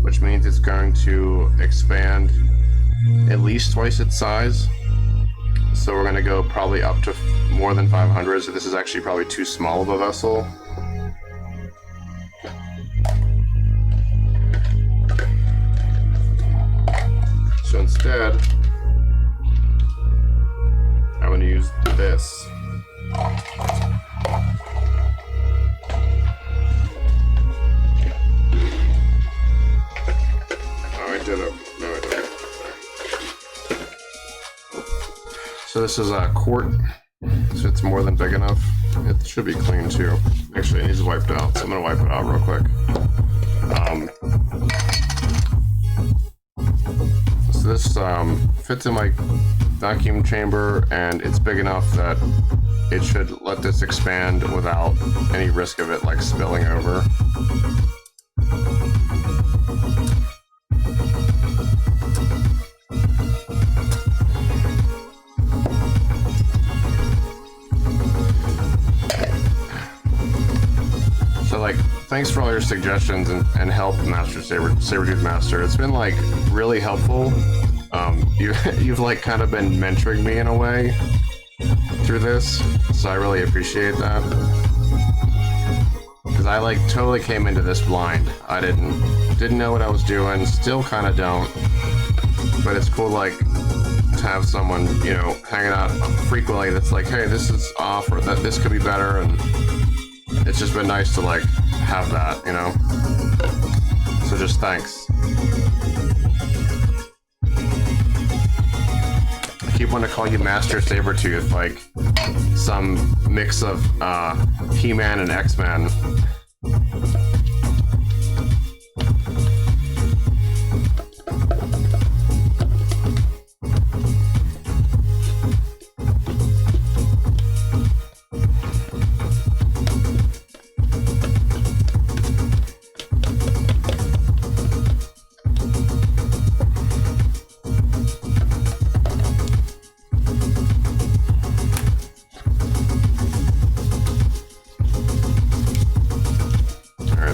which means it's going to expand at least twice its size. So we're going to go probably up to more than 500, so this is actually probably too small of a vessel. So instead, I'm going to use this. So this is a quart, so it's more than big enough. It should be clean too. Actually, it needs wiped out, so I'm gonna wipe it out real quick. So this fits in my vacuum chamber, and it's big enough that it should let this expand without any risk of it like spilling over. So like, thanks for all your suggestions and help, Sabertooth Master. It's been like really helpful. You've like kind of been mentoring me in a way through this, so I really appreciate that. Because I like totally came into this blind. I didn't know what I was doing, still kind of don't. But it's cool like to have someone, you know, hanging out frequently that's like, hey, this is off, or that this could be better, and it's just been nice to like have that, you know. So just thanks. I keep wanting to call you Master Sabertooth, like some mix of He-Man and X-Men.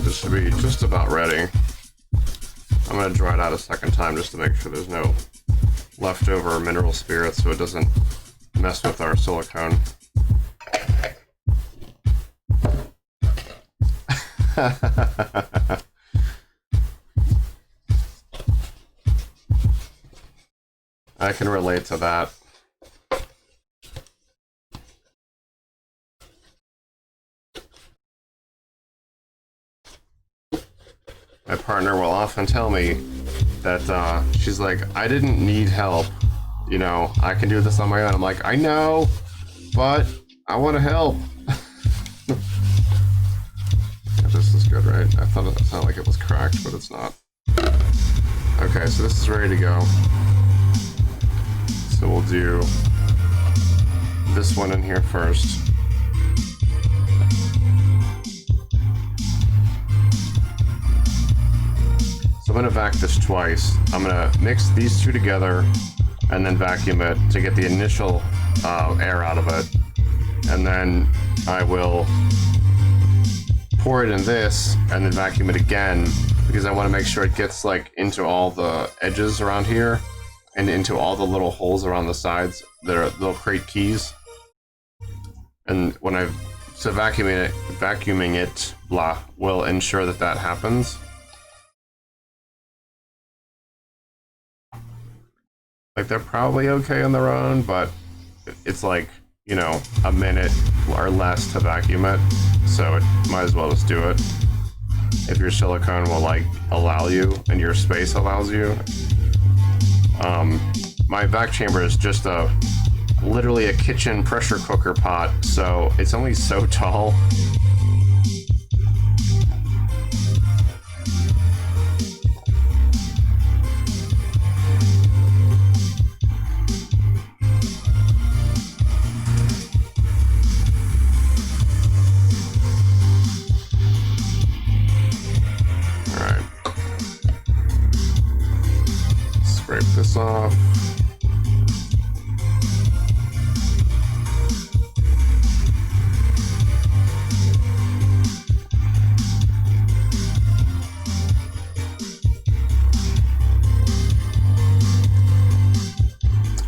This should be just about ready. I'm going to dry it out a second time just to make sure there's no leftover mineral spirits so it doesn't mess with our silicone. I can relate to that. My partner will often tell me that she's like, I didn't need help, you know, I can do this on my own. I'm like, I know, but I want to help. Yeah, this is good, right? I thought it sounded like it was cracked, but it's not. Okay, so this is ready to go. So we'll do this one in here first. So I'm going to vac this twice. I'm going to mix these two together and then vacuum it to get the initial air out of it. And then I will pour it in this and then vacuum it again because I want to make sure it gets like into all the edges around here and into all the little holes around the sides that are little crate keys. And when vacuuming it, blah, will ensure that that happens. Like, they're probably okay on their own, but it's like, you know, a minute or less to vacuum it, so it might as well just do it. If your silicone will, like, allow you, and your space allows you. My vac chamber is just literally a kitchen pressure cooker pot, so it's only so tall. Scrape this off.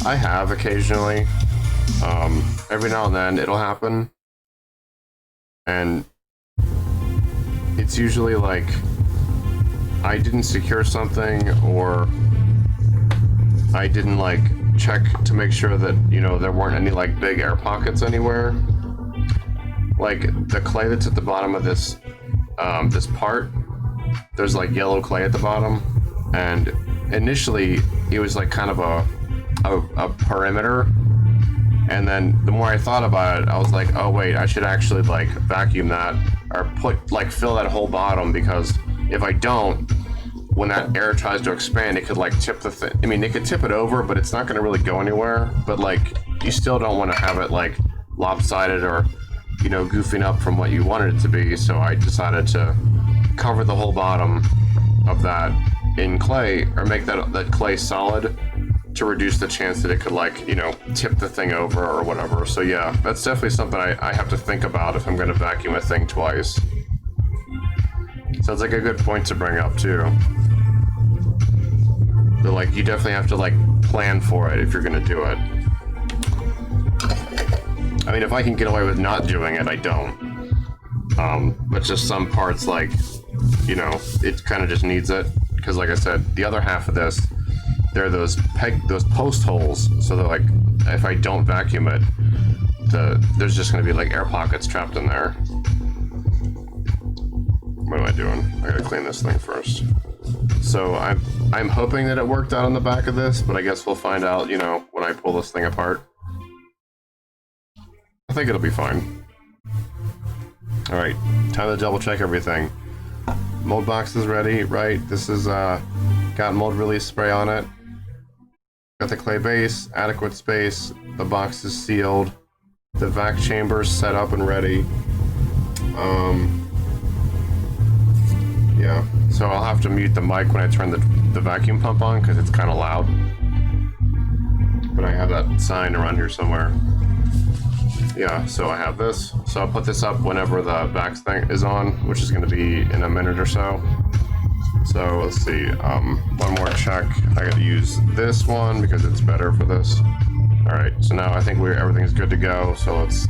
I have occasionally. Every now and then it'll happen. And it's usually like I didn't secure something, or I didn't like check to make sure that, you know, there weren't any like big air pockets anywhere. Like the clay that's at the bottom of this this part, there's like yellow clay at the bottom, and initially it was like kind of a perimeter And then the more I thought about it, I was like, oh wait, I should actually like vacuum that or fill that whole bottom, because if I don't, when that air tries to expand, it could like tip the thing. I mean, it could tip it over, but it's not going to really go anywhere. But like, you still don't want to have it like lopsided or, you know, goofing up from what you wanted it to be. So I decided to cover the whole bottom of that in clay, or make that clay solid, to reduce the chance that it could, like, you know, tip the thing over or whatever. So yeah, that's definitely something I have to think about if I'm going to vacuum a thing twice. So it's like a good point to bring up too. But like, you definitely have to like plan for it if you're going to do it. I mean, if I can get away with not doing it, I don't. But just some parts, like, you know, it kind of just needs it. Because like I said, the other half of this, there are those post holes, so that like, if I don't vacuum it, there's just going to be like air pockets trapped in there. What am I doing? I gotta clean this thing first. So I'm hoping that it worked out on the back of this, but I guess we'll find out, you know, when I pull this thing apart. I think it'll be fine. All right, time to double check everything. Mold box is ready, right? This is got mold release spray on it. Got the clay base, adequate space. The box is sealed. The vac chamber is set up and ready. Yeah, so I'll have to mute the mic when I turn the vacuum pump on, because it's kind of loud. But I have that sign around here somewhere. Yeah, so I have this. So I'll put this up whenever the vac thing is on, which is going to be in a minute or so. So let's see, one more check. I got to use this one because it's better for this. All right, so now I think everything's good to go. So let's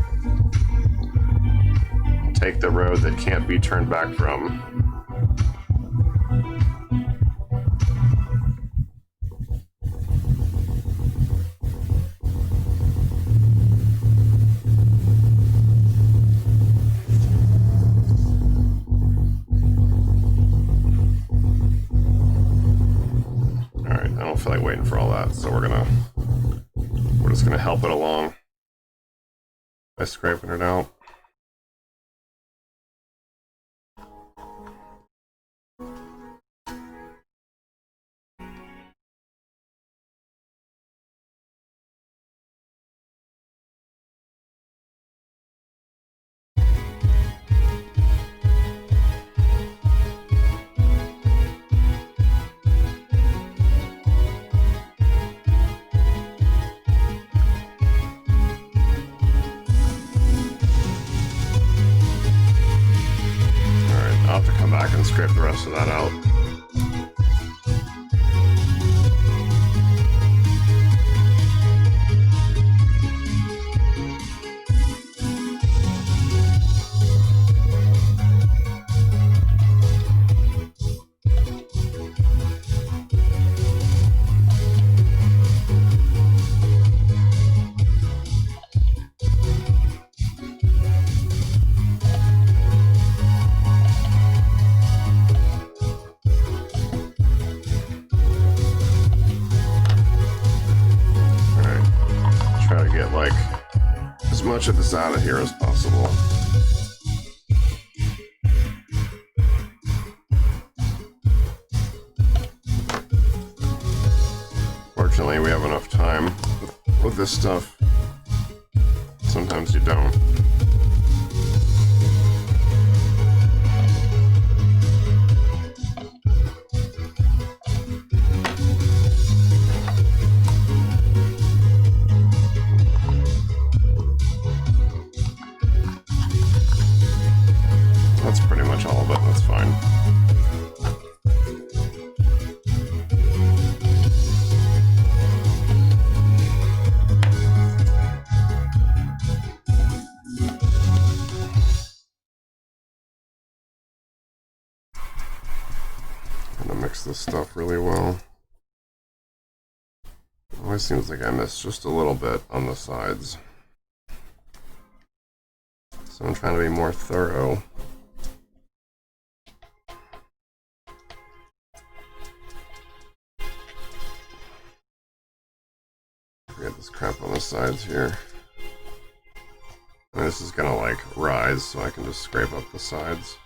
take the road that can't be turned back from. I don't feel like waiting for all that, so we're just gonna help it along by scraping it out. I'll have to come back and scrape the rest of that out. As much of this out of here as possible. Fortunately, we have enough time with this stuff. Sometimes you don't. That's pretty much all of it, that's fine. I'm gonna mix this stuff really well. It always seems like I miss just a little bit on the sides. So I'm trying to be more thorough. Get this crap on the sides here. this is gonna like rise, so I can just scrape up the sides.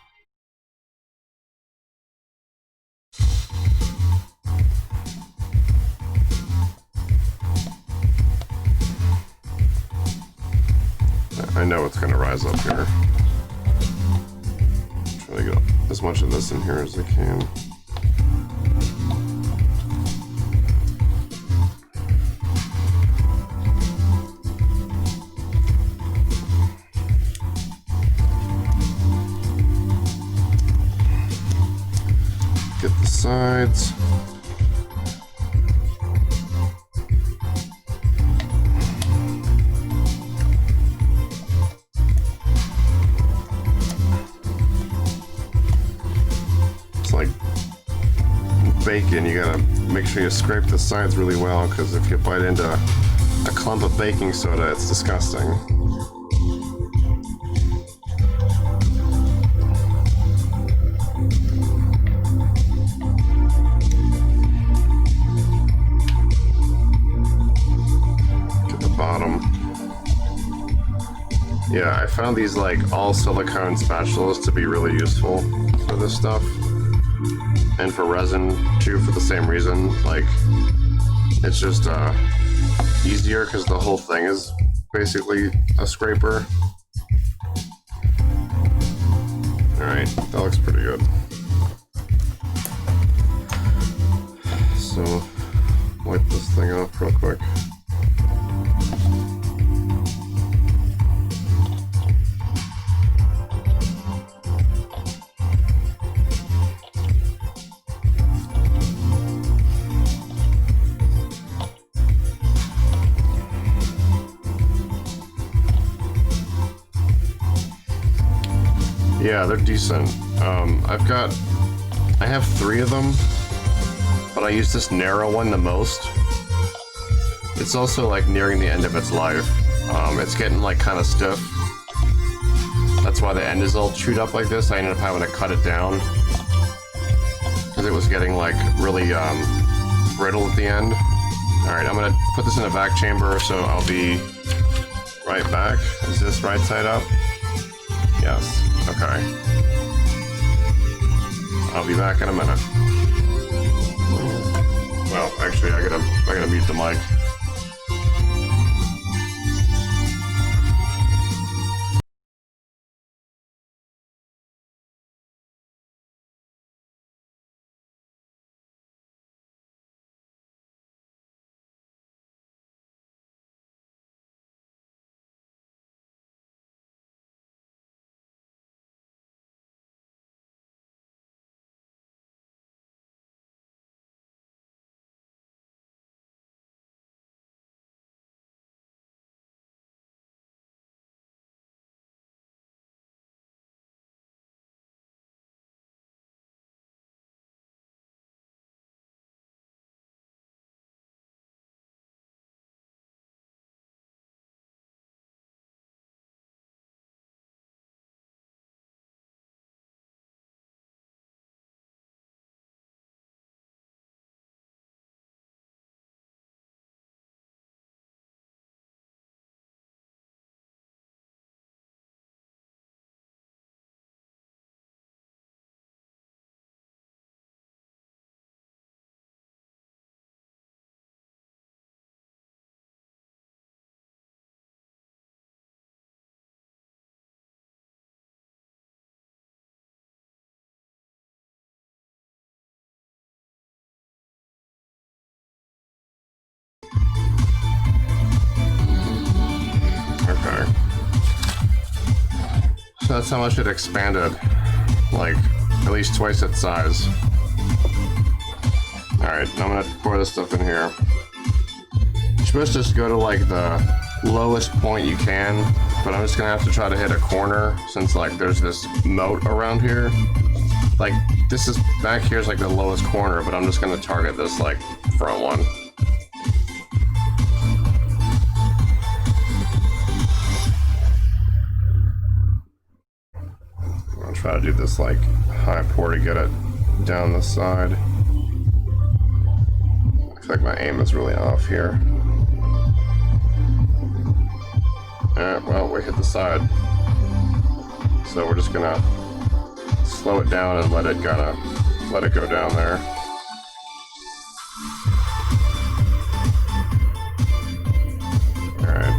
I know it's gonna rise up here. Try to get as much of this in here as I can. Get the sides. Like bacon, you gotta make sure you scrape the sides really well, because if you bite into a clump of baking soda, it's disgusting. Get the bottom. Yeah, I found these like all silicone spatulas to be really useful for this stuff. And for resin too, for the same reason. Like, it's just easier because the whole thing is basically a scraper. Alright, that looks pretty good. So, wipe this thing off real quick. Yeah, they're decent. I have 3 of them, but I use this narrow one the most. It's also like nearing the end of its life. It's getting like kind of stiff. That's why the end is all chewed up like this. I ended up having to cut it down because it was getting like really brittle at the end. Alright, I'm gonna put this in a vac chamber, so I'll be right back. Is this right side up? Yes. Okay. I'll be back in a minute. Well, actually, I gotta mute the mic. Okay. So that's how much it expanded. Like, at least twice its size. Alright, I'm gonna pour this stuff in here. You're supposed to just go to like the lowest point you can, but I'm just gonna have to try to hit a corner since like there's this moat around here. Like, this is back here is like the lowest corner, but I'm just gonna target this like front one. I'll try to do this like high pour to get it down the side. I feel like my aim is really off here. Alright, well, we hit the side. So we're just gonna slow it down and let it go down there. Alright.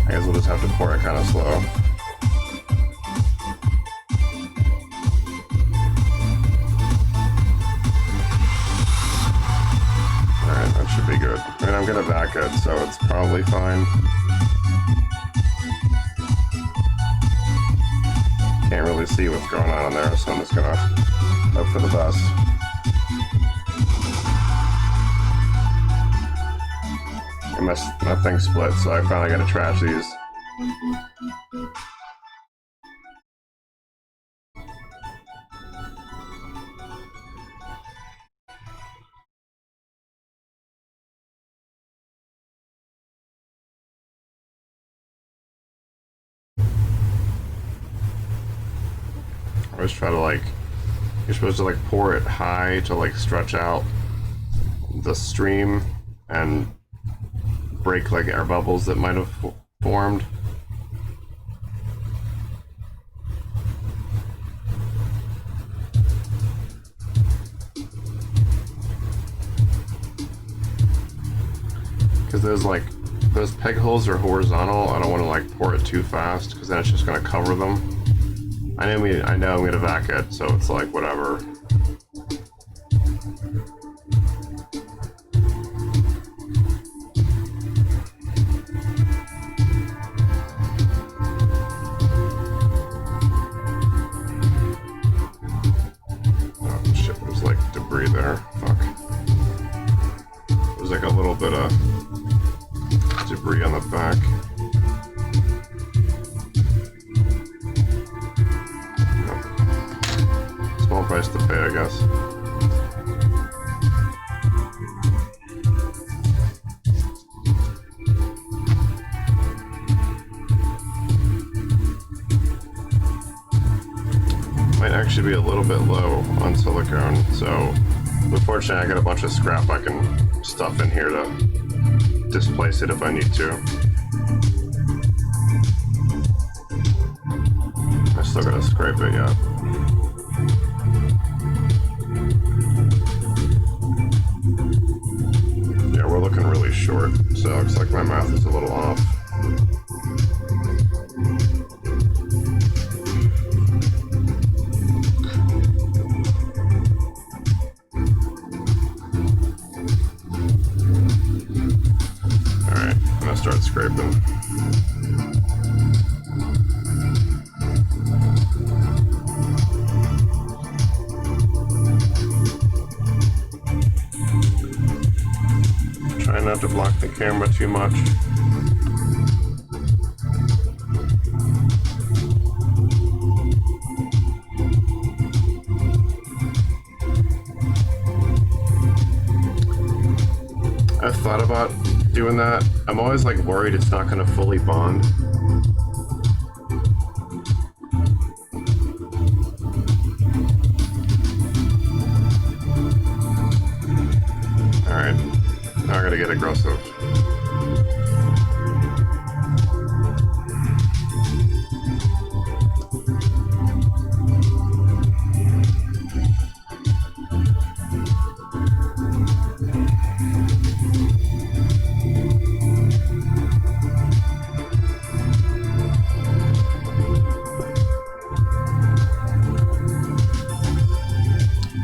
I guess we'll just have to pour it kind of slow. Alright, that should be good. I mean, I'm gonna back it, so it's probably fine. Can't really see what's going on in there, so I'm just gonna hope for the best. And my thing split, so I finally gotta trash these. I always try to you're supposed to pour it high to stretch out the stream and break air bubbles that might have formed. Because those peg holes are horizontal. I don't want to pour it too fast because then it's just going to cover them. I know I'm gonna vac it, so it's whatever. Oh shit, there's debris there. Fuck. There's a little bit of debris on the back. Price to pay, I guess. Might actually be a little bit low on silicone, so unfortunately I got a bunch of scrap I can stuff in here to displace it if I need to. I still gotta scrape it yet. We're looking really short, so it looks like my math is a little off. Alright, I'm gonna start scraping. Not to block the camera too much. I've thought about doing that. I'm always worried it's not going to fully bond. Alright. Now I gotta get aggressive.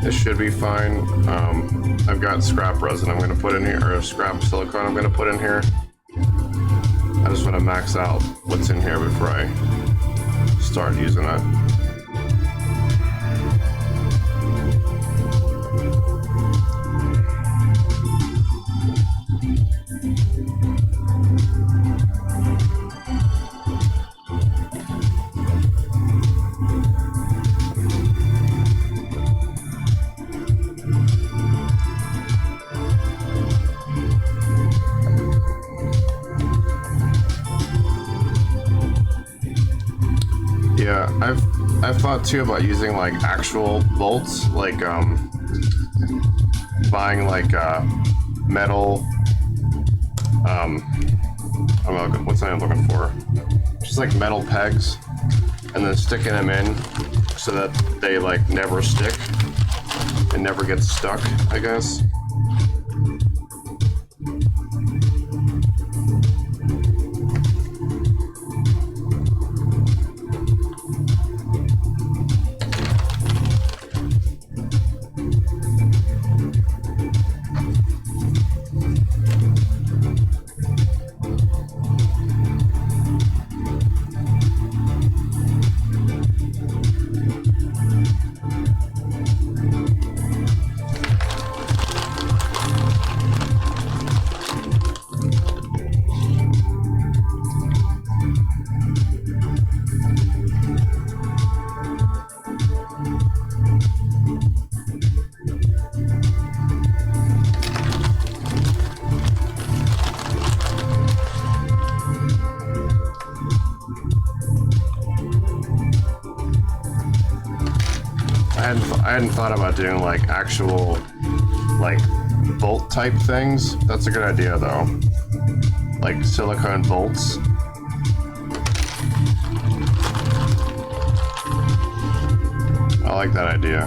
This should be fine. I've got scrap resin I'm going to put in here, or scrap silicone I'm going to put in here. I just want to max out what's in here before I start using it. Yeah, I've thought too about using actual bolts, buying metal what's I'm looking for? Just like metal pegs, and then sticking them in so that they like never stick and never get stuck, I guess. I hadn't thought about doing like actual like bolt type things. That's a good idea though. Like silicone bolts. I like that idea.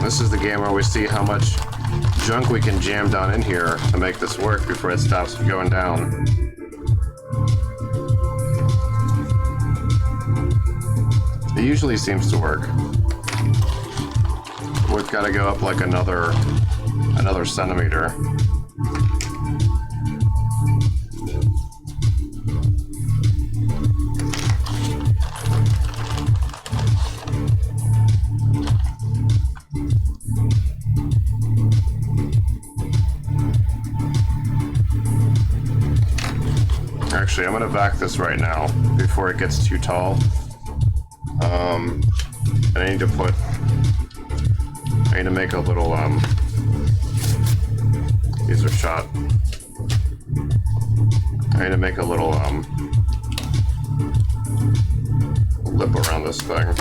This is the game where we see how much junk we can jam down in here to make this work before it stops going down. It usually seems to work. We've got to go up like another centimeter. Actually, I'm gonna back this right now before it gets too tall. I need to make a little, these are shot. I need to make a little, lip around this thing.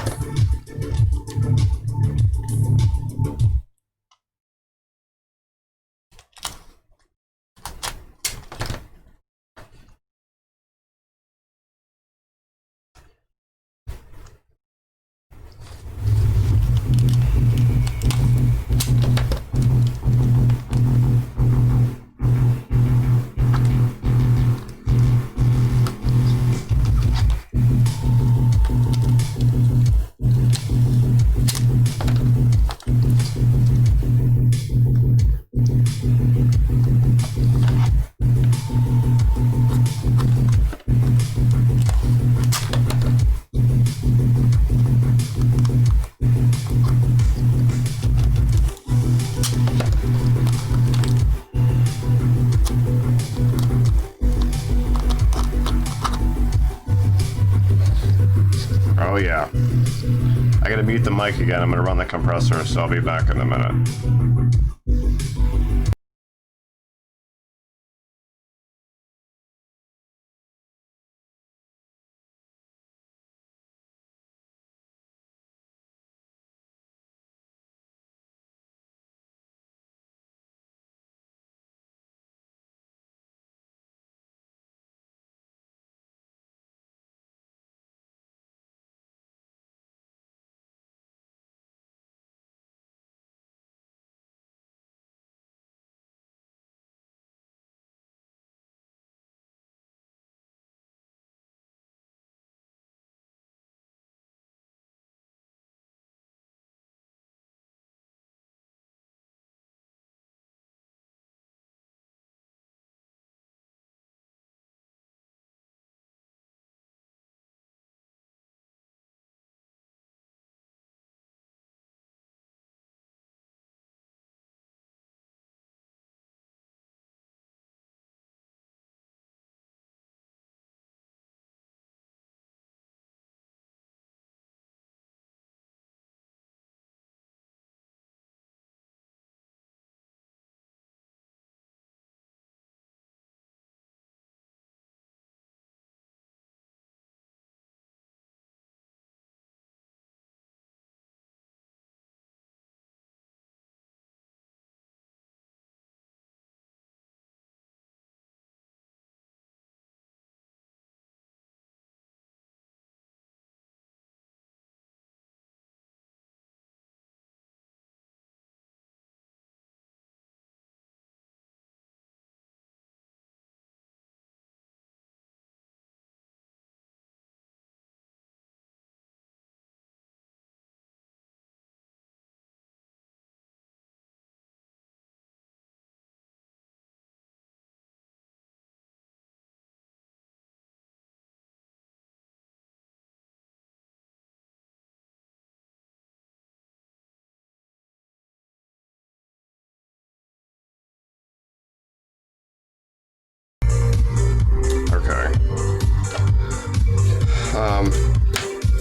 Oh yeah. I gotta mute the mic again. I'm gonna run the compressor, so I'll be back in a minute.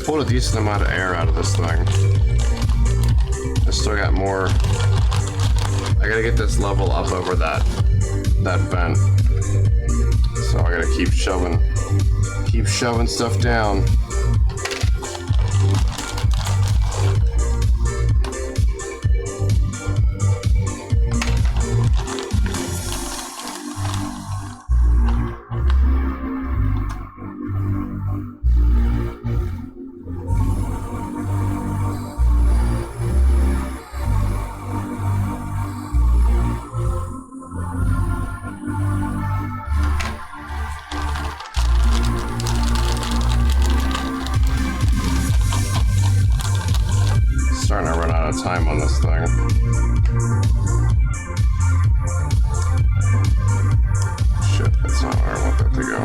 pulled a decent amount of air out of this thing. I still got more. I gotta get this level up over that vent. So I gotta keep shoving stuff down. Starting to run out of time on this thing. Shit, that's not where I want that to go.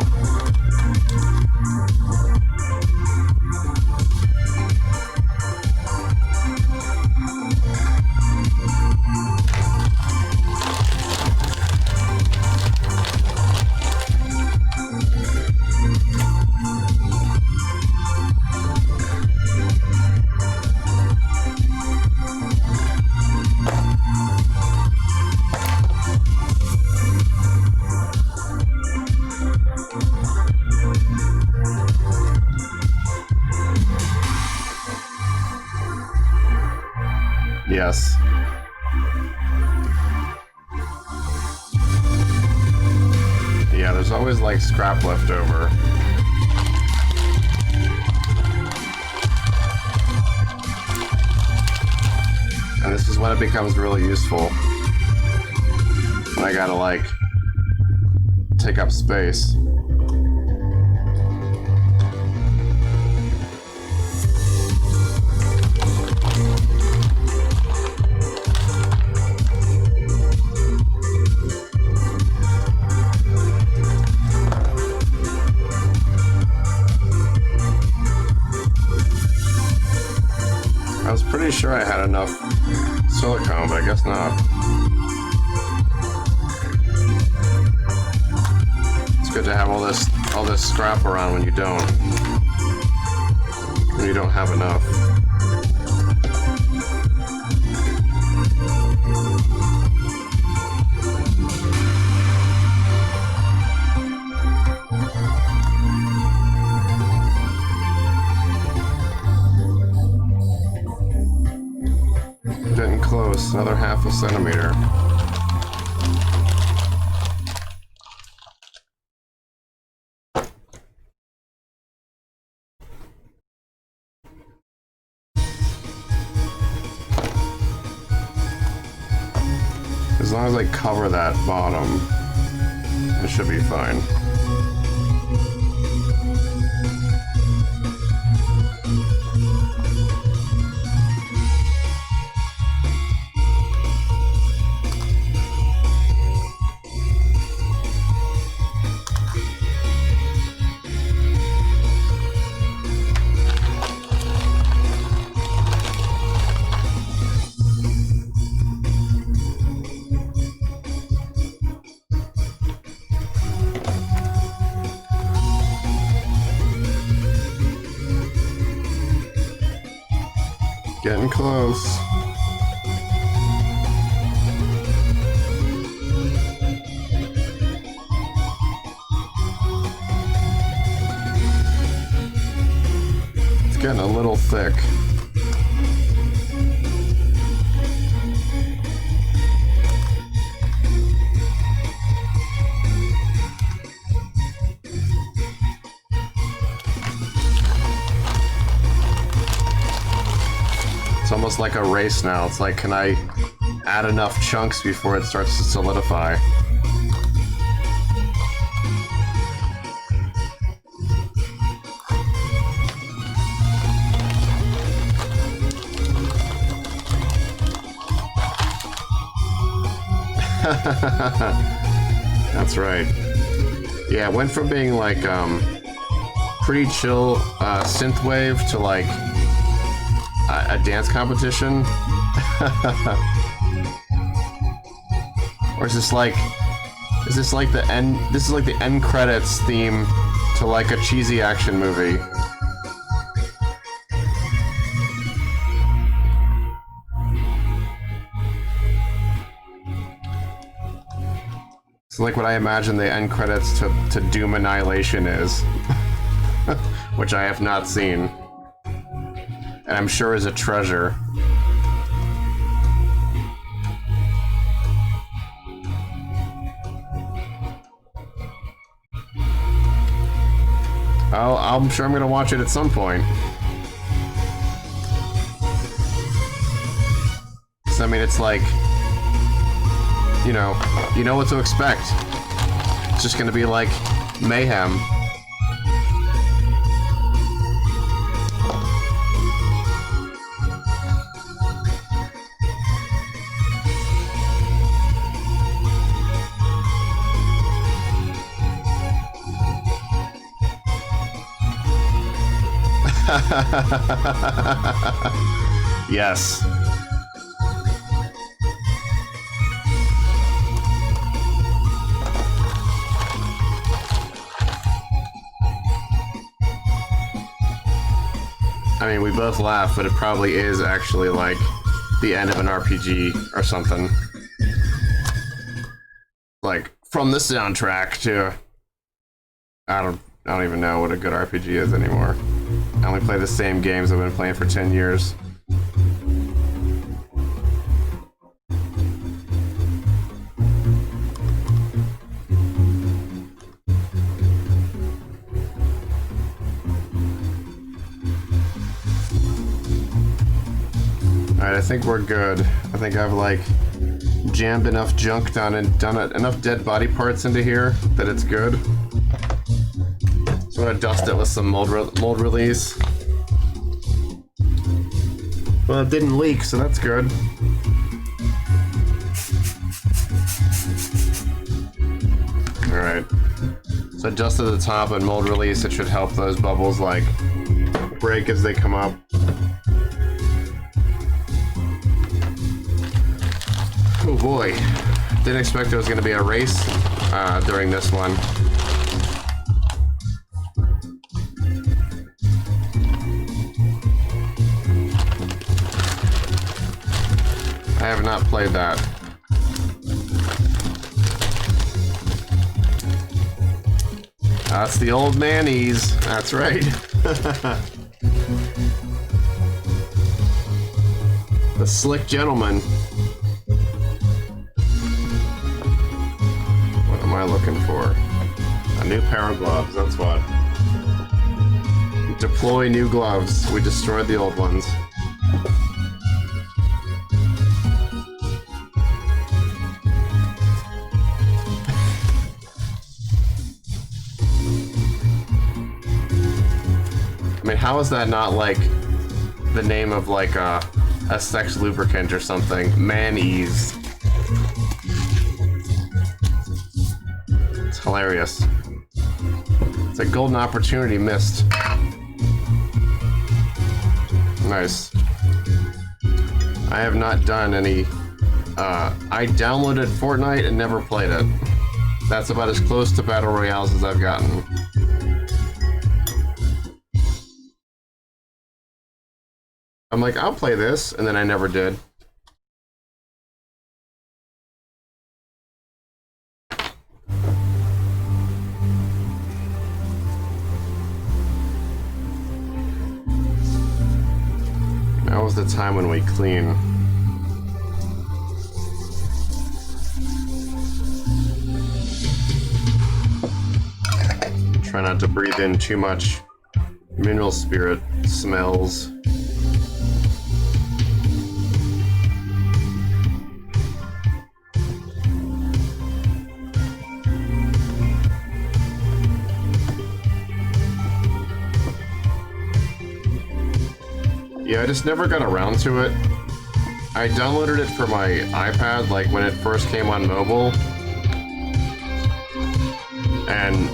Yes. Yeah, there's always like scrap left over. And this is when it becomes really useful. When I gotta like take up space. I was pretty sure I had enough silicone, but I guess not. It's good to have all this scrap around when you don't have enough. Getting close, another half a centimeter. As long as I cover that bottom, it should be fine. Getting close. It's getting a little thick. It's almost like a race now. It's like, can I add enough chunks before it starts to solidify? That's right. Yeah, it went from being like pretty chill synthwave to like a dance competition. Or is this like the end? This is like the end credits theme to like a cheesy action movie. It's like what I imagine the end credits to Doom Annihilation is. Which I have not seen. And I'm sure is a treasure. I'm sure I'm gonna watch it at some point. So, I mean, it's like, you know what to expect. It's just gonna be like mayhem. Yes. I mean, we both laugh, but it probably is actually like the end of an RPG or something. Like from the soundtrack to I don't even know what a good RPG is anymore. I only play the same games I've been playing for 10 years. Alright, I think we're good. I think I've like jammed enough junk down and done enough dead body parts into here that it's good. So I'm gonna dust it with some mold release. Well, it didn't leak, so that's good. Alright. So dust at the top and mold release, it should help those bubbles like break as they come up. Oh boy. Didn't expect there was gonna be a race during this one. I have not played that. That's the old manies. That's right. The slick gentleman. What am I looking for? A new pair of gloves, that's what. Deploy new gloves. We destroyed the old ones. I mean, how is that not like the name of like a sex lubricant or something? Man-ease. It's hilarious. It's a golden opportunity missed. Nice. I have not done any. I downloaded Fortnite and never played it. That's about as close to Battle Royales as I've gotten. I'm like, I'll play this, and then I never did. Now was the time when we clean. Try not to breathe in too much mineral spirit smells. Yeah, I just never got around to it. I downloaded it for my iPad, like when it first came on mobile. And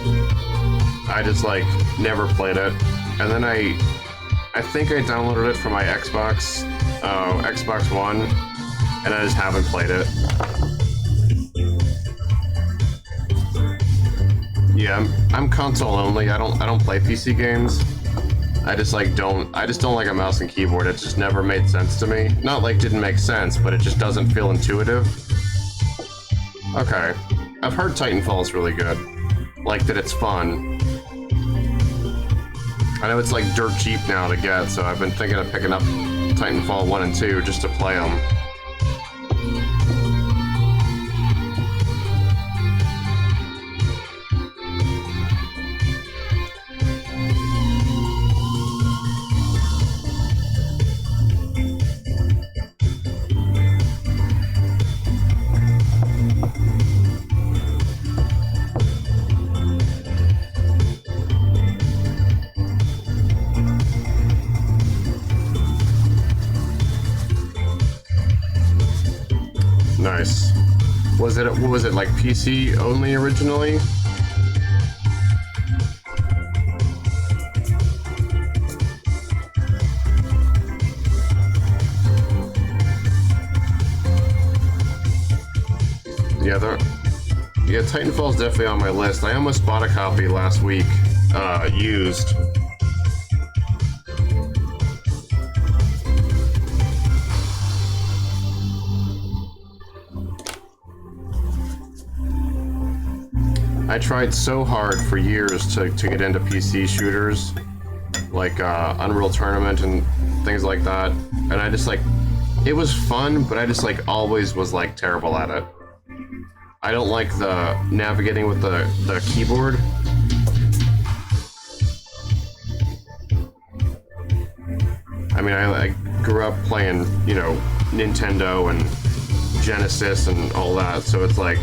I just like never played it. And then I think I downloaded it for my Xbox One, and I just haven't played it. Yeah, I'm console only. I don't play PC games. I just don't like a mouse and keyboard. It just never made sense to me. Not like didn't make sense, but it just doesn't feel intuitive. Okay. I've heard Titanfall is really good. Like that it's fun. I know it's like dirt cheap now to get, so I've been thinking of picking up Titanfall 1 and 2 just to play them. Nice. Was it like PC only originally? Yeah, Titanfall's definitely on my list. I almost bought a copy last week, used. I tried so hard for years to get into PC shooters, like Unreal Tournament and things like that, and I just like, it was fun, but I just like always was like terrible at it. I don't like the navigating with the keyboard. I mean, I grew up playing, you know, Nintendo and Genesis and all that, so it's like,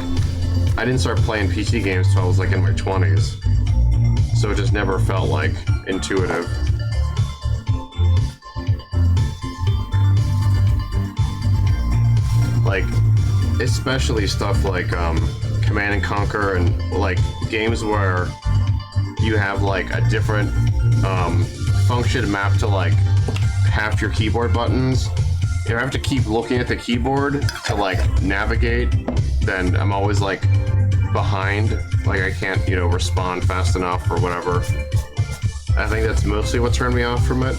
I didn't start playing PC games until I was like in my 20s. So it just never felt like intuitive. Like, especially stuff like Command and Conquer and like games where you have like a different function mapped to like half your keyboard buttons. If I have to keep looking at the keyboard to like navigate, then I'm always like behind, like I can't, you know, respond fast enough or whatever. I think that's mostly what turned me off from it.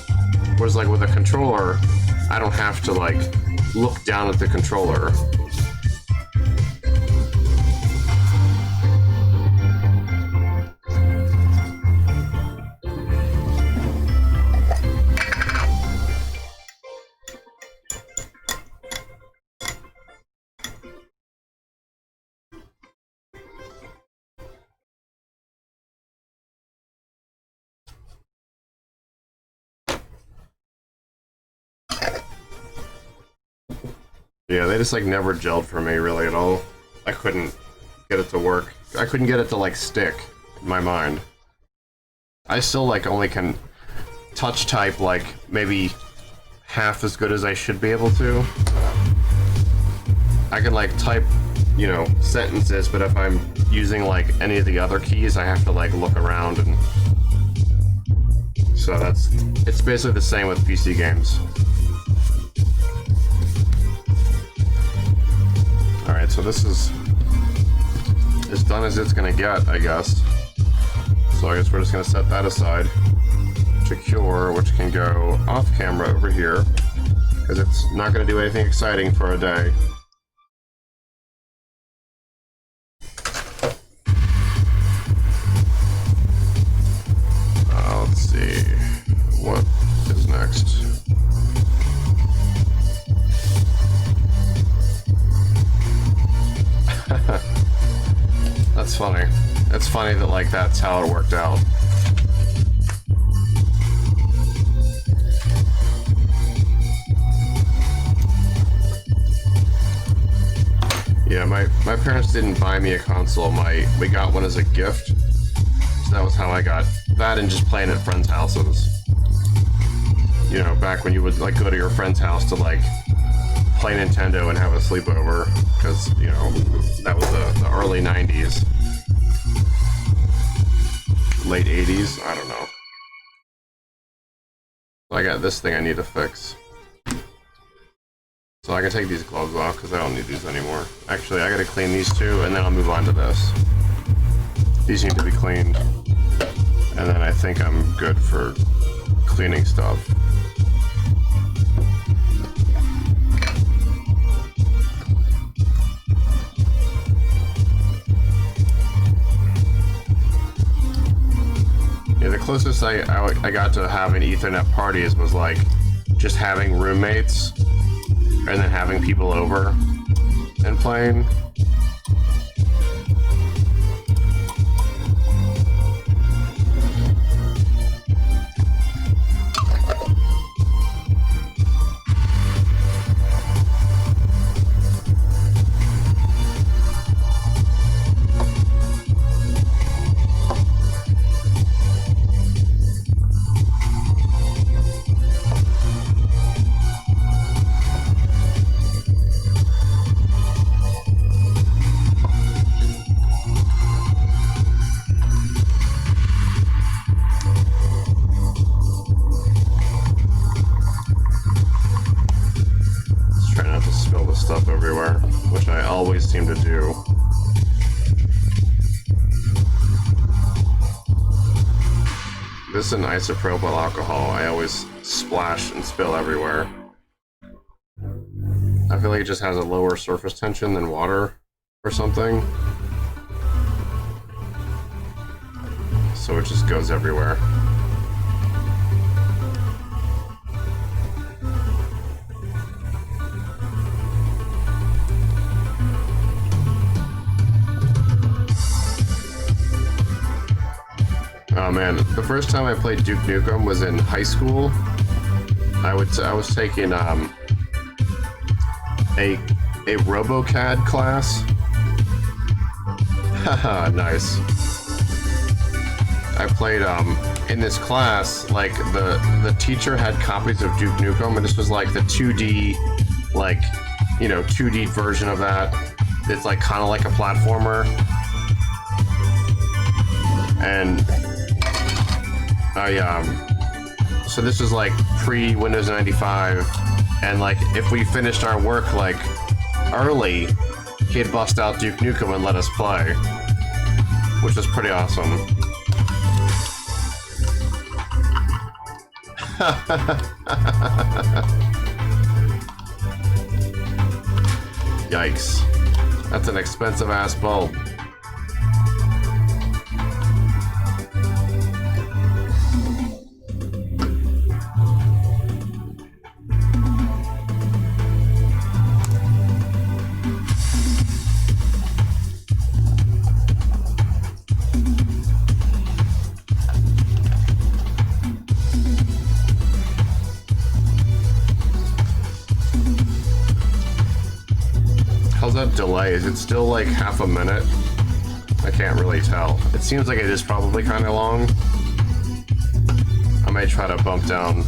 Whereas like with a controller, I don't have to like look down at the controller. Yeah, they just like never gelled for me really at all. I couldn't get it to work. I couldn't get it to like stick in my mind. I still like only can touch type like maybe half as good as I should be able to. I can like type, you know, sentences, but if I'm using like any of the other keys, I have to like look around, and so it's basically the same with PC games. Alright, so this is as done as it's gonna get, I guess. So I guess we're just gonna set that aside to cure, which can go off camera over here, because it's not gonna do anything exciting for a day. Let's see, what is next? That's funny. It's funny that like that's how it worked out. Yeah, my parents didn't buy me a console. We got one as a gift. So that was how I got that, and just playing at friends' houses. You know, back when you would like go to your friend's house to like play Nintendo and have a sleepover, because, you know, that was the early 90s. Late 80s? I don't know. I got this thing I need to fix. So I can take these gloves off because I don't need these anymore. Actually, I gotta clean these two and then I'll move on to this. These need to be cleaned. And then I think I'm good for cleaning stuff. closest I got to having Ethernet parties was like just having roommates and then having people over and playing. Stuff everywhere, which I always seem to do. This is an isopropyl alcohol. I always splash and spill everywhere. I feel like it just has a lower surface tension than water or something. So it just goes everywhere. Oh man, the first time I played Duke Nukem was in high school. I was taking a RoboCAD class. Haha, nice. I played in this class, like the teacher had copies of Duke Nukem, and this was like the 2D, like, you know, 2D version of that. It's like kind of like a platformer. And so this is like pre-Windows 95, and like if we finished our work like early, he'd bust out Duke Nukem and let us play, which was pretty awesome. Yikes. That's an expensive ass bulb. How's that delay? Is it still like half a minute? I can't really tell. It seems like it is probably kind of long. I may try to bump down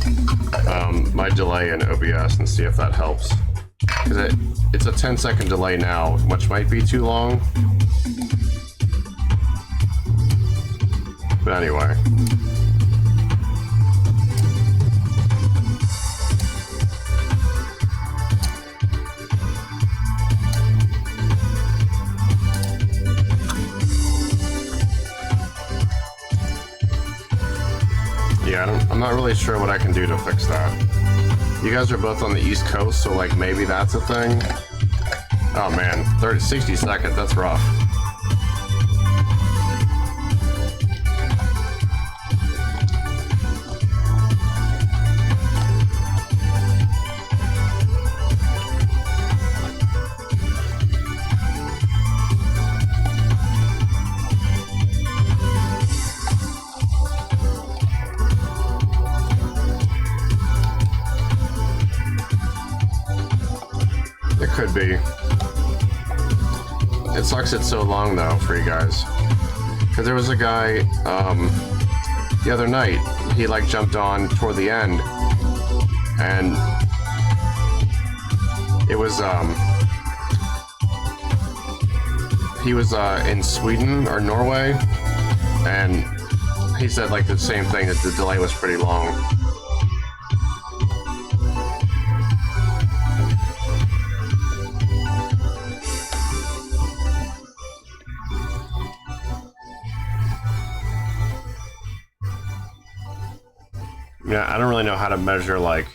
my delay in OBS and see if that helps. Because it's a 10-second delay now, which might be too long. But anyway. Yeah, I'm not really sure what I can do to fix that. You guys are both on the East Coast, so like maybe that's a thing. Oh man, 60 seconds, that's rough. Could be. It sucks it's so long though for you guys. Because there was a guy the other night, he like jumped on toward the end, and it was he was in Sweden or Norway, and he said like the same thing, that the delay was pretty long. Yeah, I don't really know how to measure, like,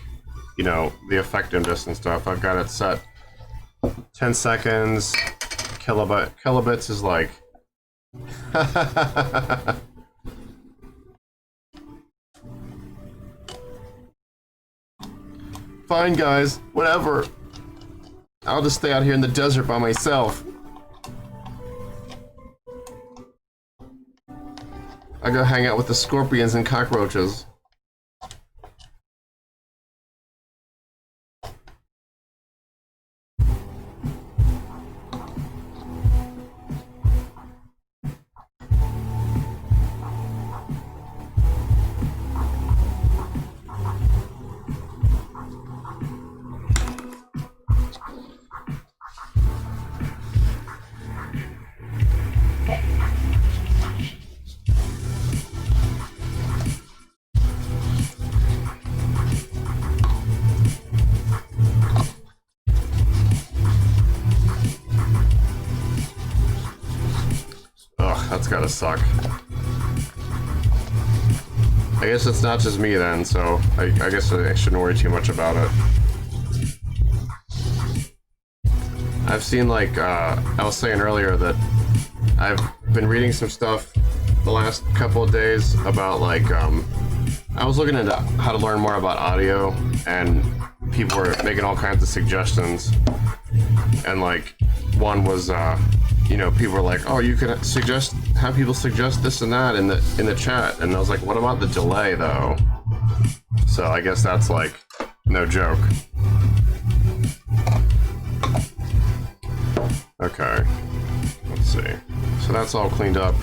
you know, the effectiveness and stuff. I've got it set 10 seconds. Kilobits is like Fine, guys. Whatever. I'll just stay out here in the desert by myself. I go hang out with the scorpions and cockroaches. That's gotta suck. I guess it's not just me then, so I guess I shouldn't worry too much about it. I've seen, like, I was saying earlier that I've been reading some stuff the last couple of days about, like, I was looking into how to learn more about audio, and people were making all kinds of suggestions, and, like, one was, you know, people were like, oh, you could have people suggest this and that in the chat, and I was like, what about the delay though? So I guess that's like no joke. Okay, let's see. So that's all cleaned up.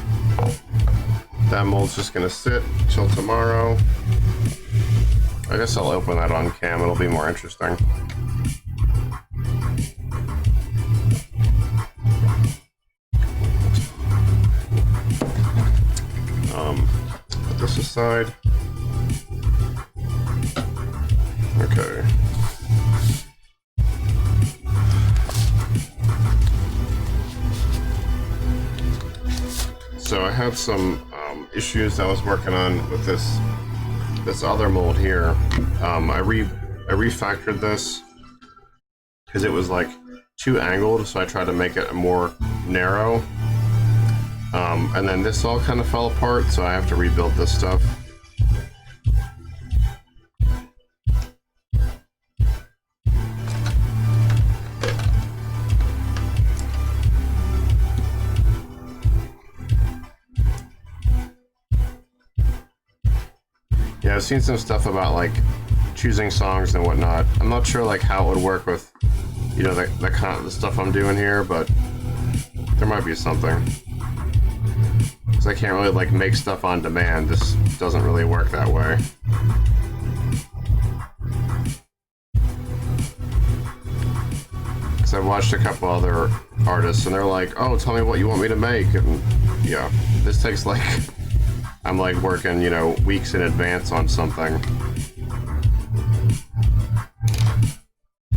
That mold's just gonna sit till tomorrow. I guess I'll open that on cam, it'll be more interesting. Put this aside. Okay. So I had some issues I was working on with this other mold here. I refactored this because it was like too angled, so I tried to make it more narrow. And then this all kind of fell apart, so I have to rebuild this stuff. Yeah, I've seen some stuff about like choosing songs and whatnot. I'm not sure like how it would work with, you know, the kind of the stuff I'm doing here, but there might be something. I can't really like make stuff on demand. This doesn't really work that way. Because I've watched a couple other artists and they're like, oh, tell me what you want me to make. And yeah, this takes like, I'm like working, you know, weeks in advance on something.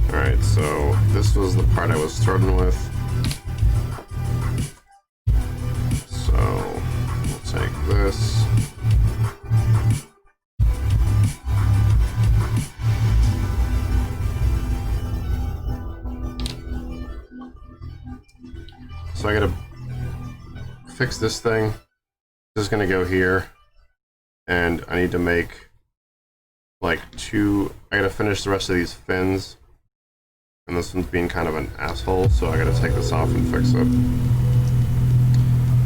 Alright, so this was the part I was starting with. Take this. So I gotta fix this thing. This is gonna go here, and I need to make like I gotta finish the rest of these fins, and this one's being kind of an asshole, so I gotta take this off and fix it.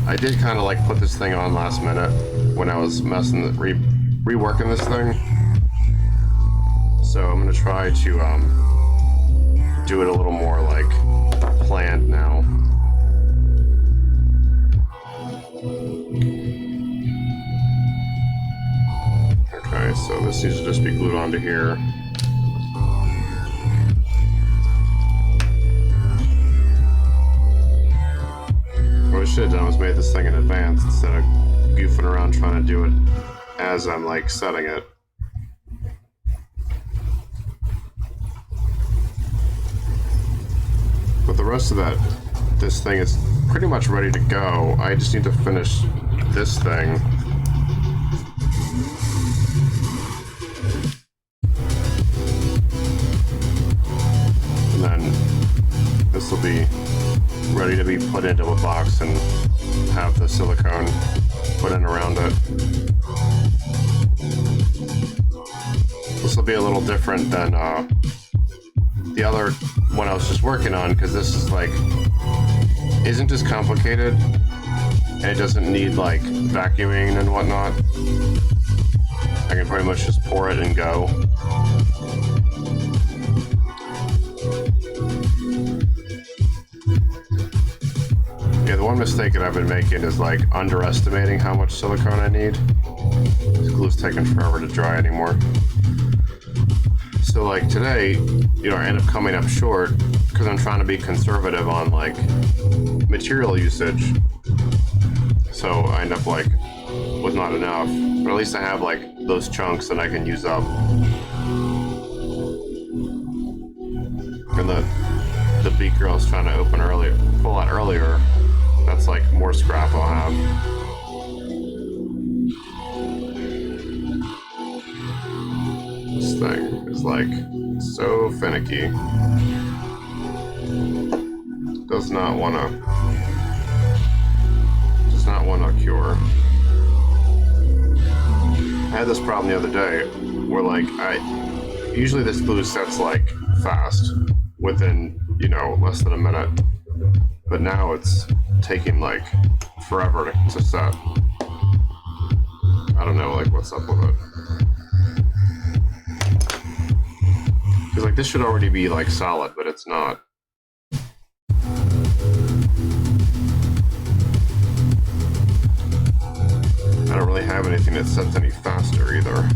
I did kind of like put this thing on last minute when I was reworking this thing. So I'm gonna try to do it a little more like planned now. Okay, so this needs to just be glued onto here. What I should have done was made this thing in advance instead of goofing around trying to do it as I'm like setting it. But the rest of this thing is pretty much ready to go. I just need to finish this thing. And then this will be ready to be put into a box and have the silicone put in around it. The this will be a little different than the other one I was just working on, because this is like isn't as complicated and it doesn't need like vacuuming and whatnot. I can pretty much just pour it and go. Yeah, the one mistake that I've been making is like underestimating how much silicone I need. This glue's taking forever to dry anymore. So like today, I end up coming up short because I'm trying to be conservative on like material usage. So I end up like with not enough, but at least I have like those chunks that I can use up. And the beaker I was trying to pull out earlier, that's like more scrap I'll have. This thing is like so finicky. Does not want to cure. I had this problem the other day where like usually this glue sets like fast within less than a minute, but now it's taking like forever to set. I don't know like what's up with it. Because like this should already be like solid, but it's not. I don't really have anything that sets any faster either.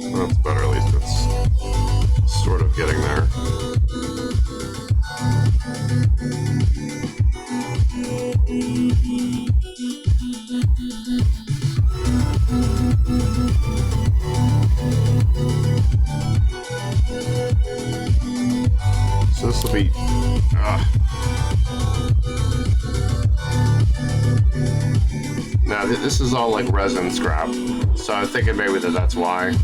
Well, that's better, at least it's sort of getting there. So this will be now this is all like resin scrap, so I'm thinking maybe that's why,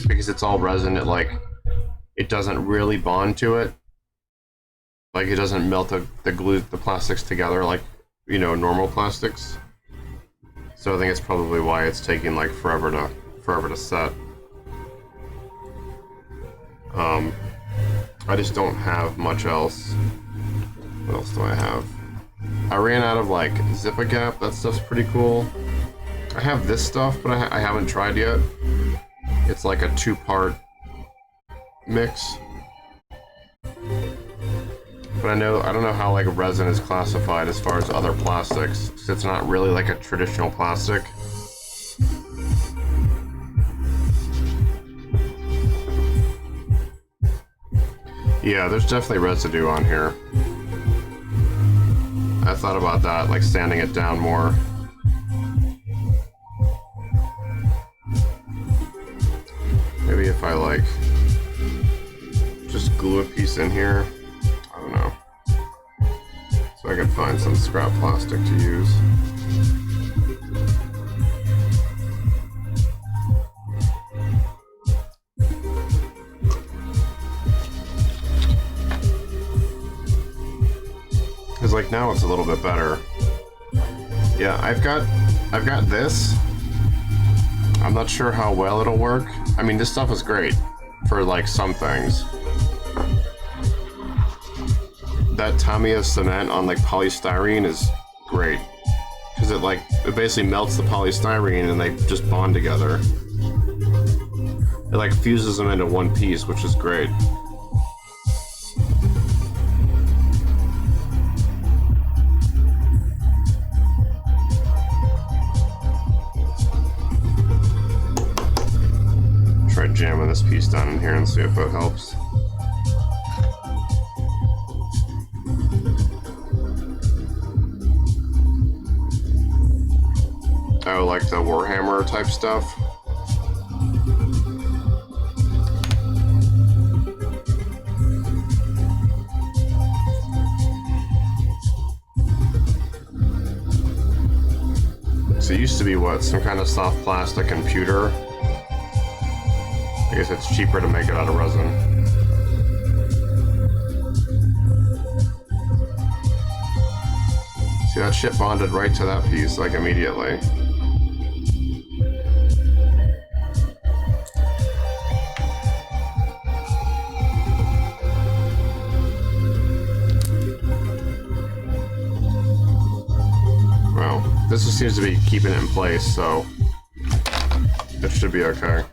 because it's all resin. It doesn't really bond to it, like it doesn't melt the plastics together like normal plastics. So I think it's probably why it's taking like forever to set. I just don't have much else. What else do I have? I ran out of like Zip-A-Gap. That stuff's pretty cool. I have this stuff, but I haven't tried yet. It's like a 2-part mix. But I don't know how like resin is classified as far as other plastics, because it's not really like a traditional plastic. Yeah, there's definitely residue on here. I thought about that, like sanding it down more. Maybe if I like just glue a piece in here, I don't know. So I could find some scrap plastic to use. Because like now it's a little bit better. Yeah, I've got this. I'm not sure how well it'll work. I mean, this stuff is great for like some things. That Tamiya cement on like polystyrene is great, because it basically melts the polystyrene and they just bond together. It like fuses them into one piece, which is great. Try jamming this piece down in here and see if it helps. Oh, like the Warhammer type stuff? So it used to be what? Some kind of soft plastic and pewter? I guess it's cheaper to make it out of resin. See, that shit bonded right to that piece, like immediately. Well, this just seems to be keeping it in place, so it should be okay.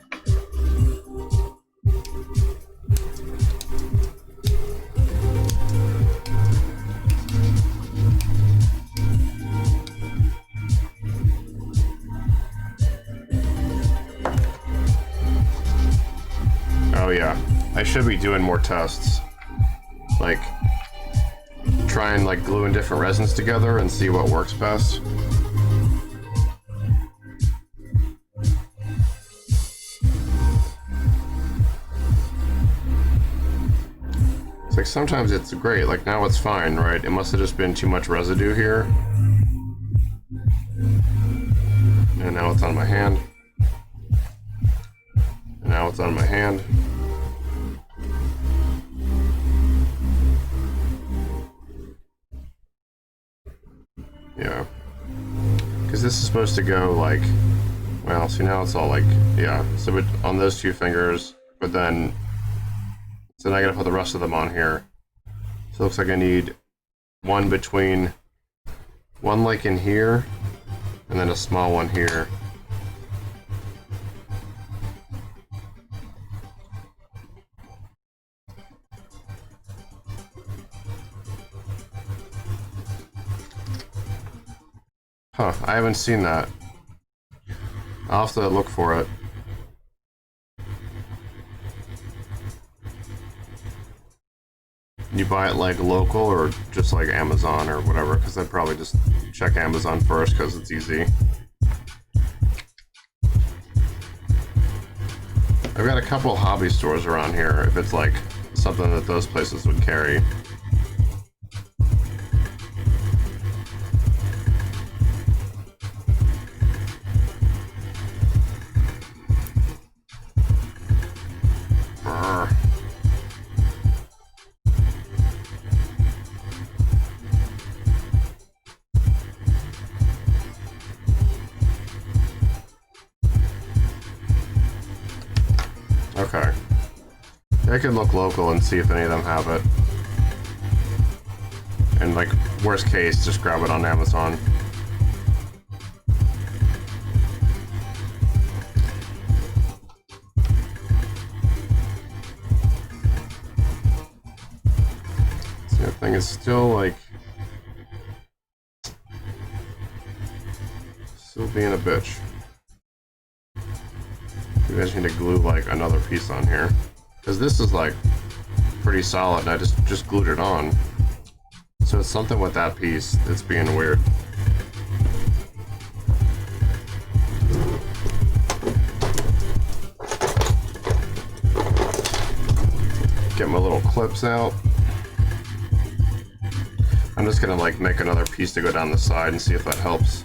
Oh yeah, I should be doing more tests. Like, try and like gluing different resins together and see what works best. It's like sometimes it's great, like now it's fine, right? It must have just been too much residue here. And now it's on my hand. And now it's on my hand. Yeah. Because this is supposed to go like, well, see now it's all like, yeah. So it, on those two fingers, but then, so then I gotta put the rest of them on here. So it looks like I need one between, one like in here, and then a small one here. Huh, I haven't seen that. I'll have to look for it. You buy it like local or just like Amazon or whatever? Because I'd probably just check Amazon first because it's easy. I've got a couple hobby stores around here if it's like something that those places would carry. Okay. I can look local and see if any of them have it. And like, worst case, just grab it on Amazon. See, the thing is still like, still being a bitch. You guys need to glue like another piece on here, because this is like pretty solid and I just glued it on. So it's something with that piece that's being weird. Get my little clips out. I'm just gonna like make another piece to go down the side and see if that helps,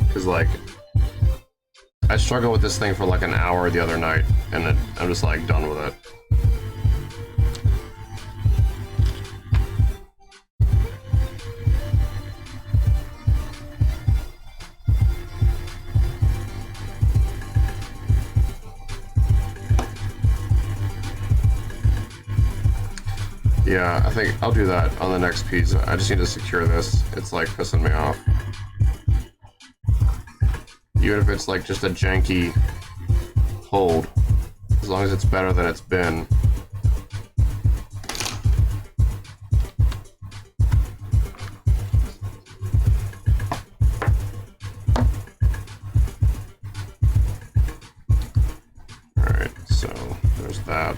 because like I struggled with this thing for like an hour the other night, and I'm just like done with it. Yeah, I think I'll do that on the next piece. I just need to secure this. It's like pissing me off. Even if it's like just a janky hold, as long as it's better than it's been. Alright, so there's that.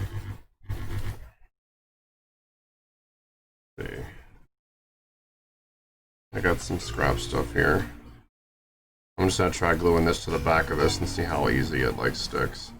Let's see. I got some scrap stuff here. I'm just gonna try gluing this to the back of this and see how easy it like sticks.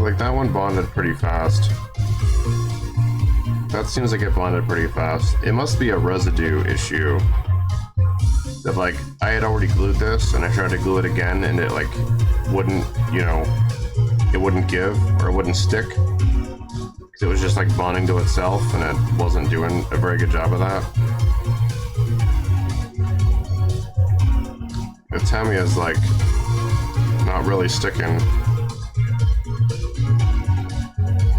Like, that one bonded pretty fast. That seems like it bonded pretty fast. It must be a residue issue. That, like, I had already glued this, and I tried to glue it again, and it, like, wouldn't, you know, it wouldn't give, or it wouldn't stick. Because it was just, like, bonding to itself, and it wasn't doing a very good job of that. The Tamiya's, like, not really sticking.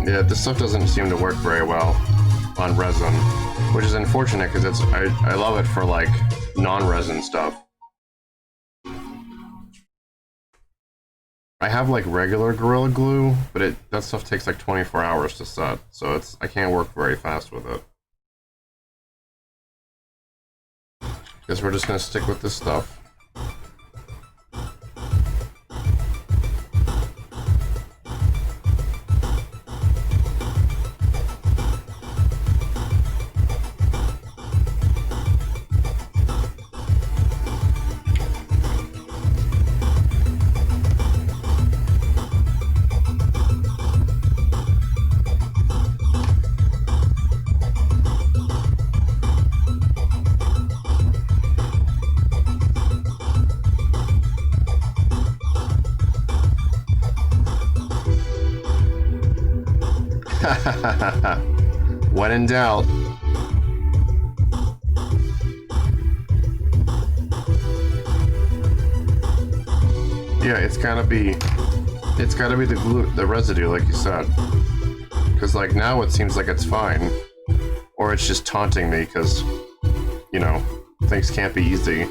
Yeah, this stuff doesn't seem to work very well on resin, which is unfortunate because it's I love it for like non-resin stuff. I have like regular Gorilla Glue, but that stuff takes like 24 hours to set, so I can't work very fast with it. Guess we're just gonna stick with this stuff. When in doubt. Yeah, it's gotta be the glue, the residue, like you said. Because like now it seems like it's fine, or it's just taunting me because, you know, things can't be easy.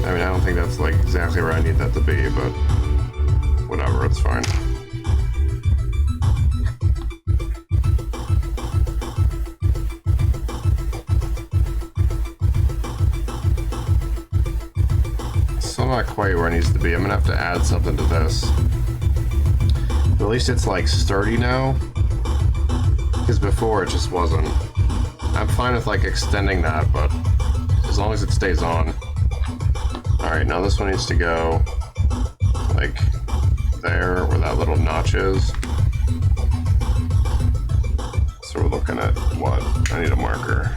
I mean, I don't think that's like exactly where I need that to be, but whatever, it's fine. Still not quite where it needs to be. I'm gonna have to add something to this. But at least it's like sturdy now, because before it just wasn't. I'm fine with like extending that, but as long as it stays on. Alright, now this one needs to go like there where that little notch is. So we're looking at what? I need a marker.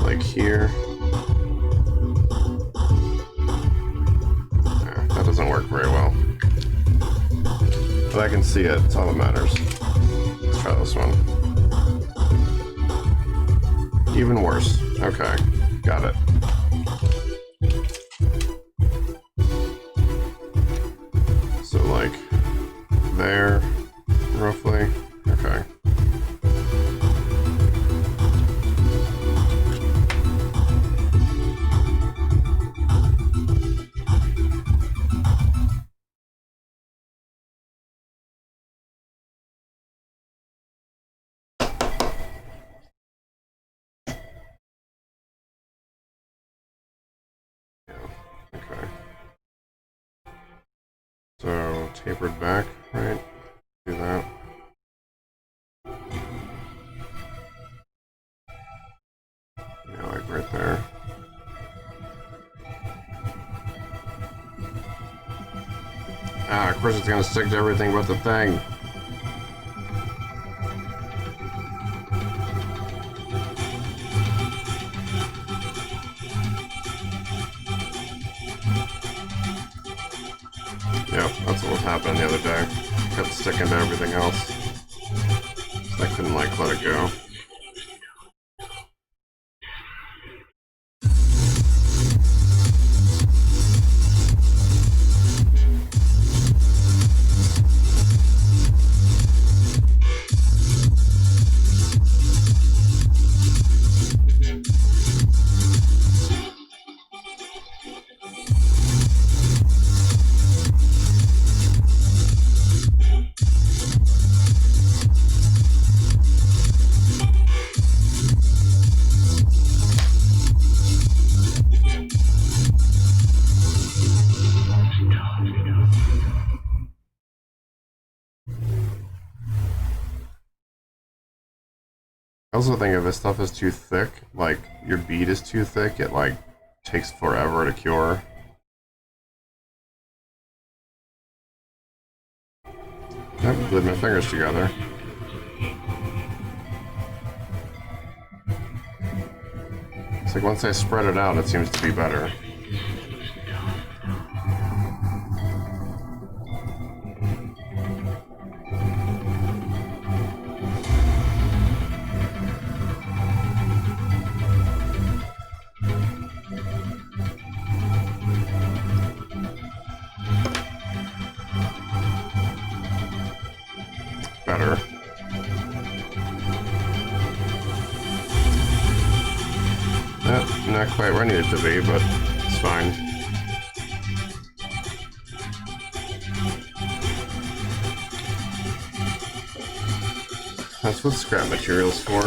Like here. Yeah, that doesn't work very well. But I can see it, it's all that matters. Let's try this one. Even worse. Okay, got it. So like there, roughly. Okay. Okay. So tapered back, right? Do that. Yeah, like right there. Ah, of course it's gonna stick to everything but the thing. Yep, that's what was happening the other day. Kept sticking to everything else. I couldn't like let it go. I also think if this stuff is too thick, like your bead is too thick, it like takes forever to cure. Yep, glued my fingers together. It's like once I spread it out, it seems to be better. Better. Not quite where I need it to be, but it's fine. That's what scrap material's for.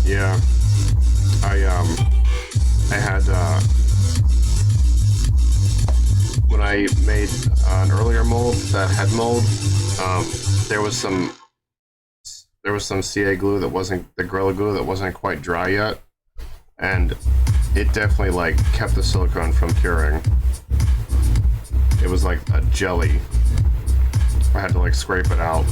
Yeah, I had when I made an earlier mold, that head mold, there was some CA glue that wasn't, the Gorilla Glue that wasn't quite dry yet, and it definitely like kept the silicone from curing. It was like a jelly. I had to like scrape it out.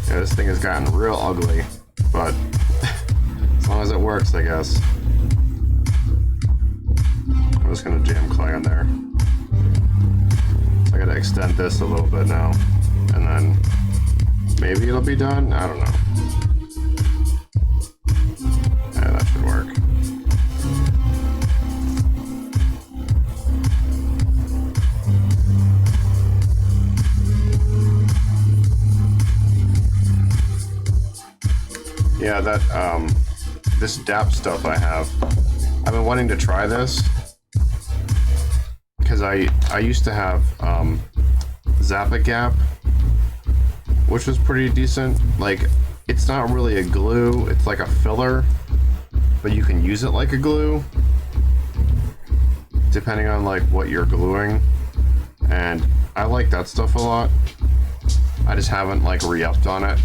Yeah, this thing has gotten real ugly, but as long as it works, I guess. I'm just gonna jam clay in there. So I gotta extend this a little bit now, and then maybe it'll be done. I don't know. Yeah, that should work. Yeah, that this DAP stuff I have, I've been wanting to try this because I used to have Zappa Gap, which was pretty decent. Like, it's not really a glue, it's like a filler, but you can use it like a glue depending on like what you're gluing, and I like that stuff a lot. I just haven't like re-upped on it.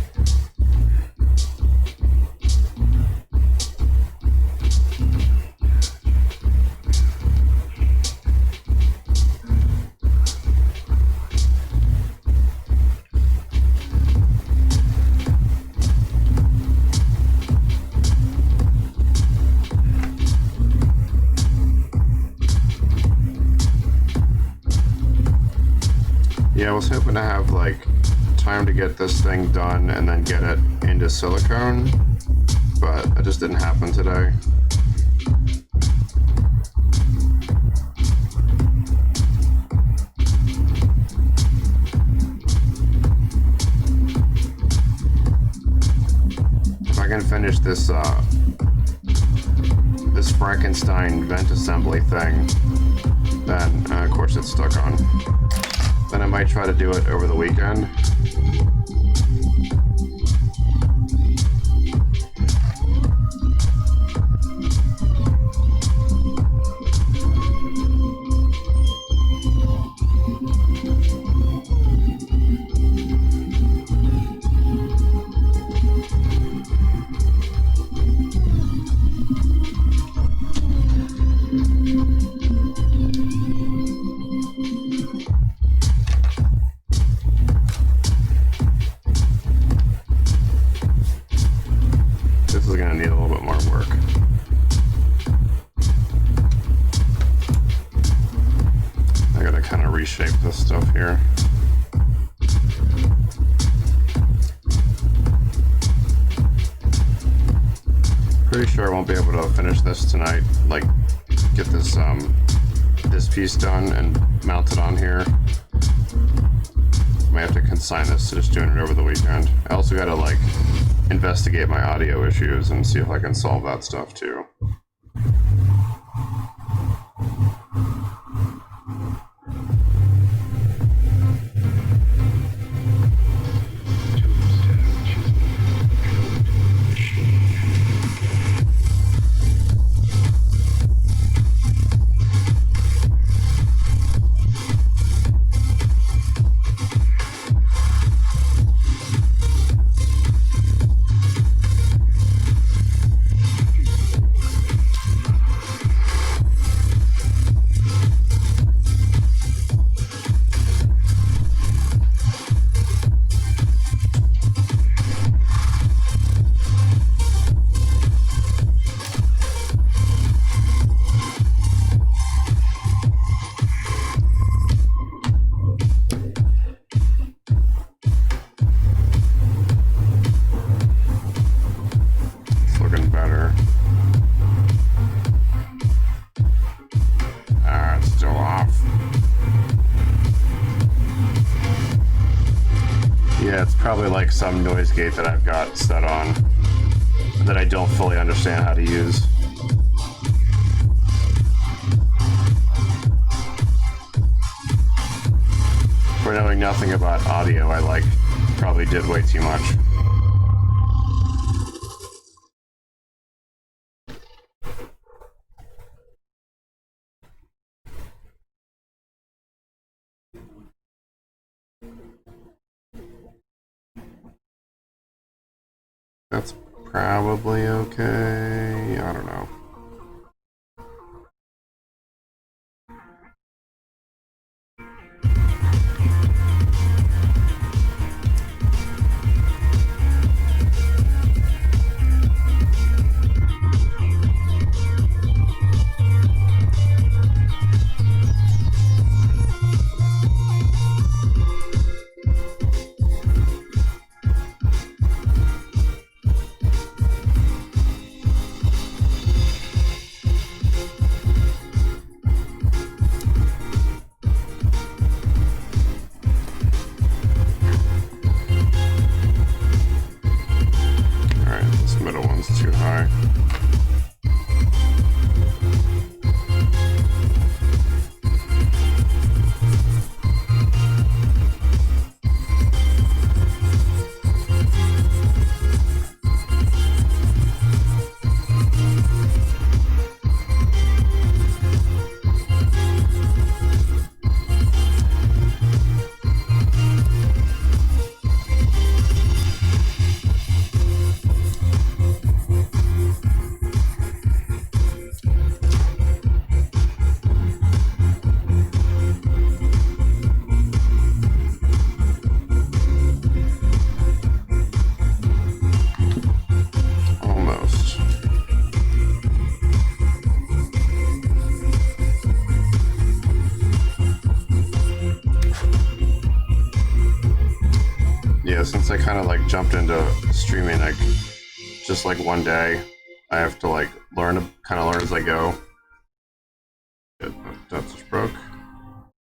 Yeah, I was hoping to have like time to get this thing done and then get it into silicone, but it just didn't happen today. If I can finish this this Frankenstein vent assembly thing, then of course it's stuck on. Then I might try to do it over the weekend. reshape this stuff here. Pretty sure I won't be able to finish this tonight, like get this this piece done and mount it on here. Might have to consign this to just doing it over the weekend. I also gotta like investigate my audio issues and see if I can solve that stuff too. Probably like some noise gate that I've got set on that I don't fully understand how to use. For knowing nothing about audio, I like probably did way too much. That's probably okay. I don't know. Since I kind of like jumped into streaming like just like one day, I have to like learn as I go. That just broke.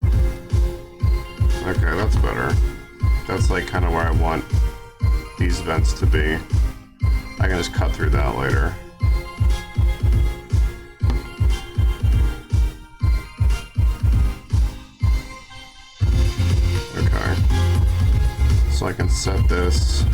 Okay, that's better. That's like kind of where I want these vents to be. I can just cut through that later. So I can set this.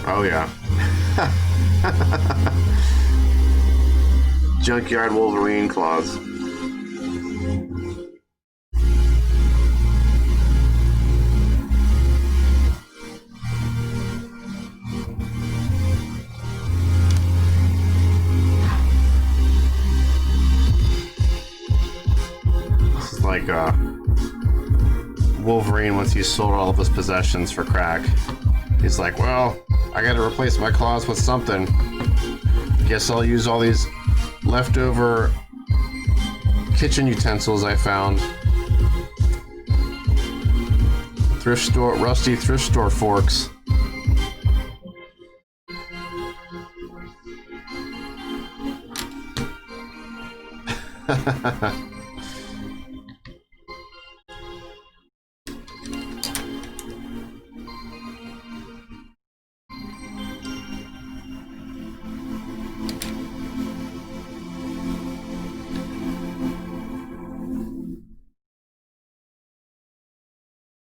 Oh yeah. Junkyard Wolverine claws. This is like Wolverine once he sold all of his possessions for crack. He's like, well, I gotta replace my claws with something. Guess I'll use all these leftover kitchen utensils I found. Rusty thrift store forks.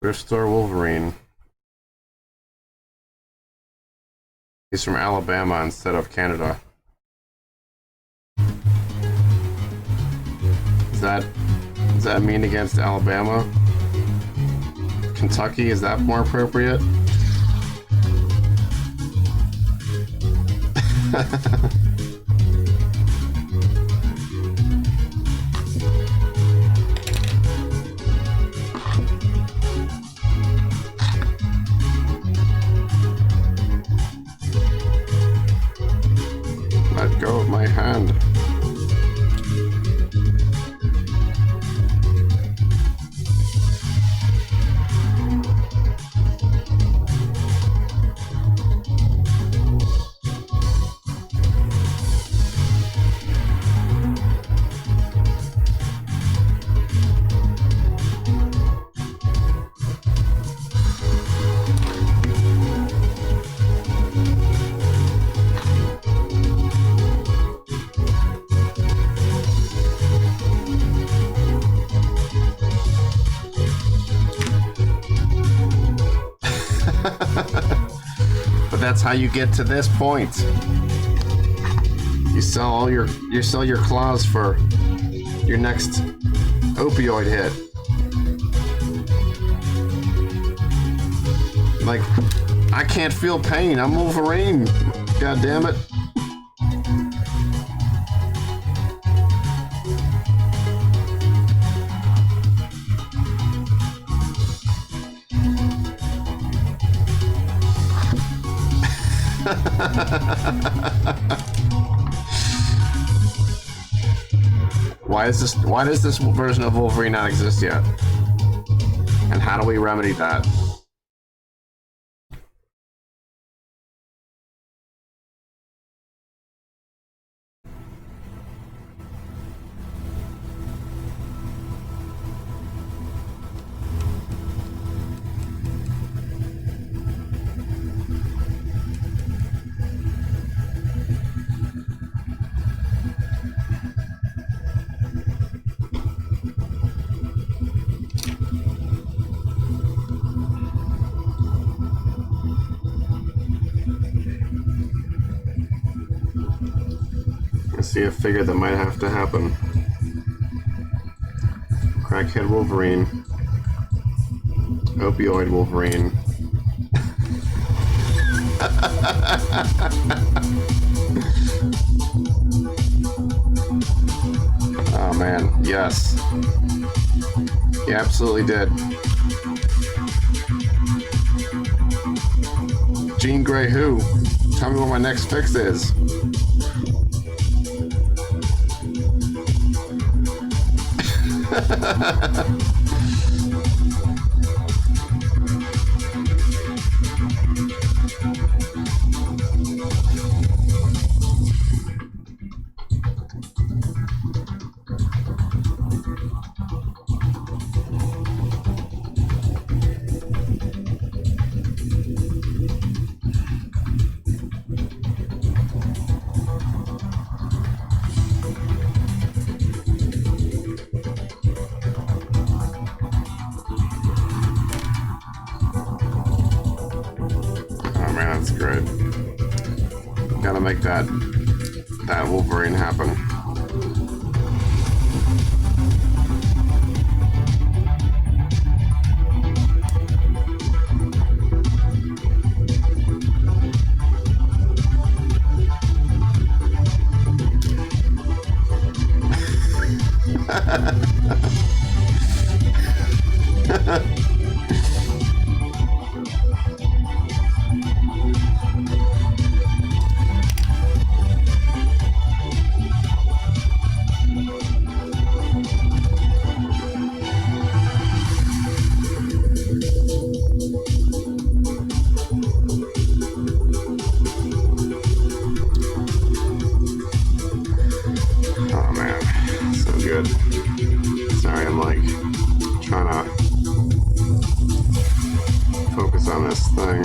Thrift store Wolverine. He's from Alabama instead of Canada. Does that mean against Alabama? Kentucky, is that more appropriate? Let go of my hand. But that's how you get to this point. You sell your claws for your next opioid hit. Like, I can't feel pain. I'm Wolverine. God damn it. Why does this version of Wolverine not exist yet? And how do we remedy that? I see a figure that might have to happen. Crackhead Wolverine. Opioid Wolverine. Oh man, yes. He absolutely did. Jean Grey who? Tell me what my next fix is. That's great. Gotta make that Wolverine happen. Oh man, so good. Sorry, I'm like trying to focus on this thing.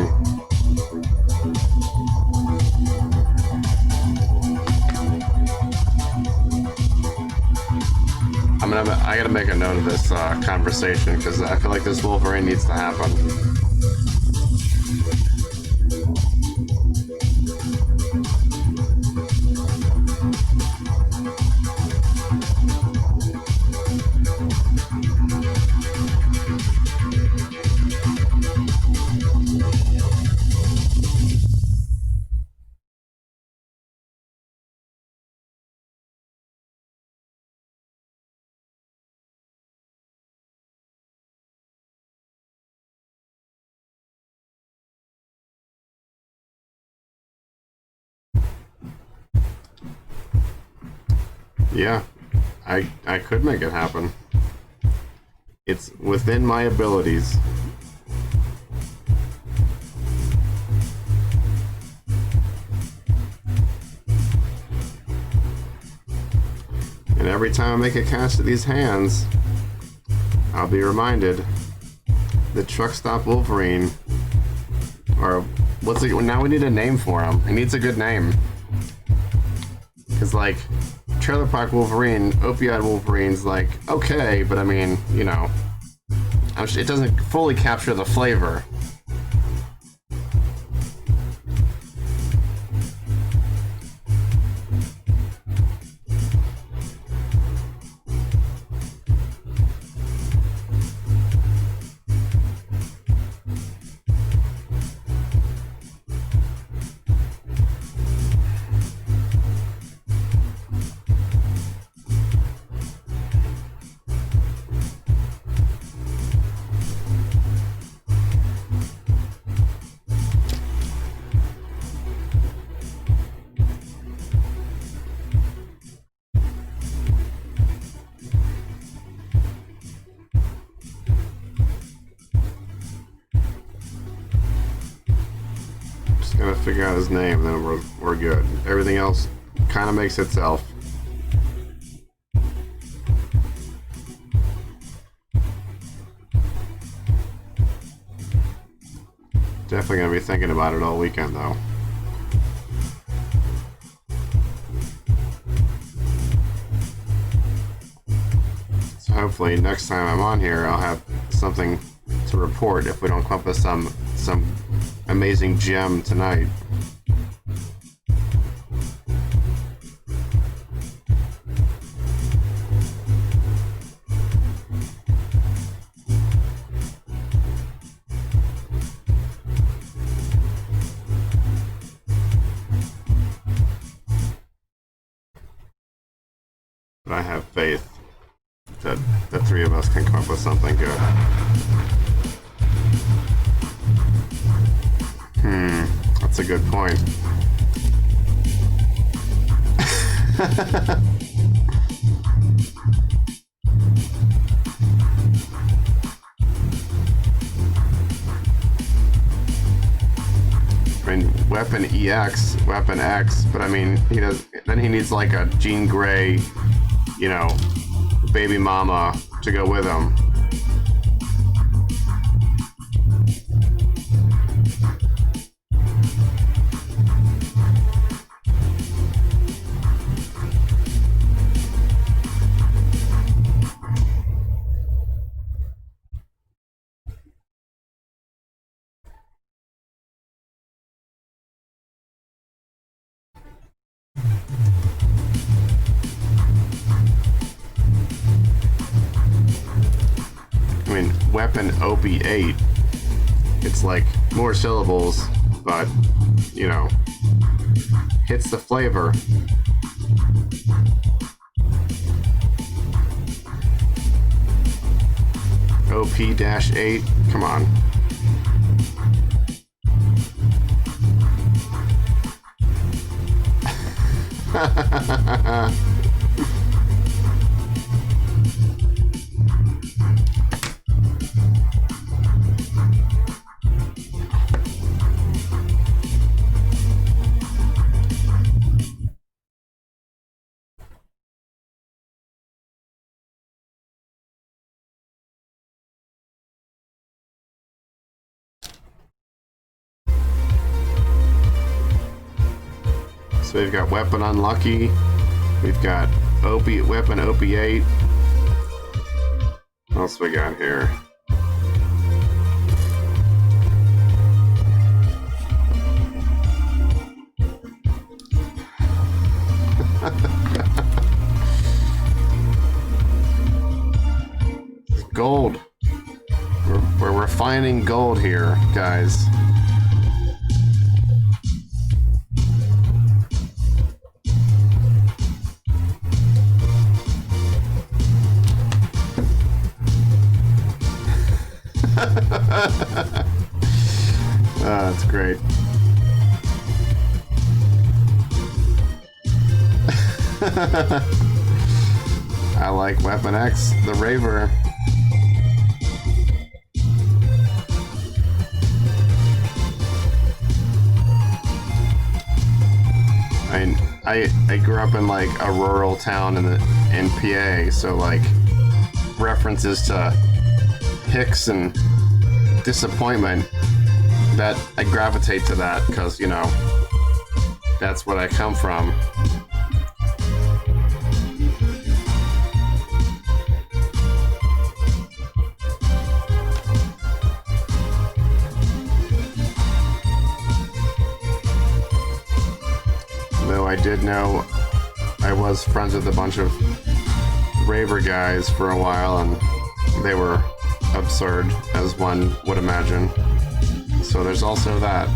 I gotta make a note of this conversation because I feel like this Wolverine needs to happen. Yeah, I could make it happen. It's within my abilities. And every time I make a cast of these hands, I'll be reminded the truck stop Wolverine, or what's it? Now we need a name for him. He needs a good name. Cause like Trailer Park Wolverine, Opioid Wolverine's like okay, but I mean, you know, it doesn't fully capture the flavor. Gotta figure out his name, then we're good. Everything else kind of makes itself. Definitely gonna be thinking about it all weekend, though. So hopefully next time I'm on here, I'll have something to report if we don't come up with some amazing gem tonight. But I have faith that the three of us can come up with something good. That's a good point. I mean, Weapon EX, Weapon X, but I mean, then he needs like a Jean Grey, you know, baby mama to go with him. weapon OP8. It's like more syllables, but, you know, hits the flavor. OP-8, come on. So we've got weapon unlucky. We've got weapon OP8. What else we got here? Gold. We're refining gold here, guys. That's great. I like Weapon X, the Raver. I grew up in like a rural town in PA, so like references to Hicks and disappointment, that I gravitate to that because, you know, that's what I come from. Though I did know I was friends with a bunch of raver guys for a while, and they were absurd, as one would imagine. So there's also that.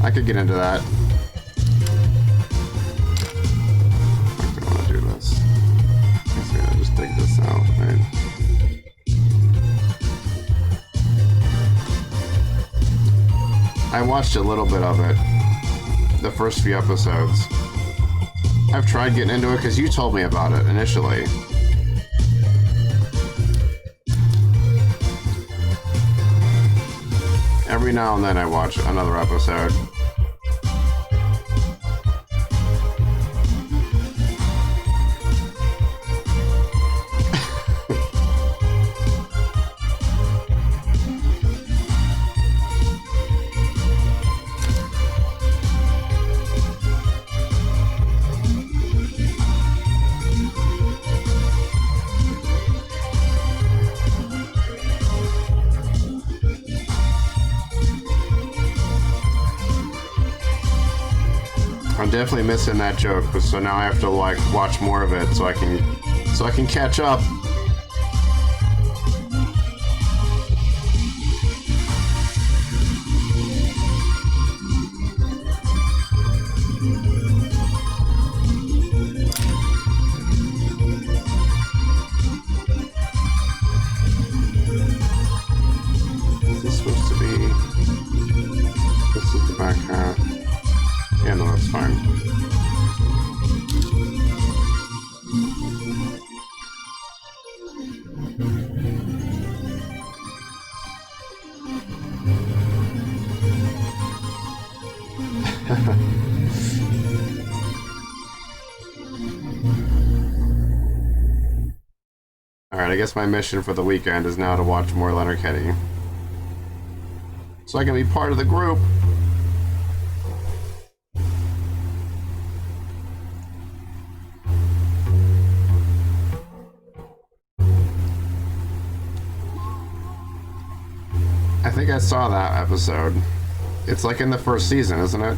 I could get into that. I don't want to do this. I'm gonna just take this out, right? I watched a little bit of it, the first few episodes. I've tried getting into it because you told me about it initially. Every now and then I watch another episode. I'm definitely missing that joke, so now I have to like watch more of it so I can catch up. Is this supposed to be? This is the back half. Yeah, no, that's fine. Alright, I guess my mission for the weekend is now to watch more Letterkenny, so I can be part of the group. I saw that episode. It's like in the first season, isn't it?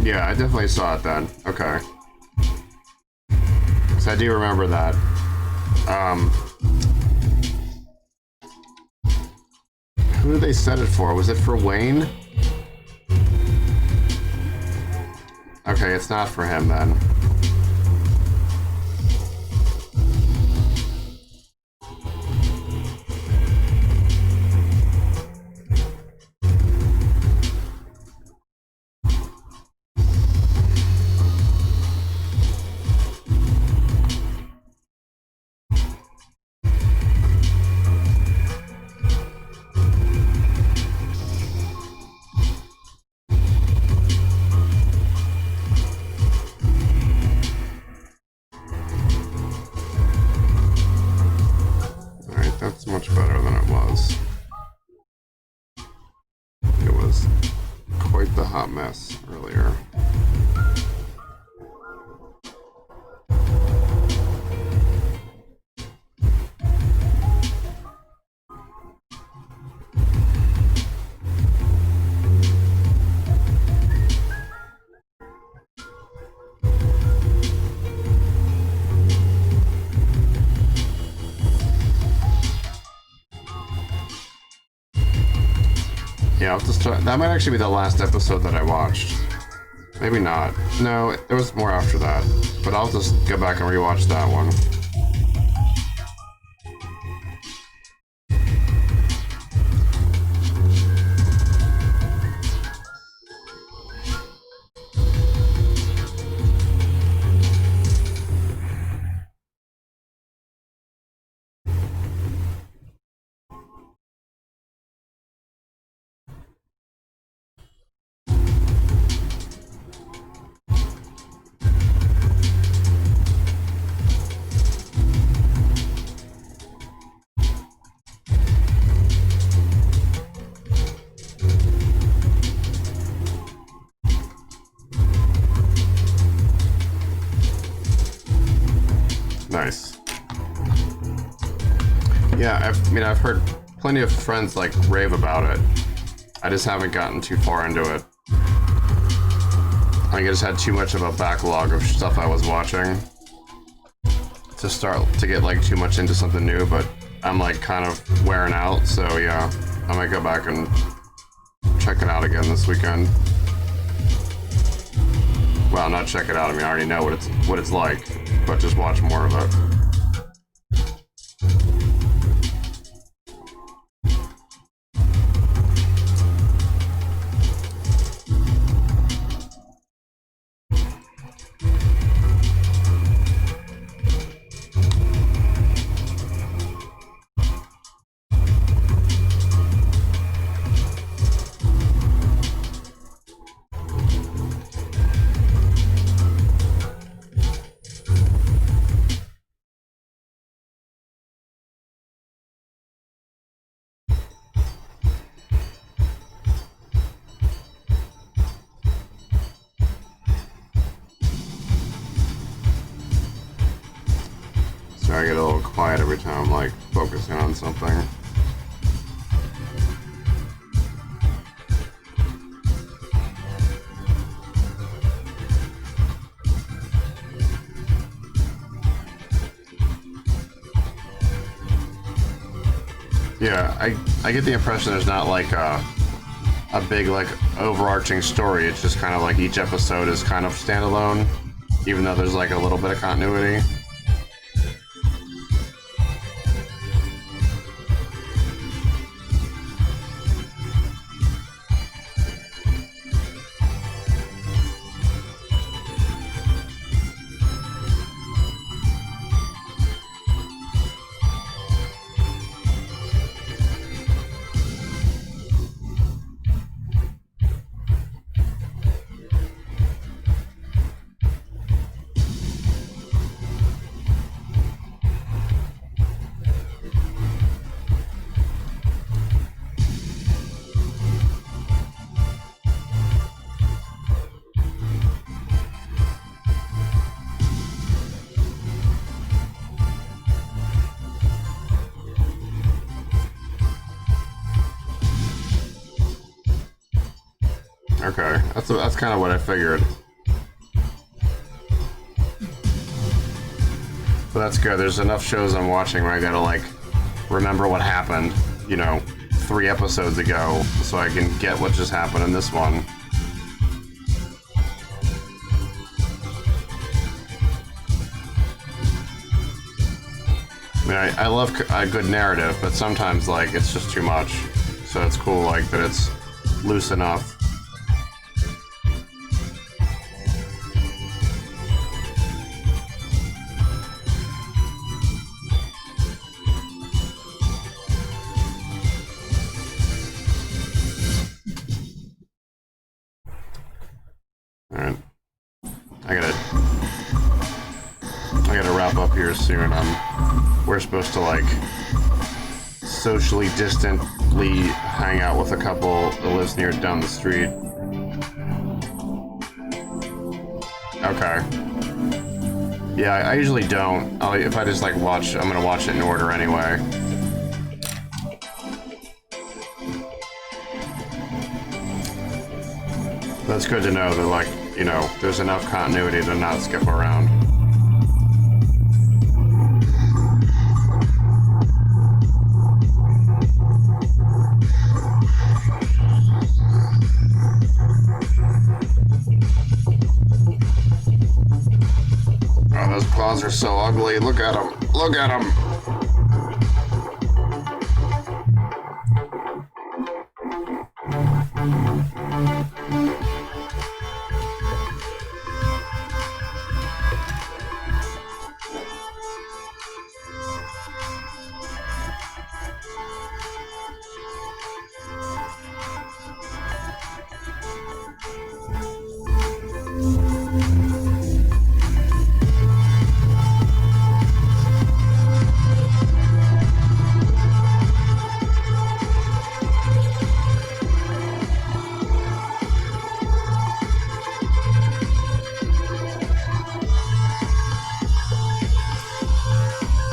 Yeah, I definitely saw it then. Okay. So I do remember that. Who did they set it for? Was it for Wayne? Okay, it's not for him then. That's much better than it was. It was quite the hot mess earlier. Yeah, I'll just try. That might actually be the last episode that I watched. Maybe not. No, there was more after that. But I'll just go back and rewatch that one. Nice. Yeah, I've heard plenty of friends like rave about it. I just haven't gotten too far into it. I think I just had too much of a backlog of stuff I was watching to start to get like too much into something new, but I'm like kind of wearing out, so yeah, I might go back and check it out again this weekend. Well, not check it out, I mean I already know what it's like, but just watch more of it. I get a little quiet every time I'm like focusing on something. Yeah, I get the impression there's not like a big like overarching story. It's just kind of like each episode is kind of standalone, even though there's like a little bit of continuity. Okay, that's kind of what I figured. But that's good. There's enough shows I'm watching where I gotta like remember what happened, you know, 3 episodes ago, so I can get what just happened in this one. I mean, I love a good narrative, but sometimes like it's just too much. So it's cool like that it's loose enough. Alright. I gotta wrap up here soon. We're supposed to like socially distantly hang out with a couple that lives near down the street. Okay. Yeah, I usually don't. If I just like watch, I'm gonna watch it in order anyway. That's good to know that, like, you know, there's enough continuity to not skip around. Oh, those claws are so ugly. Look at them. Look at them.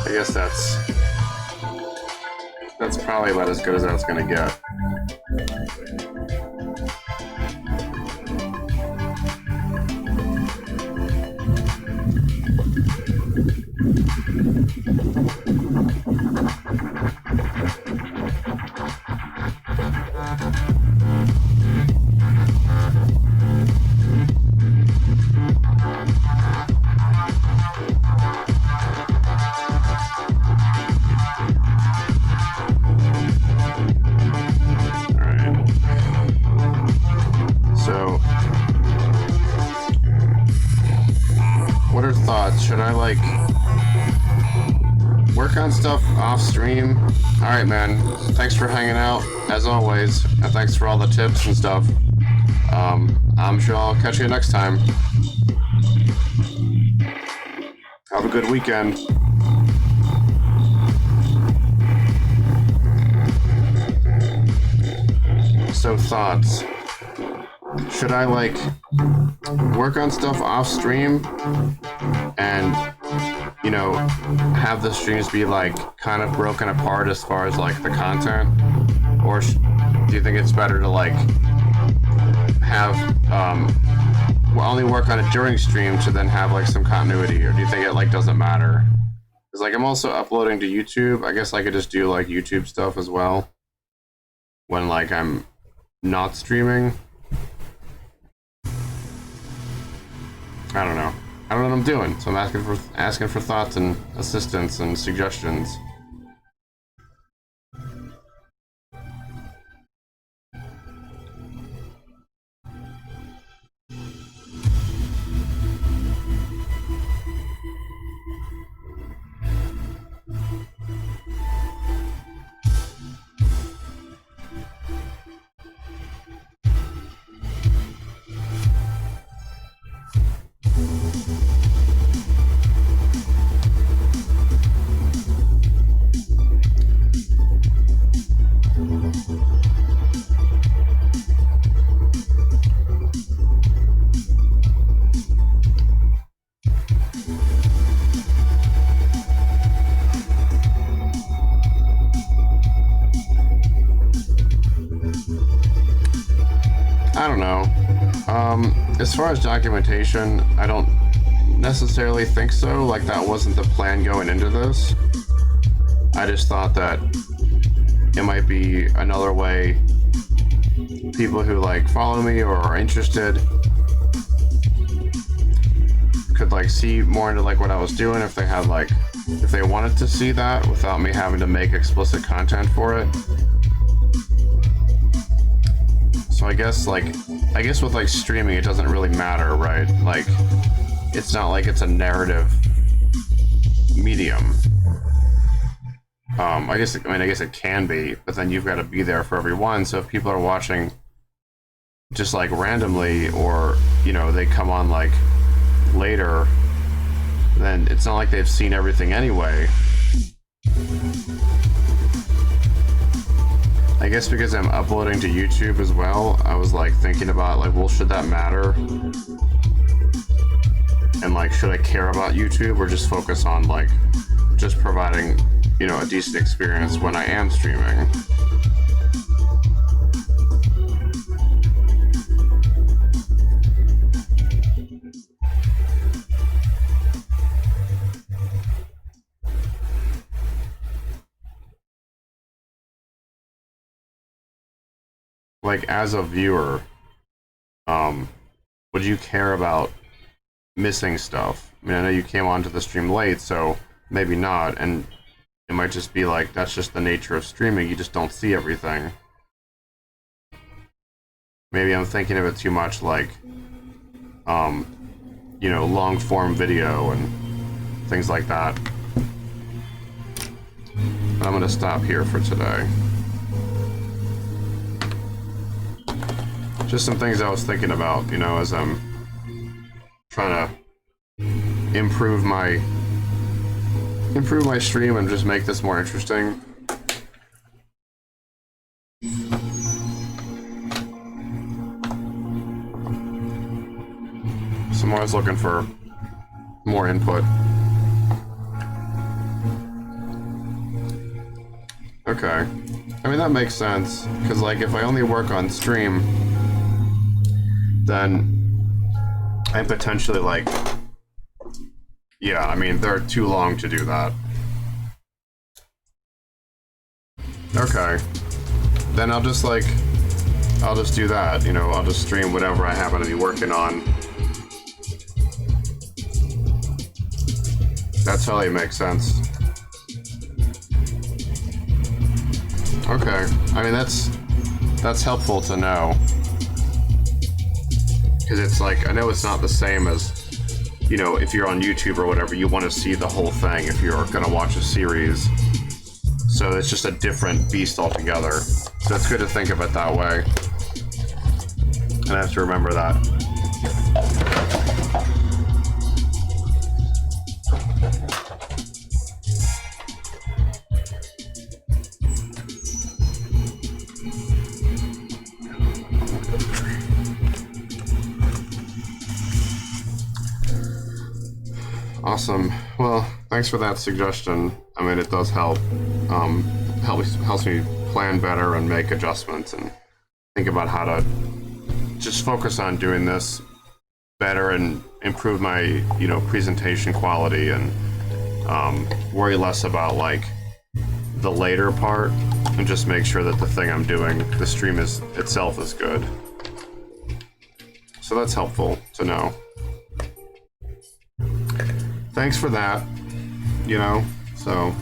I guess that's probably about as good as that's gonna get. What are thoughts? Should I like work on stuff off stream? Alright, man. Thanks for hanging out, as always, and thanks for all the tips and stuff. I'm sure I'll catch you next time. Have a good weekend. So thoughts. Should I like work on stuff off stream and, you know, have the streams be like kind of broken apart as far as like the content? Or do you think it's better to like have only work on it during stream to then have like some continuity? Or do you think it like doesn't matter? Because like I'm also uploading to YouTube. I guess I could just do like YouTube stuff as well when like I'm not streaming. I don't know. I don't know what I'm doing, so I'm asking for thoughts and assistance and suggestions. I don't know. As far as documentation, I don't necessarily think so. Like, that wasn't the plan going into this. I just thought that it might be another way people who like follow me or are interested could like see more into like what I was doing if they had like, if they wanted to see that without me having to make explicit content for it. So I guess with like streaming, it doesn't really matter, right? Like, it's not like it's a narrative medium. I guess it can be, but then you've got to be there for everyone. So if people are watching just like randomly, or, you know, they come on like later, then it's not like they've seen everything anyway. I guess because I'm uploading to YouTube as well, I was like thinking about like, well, should that matter? And like, should I care about YouTube or just focus on like just providing, you know, a decent experience when I am streaming? Like, as a viewer, would you care about missing stuff? I mean, I know you came onto the stream late, so maybe not, and it might just be like, that's just the nature of streaming, you just don't see everything. Maybe I'm thinking of it too much like, you know, long form video and things like that. But I'm gonna stop here for today. Just some things I was thinking about, you know, as I'm trying to improve my stream and just make this more interesting. So I'm always looking for more input. Okay. I mean, that makes sense, because like if I only work on stream, then I'm potentially like, yeah, I mean, they're too long to do that. Okay. Then I'll just do that, you know, I'll just stream whatever I happen to be working on. That totally makes sense. Okay. I mean, that's helpful to know. Because it's like, I know it's not the same as, you know, if you're on YouTube or whatever, you want to see the whole thing if you're going to watch a series. So it's just a different beast altogether. So it's good to think of it that way. And I have to remember that. Awesome. Well, thanks for that suggestion. I mean, it does help. Helps me plan better and make adjustments and think about how to just focus on doing this better and improve my, you know, presentation quality, and worry less about like the later part, and just make sure that the thing I'm doing, the stream itself is good. So that's helpful to know. Thanks for that, you know, so.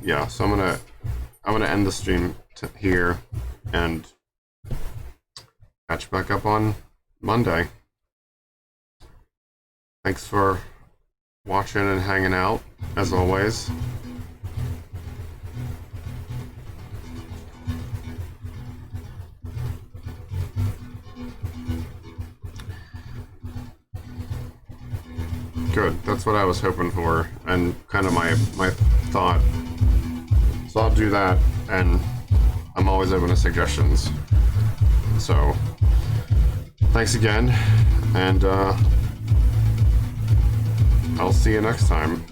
Yeah, so I'm gonna end the stream here and catch back up on Monday. Thanks for watching and hanging out, as always. Good, that's what I was hoping for, and kind of my thought. So I'll do that, and I'm always open to suggestions. So, thanks again, and I'll see you next time.